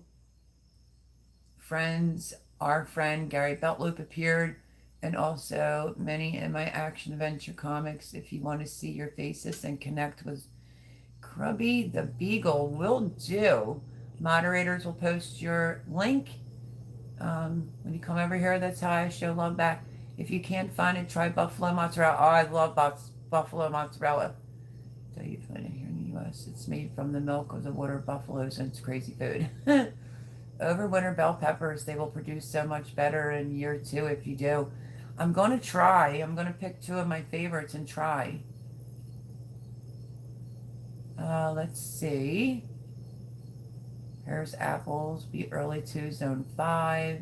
[SPEAKER 1] Friends, our friend Gary Beltloop appeared, and also many in my action adventure comics. If you want to see your faces and connect with Grubby the Beagle, will do. Moderators will post your link. When you come over here, that's how I show love back. If you can't find it, try buffalo mozzarella. Oh, I love buffalo mozzarella. So you find it here in the U.S. It's made from the milk of the water buffaloes, and it's crazy food. Overwinter bell peppers, they will produce so much better in year 2 if you do. I'm going to try. I'm going to pick 2 of my favorites and try. Let's see. Here's apples. Be early to zone 5.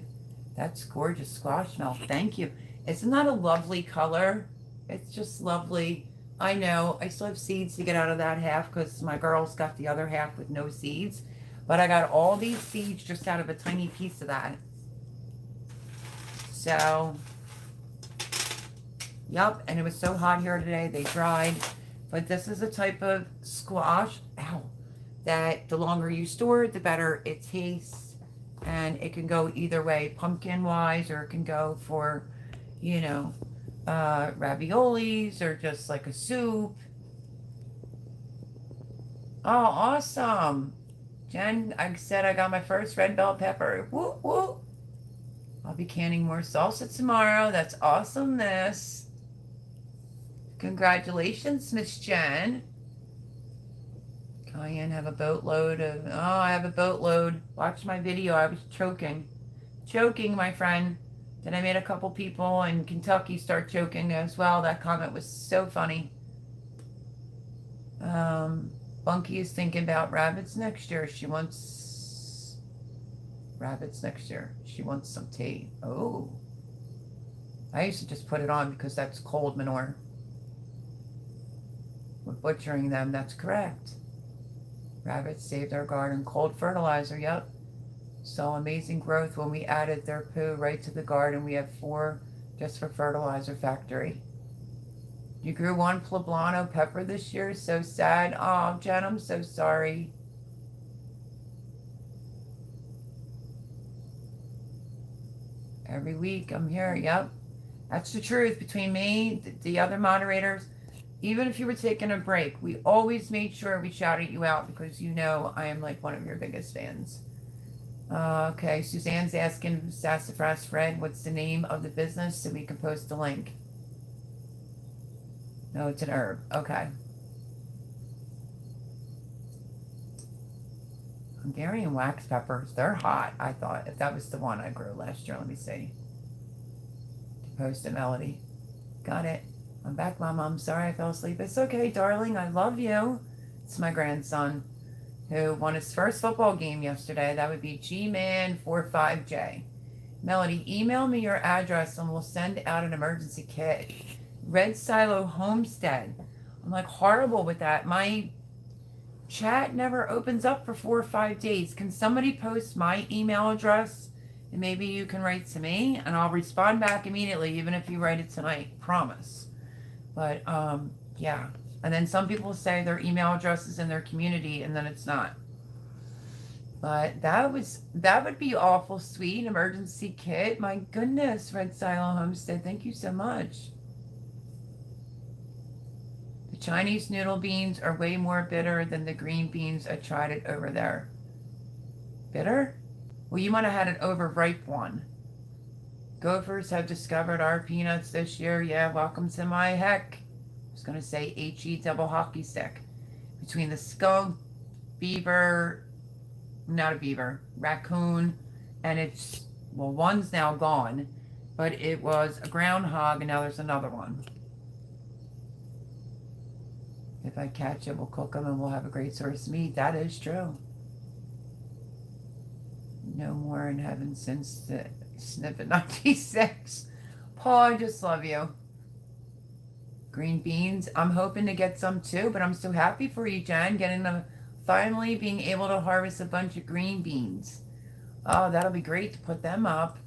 [SPEAKER 1] That's gorgeous squashmallow. Thank you. Isn't that a lovely color? It's just lovely. I know. I still have seeds to get out of that half because my girls got the other half with no seeds. But I got all these seeds just out of a tiny piece of that. So, yep. And it was so hot here today. They dried. But this is a type of squash, that the longer you store it, the better it tastes. And it can go either way, pumpkin-wise, or it can go for, you know, raviolis, or just like a soup. Oh, awesome. Jen, I said I got my first red bell pepper. Woo, woo. I'll be canning more salsa tomorrow. That's awesomeness. Congratulations, Miss Jen. Cayenne have a boatload of... Oh, I have a boatload. Watch my video. I was choking. Choking, my friend. Then I made a couple people in Kentucky start choking as well. That comment was so funny. Bunky is thinking about rabbits next year. She wants... Rabbits next year. She wants some tea. Oh. I used to just put it on because that's cold manure. We're butchering them. That's correct. Rabbits saved our garden. Cold fertilizer. Yep. Saw amazing growth when we added their poo right to the garden. We have 4 just for fertilizer factory. You grew 1 poblano pepper this year. So sad. Oh, Jen, I'm so sorry. Every week I'm here. Yep. That's the truth. Between me, the other moderators, even if you were taking a break, we always made sure we shouted you out because you know I am like one of your biggest fans. Okay, Suzanne's asking Sassafras Fred, what's the name of the business so we can post the link? No, it's an herb. Okay. Hungarian wax peppers. They're hot, I thought. If that was the one I grew last year. Let me see. To post a melody. Got it. I'm back, Mom. I'm sorry I fell asleep. It's okay, darling. I love you. It's my grandson who won his first football game yesterday. That would be Gman45J. Melody, email me your address and we'll send out an emergency kit. Red Silo Homestead. I'm like horrible with that. My chat never opens up for 4 or 5 days. Can somebody post my email address and maybe you can write to me and I'll respond back immediately, even if you write it tonight. Promise. But yeah. And then some people say their email address is in their community and then it's not. But that would be awful sweet. Emergency kit. My goodness, Red Silo Homestead. Thank you so much. The Chinese noodle beans are way more bitter than the green beans. I tried it over there. Bitter? Well, you might have had an overripe one. Gophers have discovered our peanuts this year. Yeah, welcome to my heck. I was going to say HE double hockey stick. Between the skunk, beaver, not a beaver, raccoon, and it's, well, one's now gone, but it was a groundhog, and now there's another one. If I catch it, we'll cook them, and we'll have a great source of meat. That is true. No more in heaven since the snippet 96. Paul, I just love you. Green beans. I'm hoping to get some too, but I'm so happy for you, Jen, getting them, finally being able to harvest a bunch of green beans. Oh, that'll be great to put them up.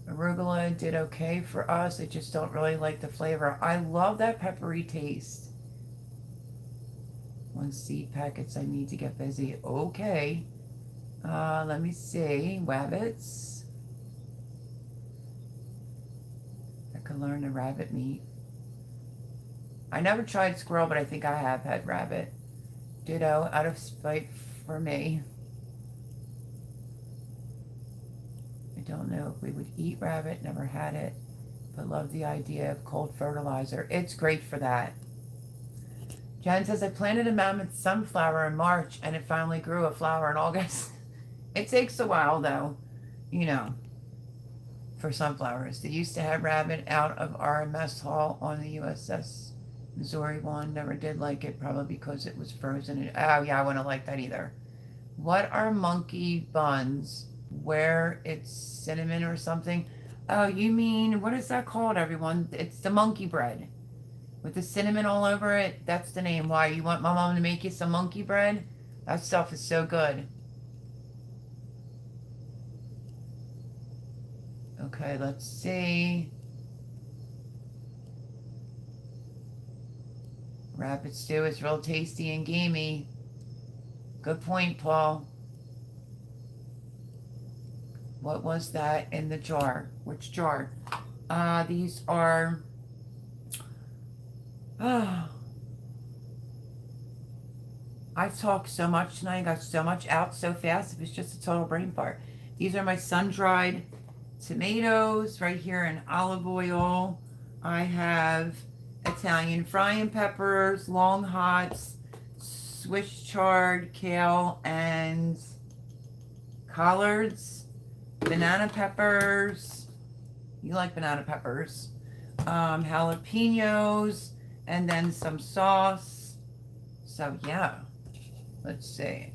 [SPEAKER 1] Arugula did okay for us. I just don't really like the flavor. I love that peppery taste. 1 seed packets. I need to get busy. Okay. Let me see. Rabbits. I could learn the rabbit meat. I never tried squirrel, but I think I have had rabbit. Ditto, out of spite for me. I don't know if we would eat rabbit. Never had it. But love the idea of cold fertilizer. It's great for that. Jen says, I planted a mammoth sunflower in March, and it finally grew a flower in August. It takes a while, though, you know, for sunflowers. They used to have rabbit out of our mess hall on the USS Missouri one. Never did like it, probably because it was frozen. Oh, yeah, I wouldn't like that either. What are monkey buns? Where it's cinnamon or something? Oh, you mean, what is that called, everyone? It's the monkey bread. With the cinnamon all over it. That's the name. Why? You want my mom to make you some monkey bread? That stuff is so good. Okay, let's see. Rabbit stew is real tasty and gamey. Good point, Paul. What was that in the jar? Which jar? These are... Oh. I've talked so much tonight. I got so much out so fast. It was just a total brain fart. These are my sun-dried tomatoes right here in olive oil. I have Italian frying peppers, long hots, Swiss chard, kale, and collards, banana peppers. You like banana peppers. Jalapenos, and then some sauce. So yeah, let's see.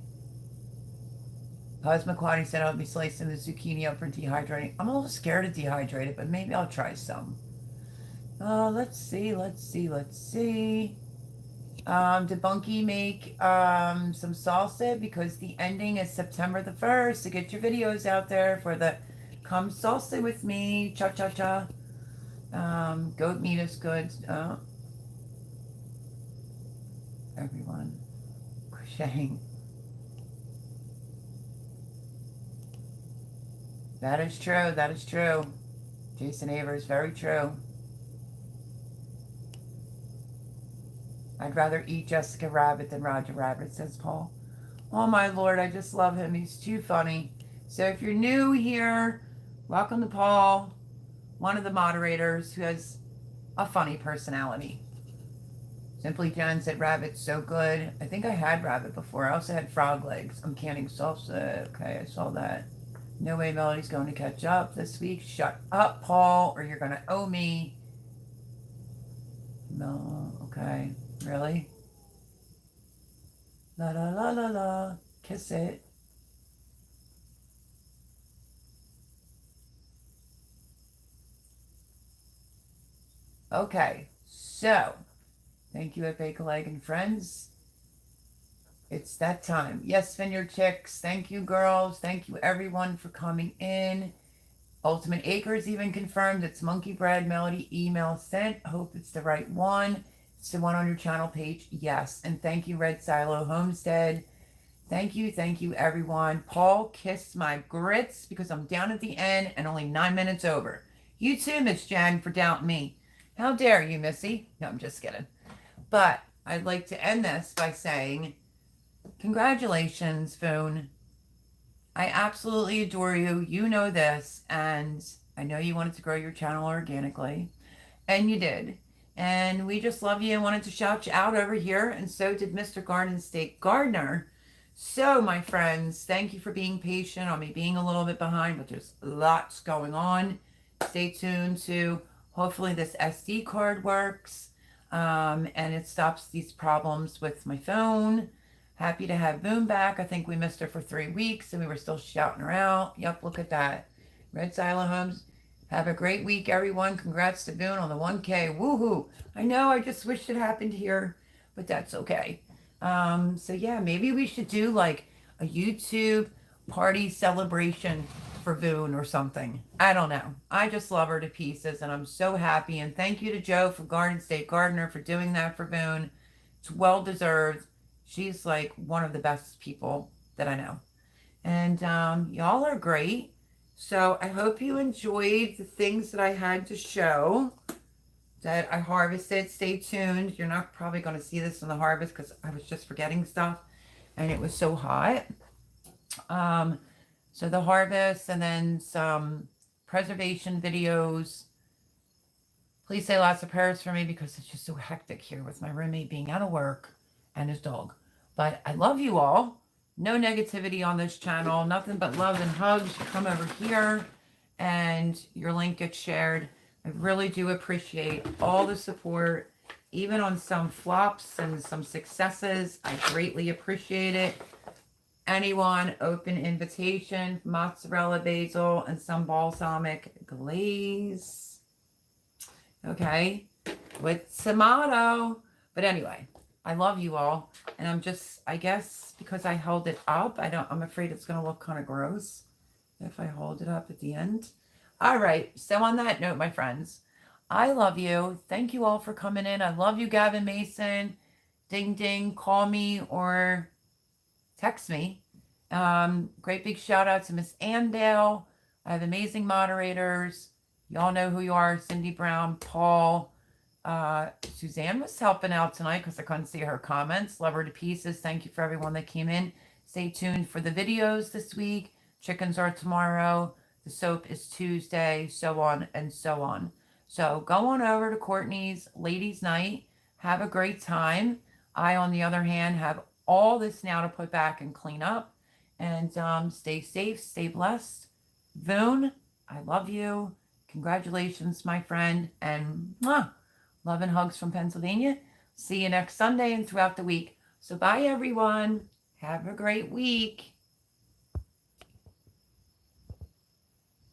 [SPEAKER 1] Cosmoquati said I'll be slicing the zucchini up for dehydrating. I'm a little scared to dehydrate it, but maybe I'll try some. Let's see. Did Bunky make some salsa? Because the ending is September the 1st. To get your videos out there for the come salsa with me. Cha-cha-cha. Goat meat is good. Everyone crocheting. That is true. That is true. Jason Avers, very true. I'd rather eat Jessica Rabbit than Roger Rabbit, says Paul. Oh my Lord, I just love him. He's too funny. So if you're new here, welcome to Paul, one of the moderators who has a funny personality. Simply Jen said rabbit's so good. I think I had rabbit before. I also had frog legs. I'm canning salsa. Okay, I saw that. No way Melody's going to catch up this week. Shut up, Paul, or you're going to owe me. No, okay. Really? La la la la la. Kiss it. Okay, so thank you at Bake a Leg and Friends. It's that time. Yes, Vineyard Chicks. Thank you, girls. Thank you, everyone, for coming in. Ultimate Acres even confirmed it's Monkey Bread Melody email sent. Hope it's the right one. It's the one on your channel page. Yes. And thank you, Red Silo Homestead. Thank you, everyone. Paul kissed my grits because I'm down at the end and only 9 minutes over. You too, Miss Jen, for doubting me. How dare you, Missy? No, I'm just kidding. But I'd like to end this by saying, congratulations, Voon. I absolutely adore you. You know this. And I know you wanted to grow your channel organically. And you did. And we just love you and wanted to shout you out over here. And so did Mr. Garden State Gardener. So, my friends, thank you for being patient on me being a little bit behind, but there's lots going on. Stay tuned to hopefully this SD card works and it stops these problems with my phone. Happy to have Voon back. I think we missed her for 3 weeks and we were still shouting her out. Yep, look at that. Red Silo Homes. Have a great week, everyone. Congrats to Voon on the 1K. Woohoo. I know, I just wish it happened here, but that's okay. So yeah, maybe we should do like a YouTube party celebration for Voon or something. I don't know. I just love her to pieces and I'm so happy. And thank you to Joe from Garden State Gardener for doing that for Voon. It's well deserved. She's like one of the best people that I know. And y'all are great. So I hope you enjoyed the things that I had to show that I harvested. Stay tuned. You're not probably going to see this in the harvest because I was just forgetting stuff and it was so hot. So the harvest and then some preservation videos. Please say lots of prayers for me because it's just so hectic here with my roommate being out of work and his dog. But I love you all. No negativity on this channel. Nothing but love and hugs. You come over here and your link gets shared. I really do appreciate all the support, even on some flops and some successes. I greatly appreciate it. Anyone, open invitation, mozzarella basil, and some balsamic glaze. Okay, with tomato. But anyway, I love you all. And I'm just, I guess, because I held it up, I'm afraid it's going to look kind of gross if I hold it up at the end. All right. So on that note, my friends, I love you. Thank you all for coming in. I love you, Gavin Mason. Ding, ding. Call me or text me. Great big shout out to Miss Andale. I have amazing moderators. Y'all know who you are. Cindy Brown, Paul. Suzanne was helping out tonight because I couldn't see her comments. Love her to pieces. Thank you for everyone that came in. Stay tuned for the videos this week. Chickens are tomorrow. The soap is Tuesday, so on and so on. So go on over to Courtney's Ladies Night. Have a great time. I, on the other hand, have all this now to put back and clean up. And stay safe, stay blessed. Voon, I love you. Congratulations, my friend. And mwah, love and hugs from Pennsylvania. See you next Sunday and throughout the week. So bye, everyone. Have a great week.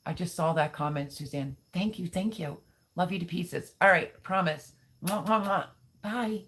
[SPEAKER 1] I just saw that comment, Suzanne. Thank you. Thank you. Love you to pieces. All right. Promise. Mwah, mwah, mwah. Bye.